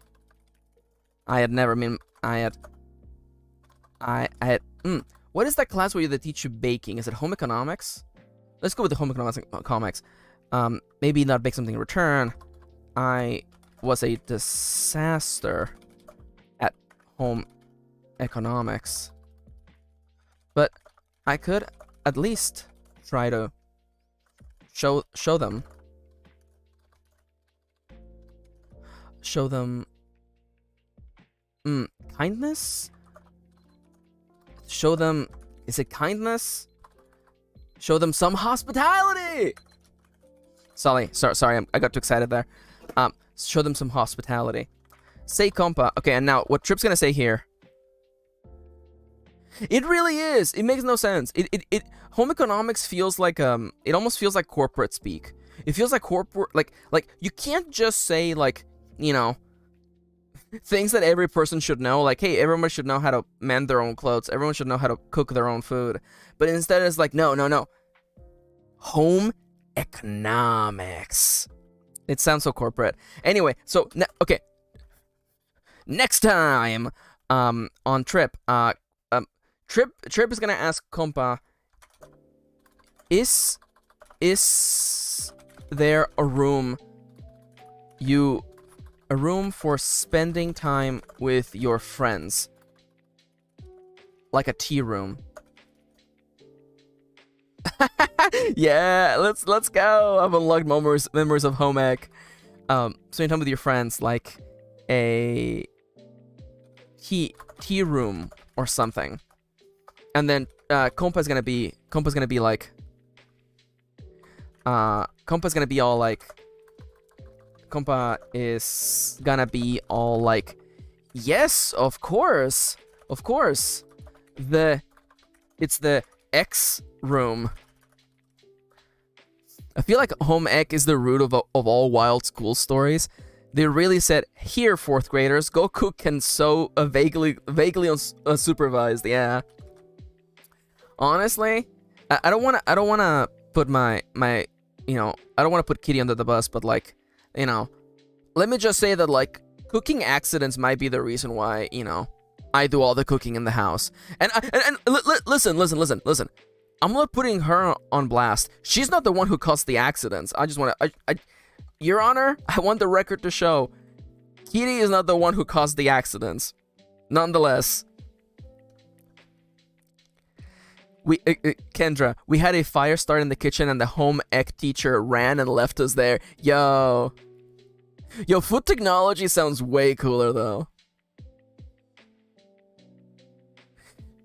What is that class where they teach you baking? Is it home economics? Let's go with the home economics. Maybe not bake something in return. I was a disaster at home economics. But I could at least try to show them kindness? Show them, is it kindness? Show them some hospitality. Sorry, I got too excited there. Show them some hospitality. Say Kompa. Okay, and now what Trip's gonna say here. It really is. It makes no sense. It home economics feels like it almost feels like corporate speak. It feels like corporate, like you can't just say, like, you know, things that every person should know, like, hey, everyone should know how to mend their own clothes, everyone should know how to cook their own food, but instead it's like, no, home economics. It sounds so corporate. Anyway, so okay, next time on Trip, Trip is gonna ask Kompa, is there a room for spending time with your friends, like a tea room? Yeah, let's go. I've unlocked memories of home ec. Spending time with your friends, like a tea room or something. And then Kompa's gonna be like, compa is gonna be all like, yes, of course. It's the X room. I feel like home ec is the root of all wild school stories. They really said, here, 4th graders, go cook and sew vaguely unsupervised. Yeah. Honestly, I don't wanna put my I don't wanna put Kitty under the bus, but like, let me just say that like cooking accidents might be the reason why, I do all the cooking in the house. And listen. I'm not putting her on blast. She's not the one who caused the accidents. I just want to, Your Honor, I want the record to show Kitty is not the one who caused the accidents. Nonetheless, Kendra, we had a fire start in the kitchen and the home ec teacher ran and left us there. Yo, food technology sounds way cooler though.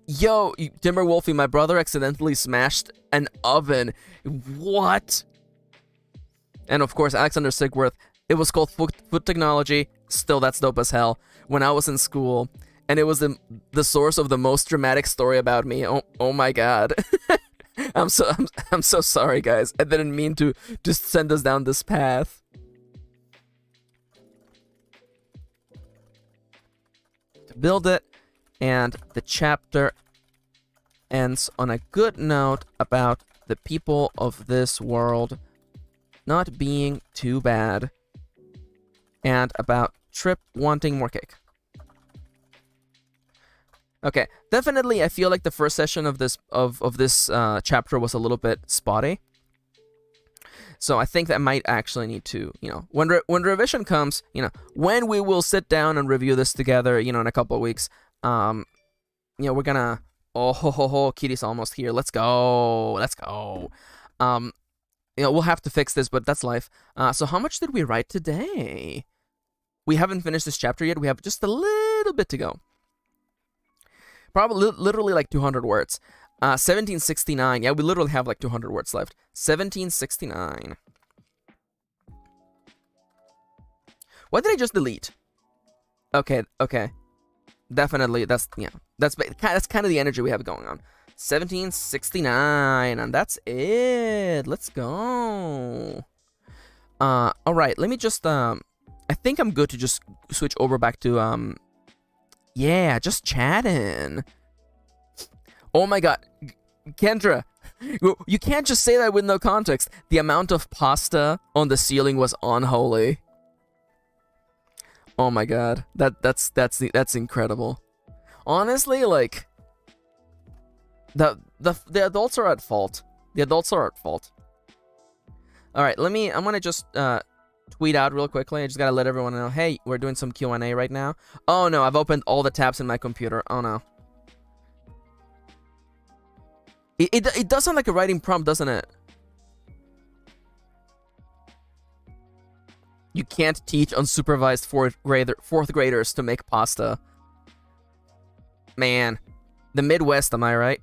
Yo, Timberwolfie, my brother accidentally smashed an oven. What? And of course, Alexander Sigworth, it was called food technology. Still, that's dope as hell. When I was in school, and it was the source of the most dramatic story about me. Oh my god. I'm so sorry, guys. I didn't mean to just send us down this path. To build it. And the chapter ends on a good note about the people of this world not being too bad. And about Trip wanting more cake. Okay, definitely I feel like the first session of this chapter was a little bit spotty. So I think that might actually need to, when revision comes, when we will sit down and review this together, in a couple of weeks, we're gonna, Kitty's almost here. Let's go. We'll have to fix this, but that's life. So how much did we write today? We haven't finished this chapter yet. We have just a little bit to go. Probably literally like 200 words. 1769. Yeah, we literally have like 200 words left. 1769. What did I just delete? Okay. Definitely, that's kind of the energy we have going on. 1769, and that's it. Let's go. All right. Let me just I think I'm good to just switch over back to just chatting. Oh my god, Kendra, you can't just say that with no context. The amount of pasta on the ceiling was unholy. Oh my god, that's incredible. Honestly, like the adults are at fault. All right, I'm gonna just tweet out real quickly. I just gotta let everyone know, hey, we're doing some Q&A right now. Oh no, I've opened all the tabs in my computer. Oh no. It does sound like a writing prompt, doesn't it? You can't teach unsupervised fourth graders to make pasta. Man, the Midwest, am I right?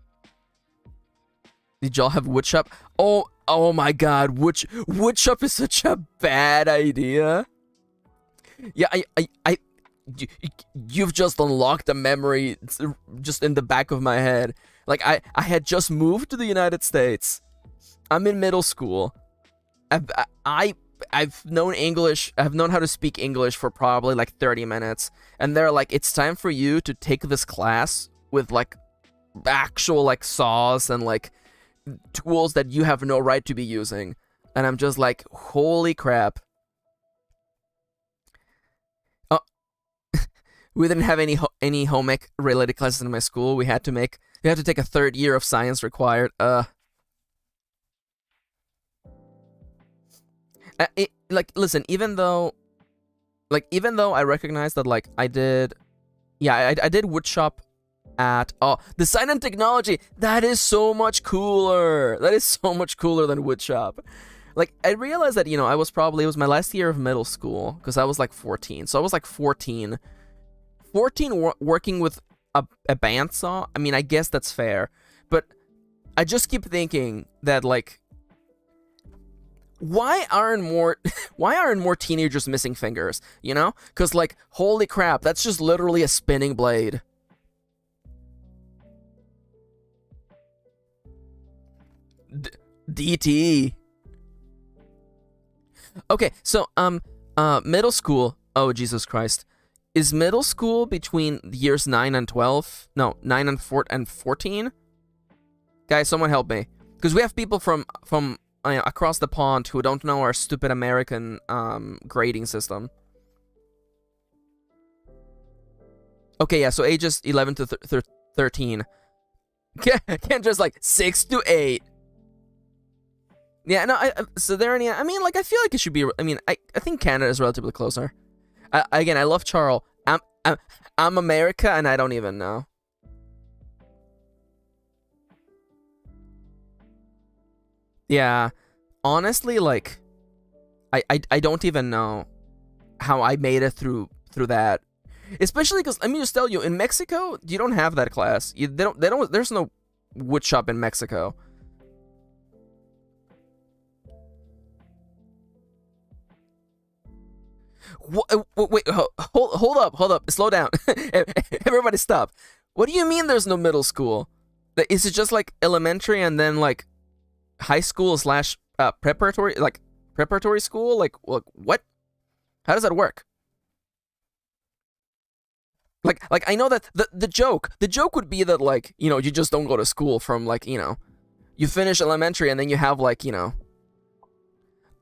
Did y'all have woodshop? Oh my god, woodshop is such a bad idea. Yeah, you've just unlocked a memory just in the back of my head. Like, I had just moved to the United States. I'm in middle school. I've known English. I've known how to speak English for probably like 30 minutes. And they're like, it's time for you to take this class with like actual like saws and like tools that you have no right to be using. And I'm just like, holy crap. Oh, we didn't have any home ec related classes in my school. We had to take a third year of science required. Listen, even though I recognize that, like, I did woodshop at, design and technology. That is so much cooler. That is so much cooler than woodshop. Like, I realized that, it was my last year of middle school, because I was like 14. So I was like 14 working with a bandsaw. I mean, I guess that's fair, but I just keep thinking that, like, why aren't more why aren't more teenagers missing fingers? You know? Because like, holy crap, that's just literally a spinning blade. DT. Okay, so middle school. Oh Jesus Christ, is middle school between years 9 and 12? No, 9 and 14. Guys, someone help me, because we have people from across the pond who don't know our stupid American grading system. Okay, yeah, so ages 11 to 13. Can't just like 6 to 8. Yeah, no, so there. I mean, like, I feel like it should be. I mean, I think Canada is relatively closer. Again, I love Charles. I'm America, and I don't even know. Yeah, honestly, like, I don't even know how I made it through that. Especially because, let me just tell you, in Mexico, you don't have that class. They don't. There's no wood shop in Mexico. Wait, hold up, slow down. Everybody stop. What do you mean there's no middle school? Is it just like elementary and then like high school slash preparatory, like preparatory school? Like what? How does that work? Like I know that the joke would be that, like, you know, you just don't go to school from, like, you know, you finish elementary and then you have, like, you know.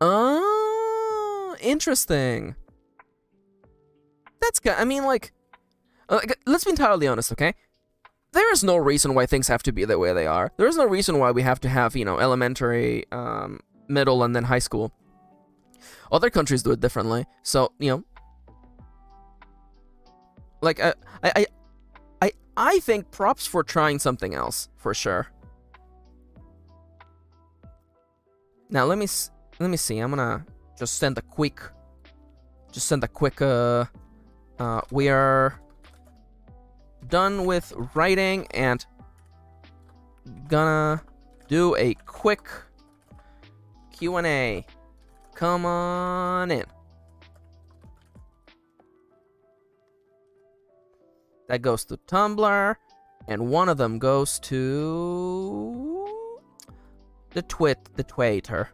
Oh, interesting. That's good. I mean, like, let's be entirely honest, okay? There is no reason why things have to be the way they are. There is no reason why we have to have, you know, elementary, middle, and then high school. Other countries do it differently. So, you know, like, I think props for trying something else, for sure. Now, let me see. I'm gonna just send a quick, we are done with writing and gonna do a quick Q&A. Come on in. That goes to Tumblr, and one of them goes to the Twitter,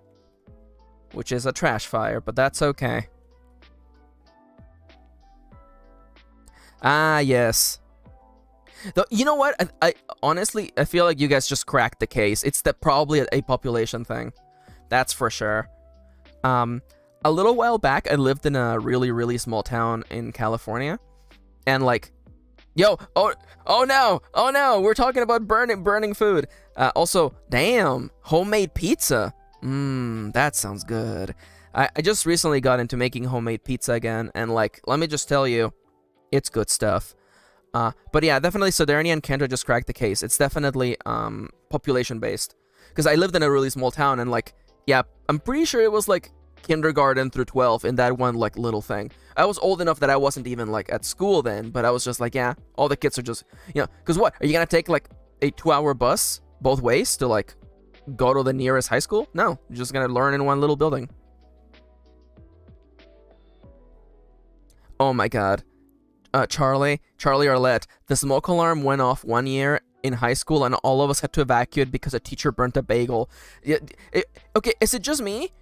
which is a trash fire, but that's okay. Ah, yes. Though, you know what? I honestly, I feel like you guys just cracked the case. It's probably a population thing. That's for sure. A little while back, I lived in a really, really small town in California, and like, yo, oh no, we're talking about burning food. Also, damn, homemade pizza. That sounds good. I just recently got into making homemade pizza again, and like, let me just tell you, it's good stuff. But yeah, definitely Sodernia and Kendra just cracked the case. It's definitely population based. Because I lived in a really small town, and like, yeah, I'm pretty sure it was like kindergarten through 12 in that one like little thing. I was old enough that I wasn't even like at school then, but I was just like, yeah, all the kids are just, you know, because what? Are you gonna take like a 2-hour bus both ways to like go to the nearest high school? No, you're just gonna learn in one little building. Oh my god. Charlie Arlette, the smoke alarm went off one year in high school and all of us had to evacuate because a teacher burnt a bagel. Okay, is it just me?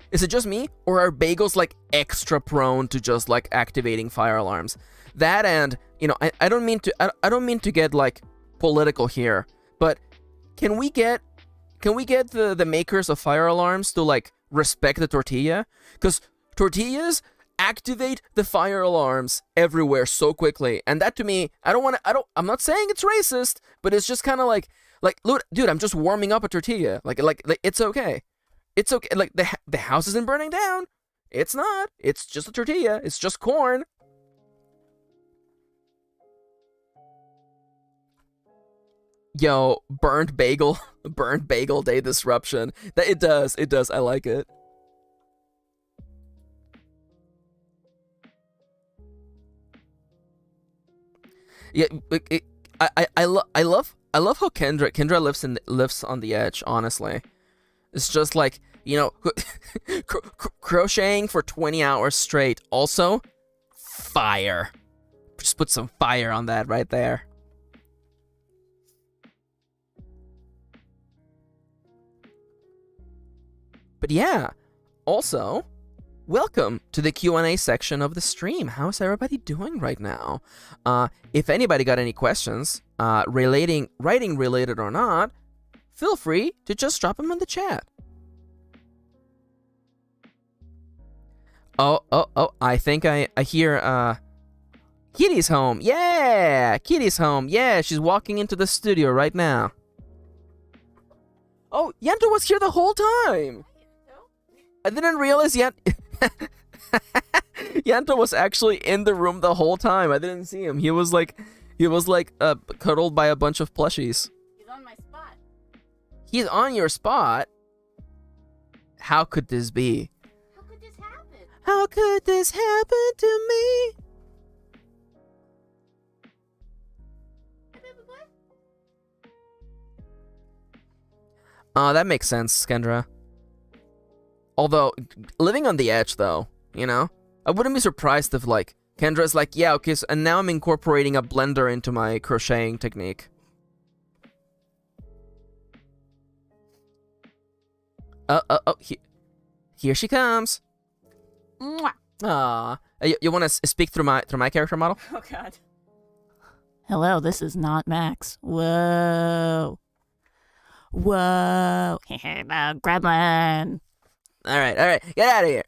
Or are bagels like extra prone to just like activating fire alarms? That, and, you know, I don't mean to get like political here, but can we get the makers of fire alarms to like respect the tortilla? Because tortillas activate the fire alarms everywhere so quickly, and that to me, I'm not saying it's racist, but it's just kind of like, look, dude, I'm just warming up a tortilla. Like it's okay. It's okay. Like, the house isn't burning down. It's not. It's just a tortilla. It's just corn. Yo, burnt bagel day disruption. It does. I like it. Yeah, I love how Kendra lives on the edge. Honestly, it's just like, You know, crocheting for 20 hours straight. Also, fire. Just put some fire on that right there. But yeah, also, welcome to the Q&A section of the stream. How's everybody doing right now? If anybody got any questions, writing related or not, feel free to just drop them in the chat. Oh, I think I hear, Kitty's home. Yeah, Kitty's home. Yeah, she's walking into the studio right now. Oh, Yanto was here the whole time. I didn't realize Yanto was actually in the room the whole time. I didn't see him. He was like cuddled by a bunch of plushies. He's on my spot. He's on your spot? How could this be? How could this happen? How could this happen to me? That makes sense, Kendra. Although, living on the edge, though, you know? I wouldn't be surprised if, like, Kendra's like, yeah, okay, so, and now I'm incorporating a blender into my crocheting technique. Here she comes. Mwah. Aw. You want to speak through my character model? Oh, God. Hello, this is not Max. Whoa. Whoa. Gremlin. All right, get out of here.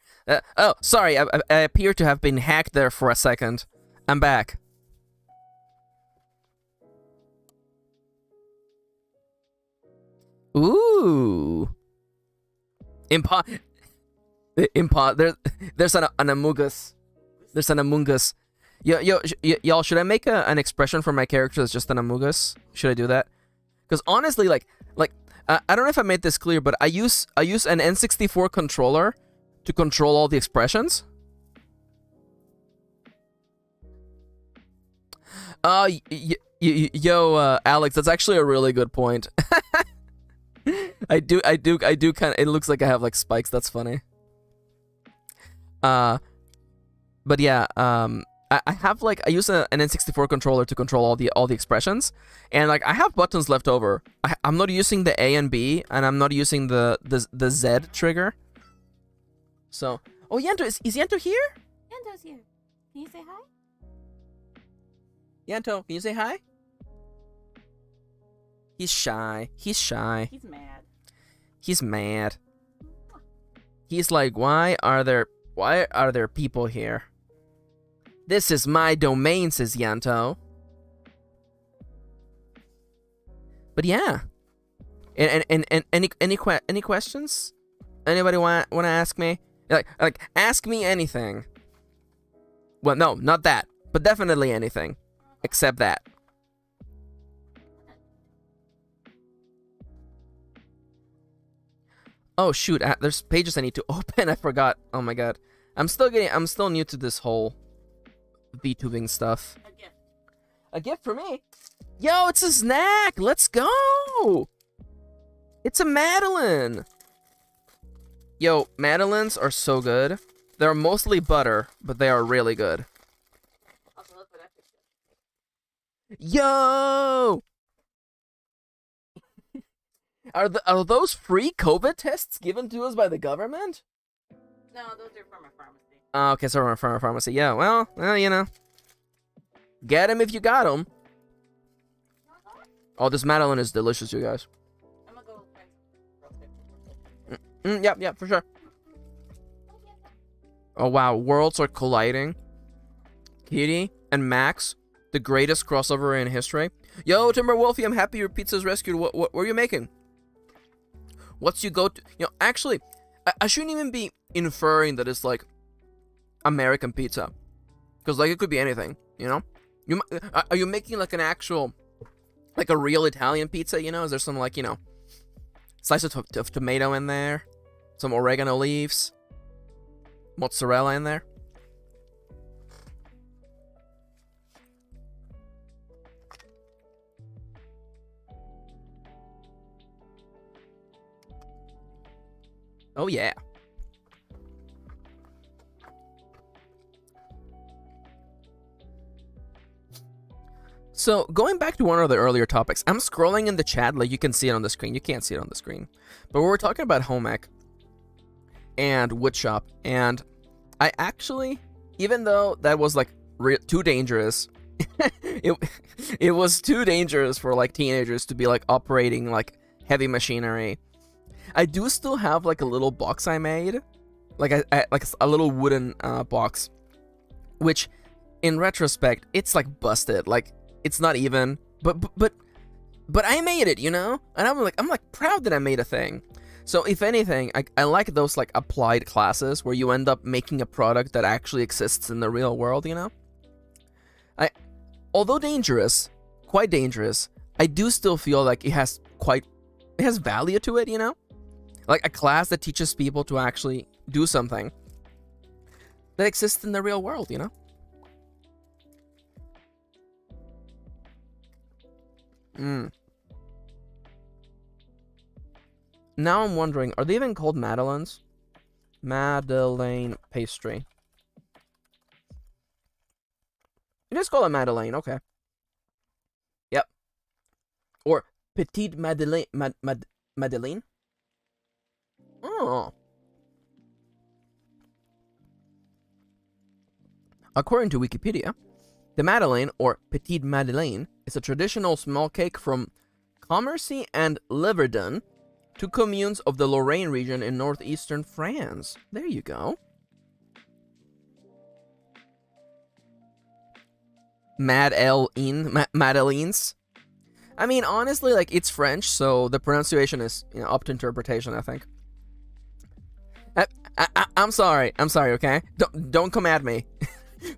Oh, sorry, I appear to have been hacked there for a second. I'm back. Ooh. There's an Amogus. There's an Amogus. Y'all, should I make an expression for my character that's just an Amogus? Should I do that? Because honestly, like, I don't know if I made this clear, but I use an N64 controller to control all the expressions. Alex, that's actually a really good point. I do kind of. It looks like I have like spikes. That's funny. But yeah, I have like I use an N64 controller to control all the expressions, and like I have buttons left over. I'm not using the A and B, and I'm not using the Z trigger. So, oh, Yanto, is Yanto here? Yanto's here. Can you say hi? Yanto, can you say hi? He's shy. He's shy. He's mad. He's mad. He's like, why are there people here? This is my domain, says Yanto. But yeah. And any questions? Anybody want to ask me? Like ask me anything. Well, no, not that, but definitely anything except that. Oh shoot, there's pages I need to open. I forgot. Oh my god. I'm still new to this whole VTubing stuff. A gift. A gift for me? Yo, it's a snack. Let's go. It's a Madeleine. Yo, Madeleines are so good. They're mostly butter, but they are really good. Also, look for that picture. Yo! Are those free COVID tests given to us by the government? No, those are from a pharmacy. Oh, okay, so from a pharmacy. Yeah, well, you know. Get them if you got them. Oh, this Madeleine is delicious, you guys. I'm gonna go find some real quick. Yeah, for sure. Oh, wow, worlds are colliding. Kitty and Max, the greatest crossover in history. Yo, Timberwolfie, I'm happy your pizza's rescued. What are you making? What's your go-to? You know, actually, I shouldn't even be inferring that it's like American pizza, because like it could be anything. You know, are you making like an actual, like a real Italian pizza? You know, is there some like slice of tomato in there, some oregano leaves, mozzarella in there? Oh yeah. So, going back to one of the earlier topics, I'm scrolling in the chat, like you can see it on the screen. You can't see it on the screen. But we were talking about home ec and woodshop, and I actually, even though that was like too dangerous, it was too dangerous for like teenagers to be like operating like heavy machinery. I do still have like a little box I made, like like a little wooden box, which in retrospect it's like busted, like it's not even, but I made it, you know, and I'm like proud that I made a thing. So if anything, I like those like applied classes where you end up making a product that actually exists in the real world, you know. Although dangerous, quite dangerous, I do still feel like it has value to it, you know? Like a class that teaches people to actually do something that exists in the real world, you know? Now I'm wondering, are they even called Madeleines? Madeleine pastry. You just call it Madeleine, okay. Yep. Or Petite Madeleine. Madeleine? Oh. According to Wikipedia, the Madeleine, or Petite Madeleine, is a traditional small cake from Commercy and Liverdun, two communes of the Lorraine region in northeastern France. There you go. Madeleines. I mean, honestly, like, it's French, so the pronunciation is, you know, up to interpretation, I think. I'm sorry, okay? Don't come at me.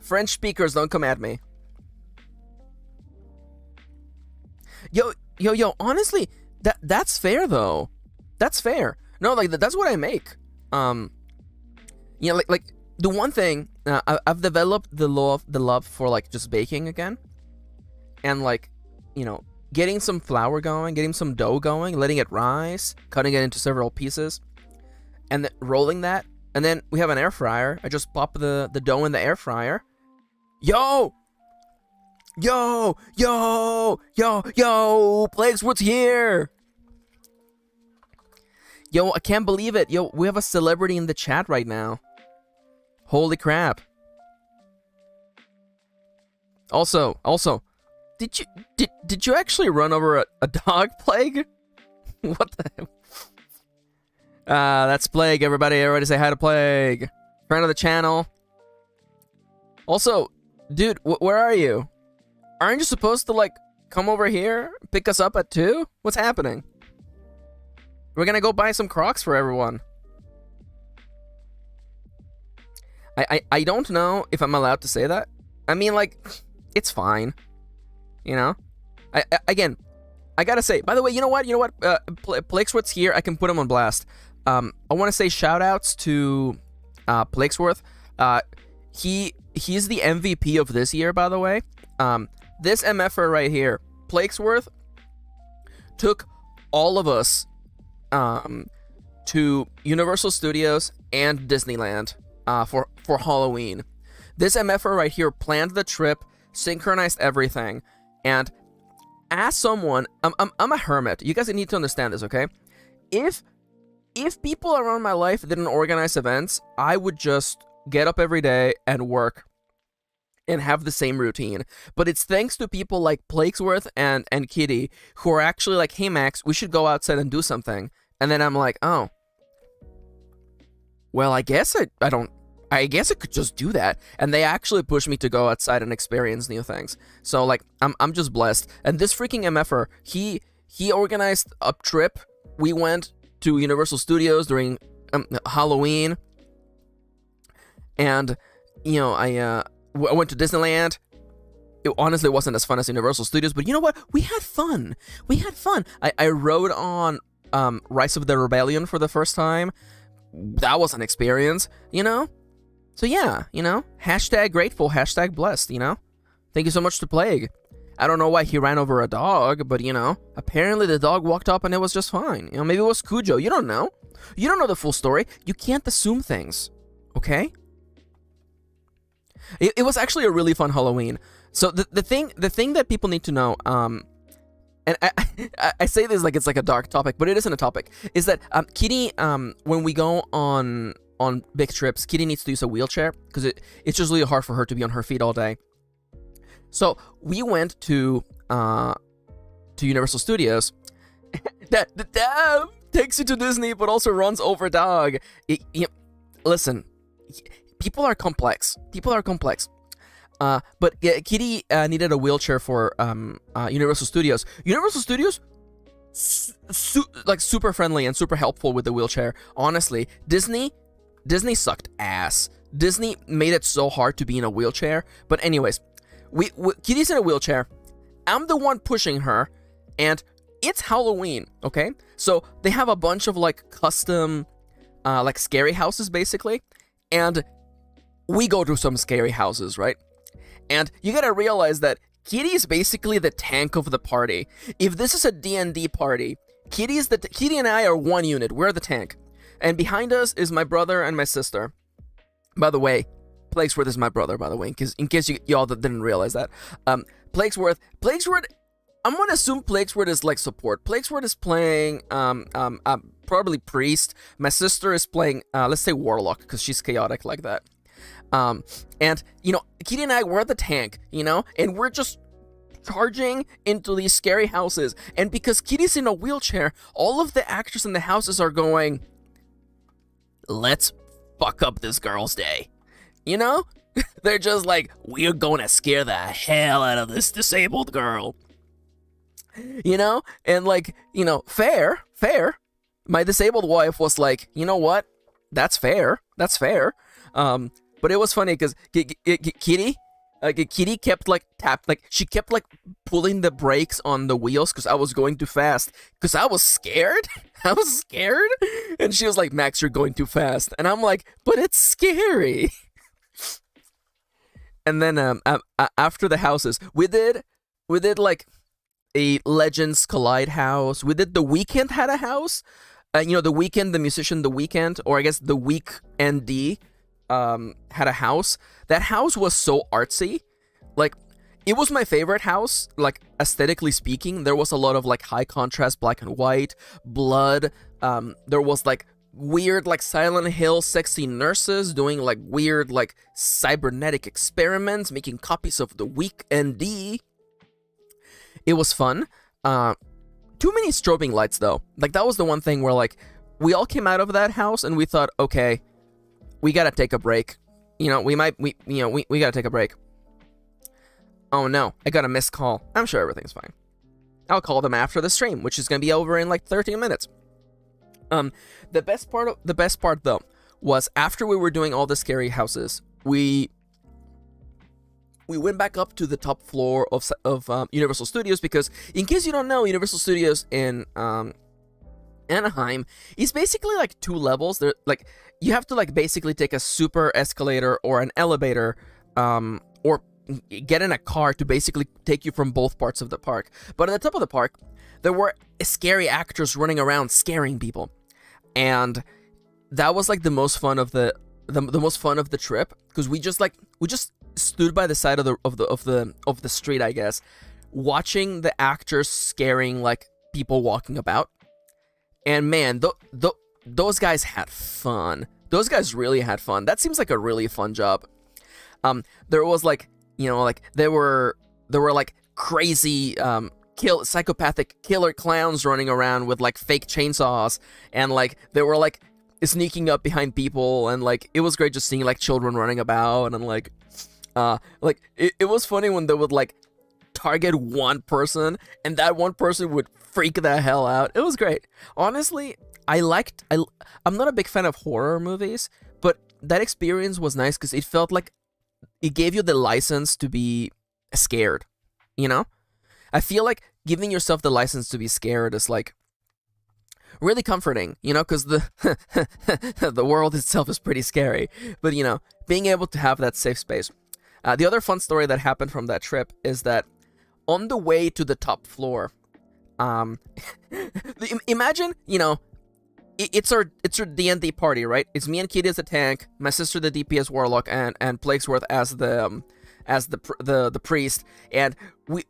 French speakers, don't come at me. Yo, honestly, that's fair, though. That's fair. No, like, that's what I make. You know, like the one thing, I've developed the love for, like, just baking again. And, like, you know, getting some flour going, getting some dough going, letting it rise, cutting it into several pieces, and then rolling that. And then we have an air fryer. I just pop the dough in the air fryer. Yo! Plagueswood's here! Yo, I can't believe it. Yo, we have a celebrity in the chat right now. Holy crap. Also, did you actually run over a dog, Plague? What the hell? That's Plague, everybody. Everybody say hi to Plague. Friend of the channel. Also, dude, where are you? Aren't you supposed to, like, come over here? Pick us up at 2? What's happening? We're gonna go buy some Crocs for everyone. I don't know if I'm allowed to say that. I mean, like, it's fine. You know? Again, I gotta say, by the way, you know what? Plaguesworth's here. I can put him on blast. I want to say shout-outs to Plaguesworth. He's the MVP of this year, by the way. This MFer right here, Plaguesworth, took all of us to Universal Studios and Disneyland for Halloween. This MFer right here planned the trip, synchronized everything, and as someone, I'm a hermit. You guys need to understand this, okay? If people around my life didn't organize events, I would just get up every day and work and have the same routine. But it's thanks to people like Plaguesworth and Kitty who are actually like, hey Max, we should go outside and do something. And then I'm like, oh, well, I guess I guess I could just do that. And they actually pushed me to go outside and experience new things. So like, I'm just blessed. And this freaking MFer, he organized a trip. We went to Universal Studios during Halloween. And, you know, I went to Disneyland. It honestly wasn't as fun as Universal Studios, but you know what? We had fun. I rode on Rise of the Rebellion for the first time. That was an experience, you know? So yeah, you know, hashtag grateful, hashtag blessed, you know? Thank you so much to Plague. I don't know why he ran over a dog, but you know, apparently the dog walked up and it was just fine. You know, maybe it was Cujo, you don't know. You don't know the full story. You can't assume things, okay? It was actually a really fun Halloween. So the thing that people need to know, and I say this like it's like a dark topic, but it isn't a topic, is that Kitty, when we go on big trips, Kitty needs to use a wheelchair because it's just really hard for her to be on her feet all day. So we went to Universal Studios. that the dam takes you to Disney, but also runs over dog. Listen, people are complex. But Kitty needed a wheelchair for Universal Studios. Universal Studios, super friendly and super helpful with the wheelchair. Honestly, Disney sucked ass. Disney made it so hard to be in a wheelchair. But anyways, Kitty's in a wheelchair. I'm the one pushing her, and it's Halloween. Okay, so they have a bunch of like custom, like scary houses basically, and we go to some scary houses, right? And you gotta realize that Kitty is basically the tank of the party. If this is a D&D party, Kitty and I are one unit. We're the tank. And behind us is my brother and my sister. By the way, Plaguesworth is my brother, by the way, in case y'all didn't realize that. Plaguesworth, I'm gonna assume Plaguesworth is like support. Plaguesworth is playing probably priest. My sister is playing let's say warlock, because she's chaotic like that. And Kitty and I, we're the tank, and we're just charging into these scary houses. And because Kitty's in a wheelchair, all of the actors in the houses are going, let's fuck up this girl's day. They're just like, we're gonna scare the hell out of this disabled girl. And like, fair. My disabled wife was like, you know what? That's fair. But it was funny because Kitty kept like she kept like pulling the brakes on the wheels because I was going too fast because I was scared. And she was like, Max, you're going too fast. And I'm like, but it's scary. And then after the houses, we did like a Legends Collide house. We did The Weeknd had a house. The Weeknd, the musician, The Weeknd, or I guess The Weeknd had a house. That house was so artsy. Like, it was my favorite house, like, aesthetically speaking. There was a lot of, like, high contrast black and white, blood. There was, like, weird, like, Silent Hill sexy nurses doing, like, weird, like, cybernetic experiments, making copies of The Weeknd. It was fun. Too many strobing lights, though. Like, that was the one thing where, like, we all came out of that house and we thought, okay, we gotta take a break. We gotta take a break. Oh no, I got a missed call. I'm sure everything's fine. I'll call them after the stream, which is gonna be over in like 13 minutes. The best part though was after we were doing all the scary houses, we went back up to the top floor of Universal Studios because, in case you don't know, Universal Studios in Anaheim is basically like 2 levels. They're like, you have to like basically take a super escalator or an elevator, or get in a car to basically take you from both parts of the park. But at the top of the park, there were scary actors running around scaring people, and that was like the most fun of the most fun of the trip because we just stood by the side of the street, I guess, watching the actors scaring like people walking about. And man, those guys had fun. Those guys really had fun. That seems like a really fun job. There was like, there were like crazy psychopathic killer clowns running around with like fake chainsaws, and like they were like sneaking up behind people, and like it was great just seeing like children running about, and like it was funny when they would like target one person and that one person would freak the hell out. It was great. Honestly, I'm not a big fan of horror movies, but that experience was nice because it felt like it gave you the license to be scared, I feel like giving yourself the license to be scared is like really comforting, because the world itself is pretty scary, but being able to have that safe space. The other fun story that happened from that trip is that on the way to the top floor, imagine, it's our D&D party, right? It's me and Kitty as the tank, my sister the DPS warlock, and Plaguesworth as the priest. And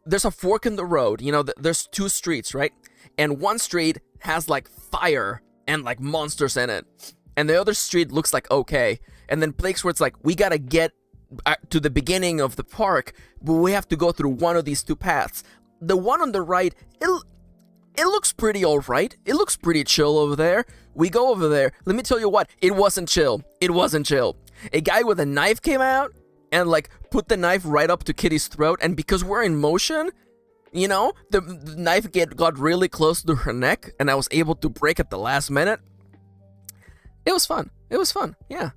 there's a fork in the road. There's two streets, right? And one street has like fire and like monsters in it, and the other street looks like okay. And then Plaguesworth's like, we gotta get to the beginning of the park, but we have to go through one of these two paths. The one on the right, it looks pretty alright. It looks pretty chill over there. We go over there. Let me tell you what, it wasn't chill. It wasn't chill. A guy with a knife came out and like put the knife right up to Kitty's throat, and because we're in motion, the knife got really close to her neck, and I was able to break at the last minute. It was fun. Yeah.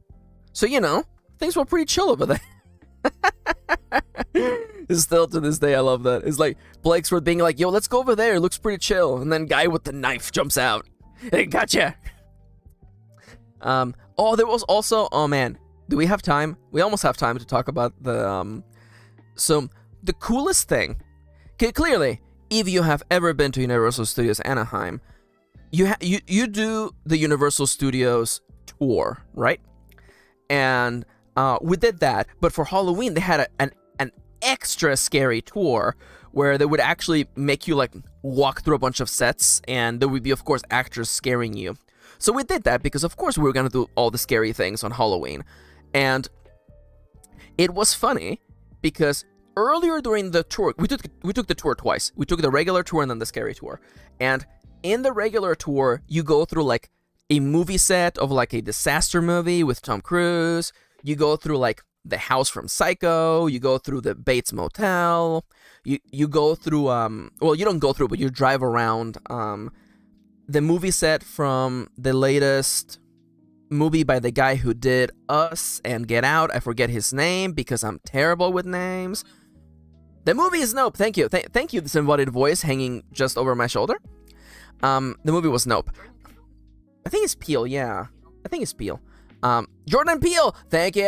So, things were pretty chill over there. Still to this day, I love that. It's like Plaguesworth being like, yo, let's go over there. It looks pretty chill. And then guy with the knife jumps out. Hey, gotcha. There was also, oh man, do we have time? We almost have time to talk about so the coolest thing, clearly, if you have ever been to Universal Studios Anaheim, you do the Universal Studios tour, right? And we did that, but for Halloween they had an extra scary tour where they would actually make you like walk through a bunch of sets, and there would be, of course, actors scaring you. So we did that because, of course, we were gonna do all the scary things on Halloween, and it was funny because earlier during the tour, we took the tour twice. We took the regular tour and then the scary tour. And in the regular tour, you go through like a movie set of like a disaster movie with Tom Cruise. You go through like the house from Psycho. You go through the Bates Motel. You go through well, you don't go through, but you drive around the movie set from the latest movie by the guy who did Us and Get Out. I forget his name because I'm terrible with names. The movie is Nope. Thank you. Thank you, this embodied voice hanging just over my shoulder. The movie was Nope. I think it's Peele, yeah. I think it's Peele. Jordan Peele! Thank you!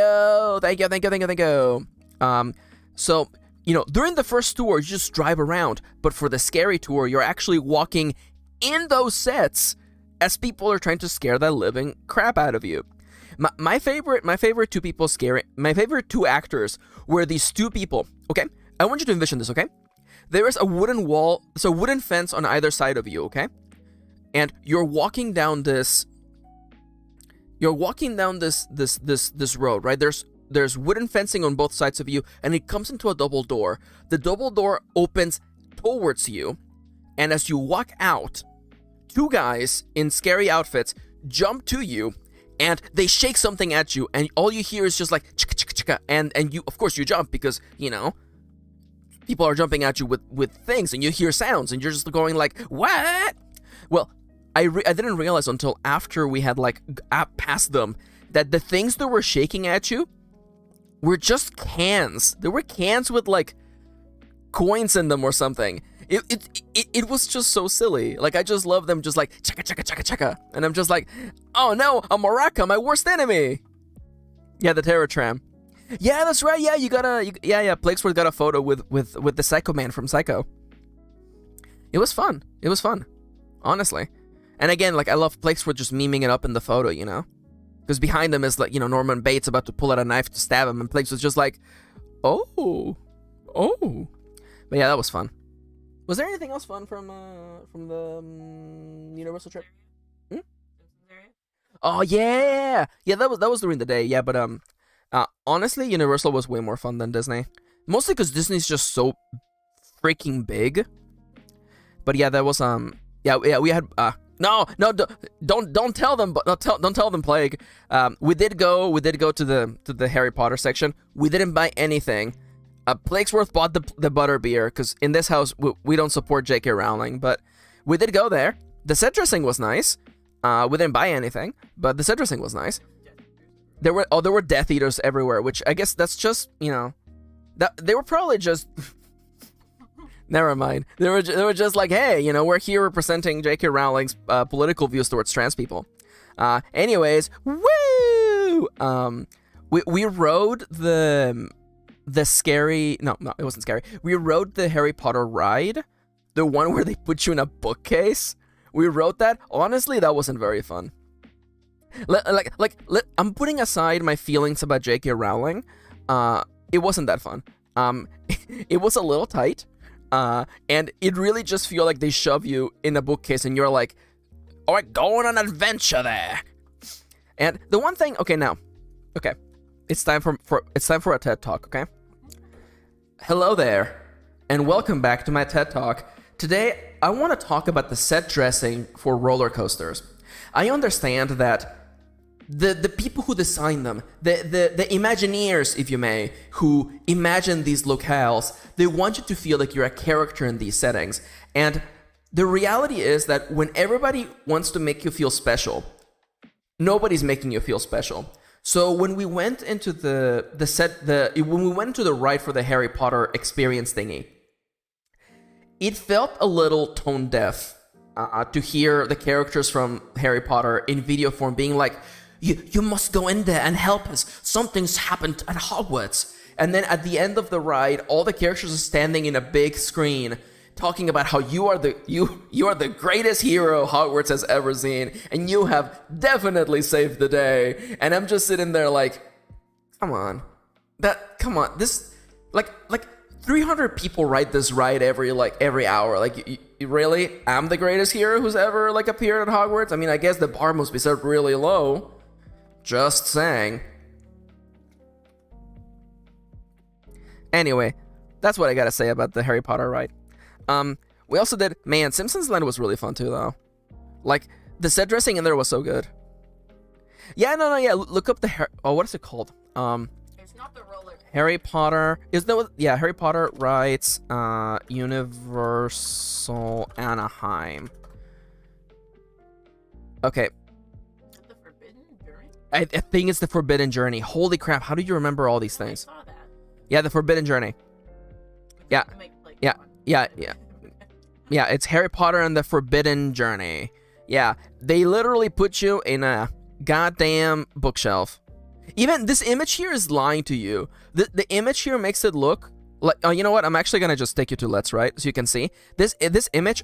So, during the first tour, you just drive around. But for the scary tour, you're actually walking in those sets as people are trying to scare the living crap out of you. My favorite two actors were these two people. Okay? I want you to envision this, okay? There is a wooden wall, so a wooden fence on either side of you, okay? And you're walking down this road, right? There's wooden fencing on both sides of you, and it comes into a double door. The double door opens towards you, and as you walk out, two guys in scary outfits jump to you, and they shake something at you, and all you hear is just like chicka chicka chicka, and you, of course, you jump because people are jumping at you with things, and you hear sounds, and you're just going like, what? Well, I didn't realize until after we had like passed them that the things that were shaking at you were just cans. There were cans with like coins in them or something. It was just so silly. Like, I just love them just like chaka chaka chaka chaka, and I'm just like, oh no, a maraca, my worst enemy. Yeah, the terror tram. Yeah, that's right. Yeah, Plaguesworth got a photo with the Psycho Man from Psycho. It was fun. Honestly. And again, like, I love Plaguesworth just memeing it up in the photo, because behind them is like, Norman Bates about to pull out a knife to stab him, and Plaguesworth was just like, oh. But yeah, that was fun. Was there anything else fun from the Universal trip? Oh yeah, that was during the day. Yeah, but honestly, Universal was way more fun than Disney. Mostly because Disney's just so freaking big. But yeah, that was we had no, don't tell them, but don't tell them, Plague. We did go to the Harry Potter section. We didn't buy anything. Plaguesworth bought the butterbeer because in this house we don't support J.K. Rowling, but we did go there. The set dressing was nice. We didn't buy anything, but the set dressing was nice. There were Death Eaters everywhere, which I guess that's just that they were probably just. Never mind. They were just like, hey, we're here representing J.K. Rowling's political views towards trans people. Anyways, woo! We rode the scary. No, it wasn't scary. We rode the Harry Potter ride, the one where they put you in a bookcase. we wrote that. Honestly, that wasn't very fun. I'm putting aside my feelings about J.K. Rowling. It wasn't that fun. It was a little tight. And it really just feel like they shove you in a bookcase and you're like, all right, go on an adventure there. And the one thing, okay, it's time for a TED Talk, okay? Hello there, and welcome back to my TED Talk. Today, I want to talk about the set dressing for roller coasters. I understand that the people who design them, the Imagineers, if you may, who imagine these locales, they want you to feel like you're a character in these settings. And the reality is that when everybody wants to make you feel special, nobody's making you feel special. So when we went into when we went to the ride for the Harry Potter experience thingy, it felt a little tone deaf to hear the characters from Harry Potter in video form being like, you must go in there and help us. Something's happened at Hogwarts. And then at the end of the ride, all the characters are standing in a big screen talking about how you are the greatest hero Hogwarts has ever seen, and you have definitely saved the day. And I'm just sitting there like, come on. This like 300 people ride this ride every hour. Like, you really? I'm the greatest hero who's ever appeared at Hogwarts? I mean, I guess the bar must be set really low. Just saying. Anyway, that's what I gotta say about the Harry Potter ride. We also did, man, Simpsons Land was really fun too, though. Like, the set dressing in there was so good. Yeah, yeah, look up the what is it called? It's not the roller. Harry Potter Harry Potter rides Universal Anaheim. Okay. The Forbidden Journey? I think it's the Forbidden Journey. Holy crap, how do you remember all these things? I saw that. Yeah, the Forbidden Journey. Yeah. Yeah, it's Harry Potter and the Forbidden Journey. Yeah, they literally put you in a goddamn bookshelf. Even this image here is lying to you. The image here makes it look like, you know what? I'm actually gonna just take you to Let's Right so you can see. This image,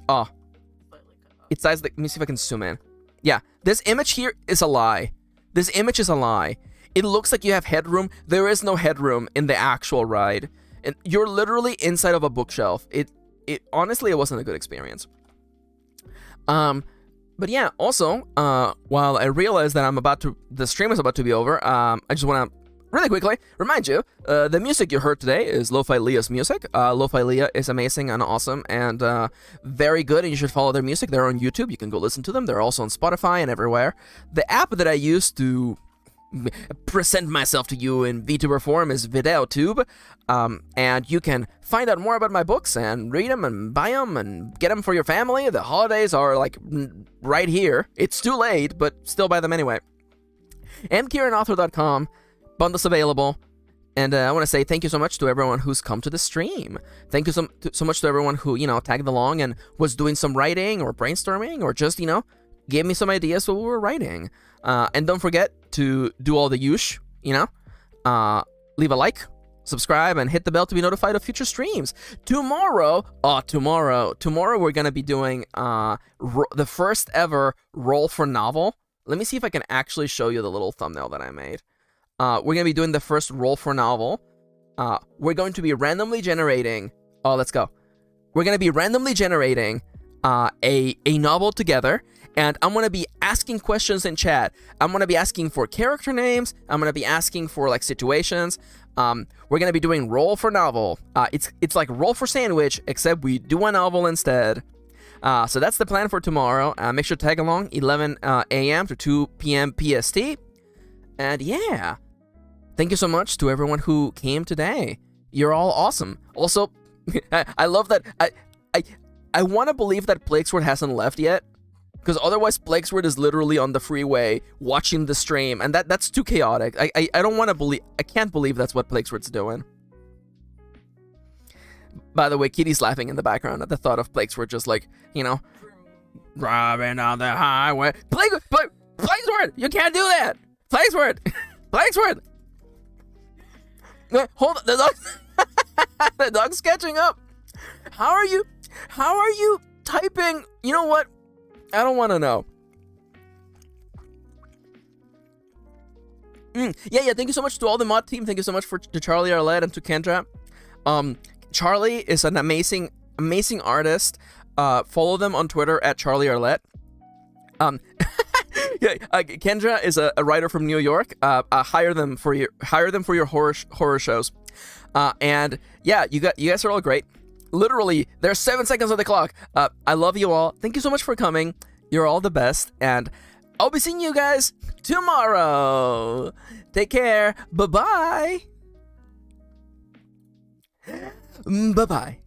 it's size, let me see if I can zoom in. Yeah, this image here is a lie. This image is a lie. It looks like you have headroom. There is no headroom in the actual ride. And you're literally inside of a bookshelf. It honestly, it wasn't a good experience. But yeah, also, while I realize that the stream is about to be over, I just want to really quickly remind you, the music you heard today is Lo-Fi Leah's music. Lo-Fi Leah is amazing and awesome and very good, and you should follow their music. They're on YouTube. You can go listen to them. They're also on Spotify and everywhere. The app that I use to present myself to you in Vtuber form is Vtuber, and you can find out more about my books and read them and buy them and get them for your family. The holidays are right here. It's too late, but still buy them anyway. MKirinauthor.com, bundles available. And I want to say thank you so much to everyone who's come to the stream. Thank you so much to everyone who, tagged along and was doing some writing or brainstorming or just, gave me some ideas while we were writing. And don't forget to do all the usual, leave a like, subscribe, and hit the bell to be notified of future streams. Tomorrow we're going to be doing the first ever roll for novel. Let me see if I can actually show you the little thumbnail that I made. We're going to be doing the first roll for novel. We're going to be randomly generating... let's go. We're going to be randomly generating a novel together, and I'm going to be asking questions in chat. I'm going to be asking for character names. I'm going to be asking for, situations. We're going to be doing roll for novel. It's like roll for sandwich, except we do a novel instead. So that's the plan for tomorrow. Make sure to tag along 11 a.m. to 2 p.m. PST. And yeah, thank you so much to everyone who came today. You're all awesome. Also, I love that. I want to believe that Plaguesword hasn't left yet, because otherwise Plaguesword is literally on the freeway watching the stream, and that's too chaotic. I don't want to believe. I can't believe that's what Plaguesword's doing. By the way, Kitty's laughing in the background at the thought of Plaguesword just driving on the highway. Plaguesword, you can't do that. Plaguesword, Plaguesword. Hold on, the dog. The dog's catching up. How are you typing? You know what? I don't want to know. Yeah. Thank you so much to all the mod team. Thank you so much to Charlie Arlette and to Kendra. Charlie is an amazing artist. Follow them on Twitter at Charlie Arlette. Kendra is a writer from New York. Hire them for your horror shows. And yeah, you guys are all great. Literally, there's 7 seconds on the clock. I love you all. Thank you so much for coming. You're all the best, and I'll be seeing you guys tomorrow. Take care. Bye-bye. Bye-bye.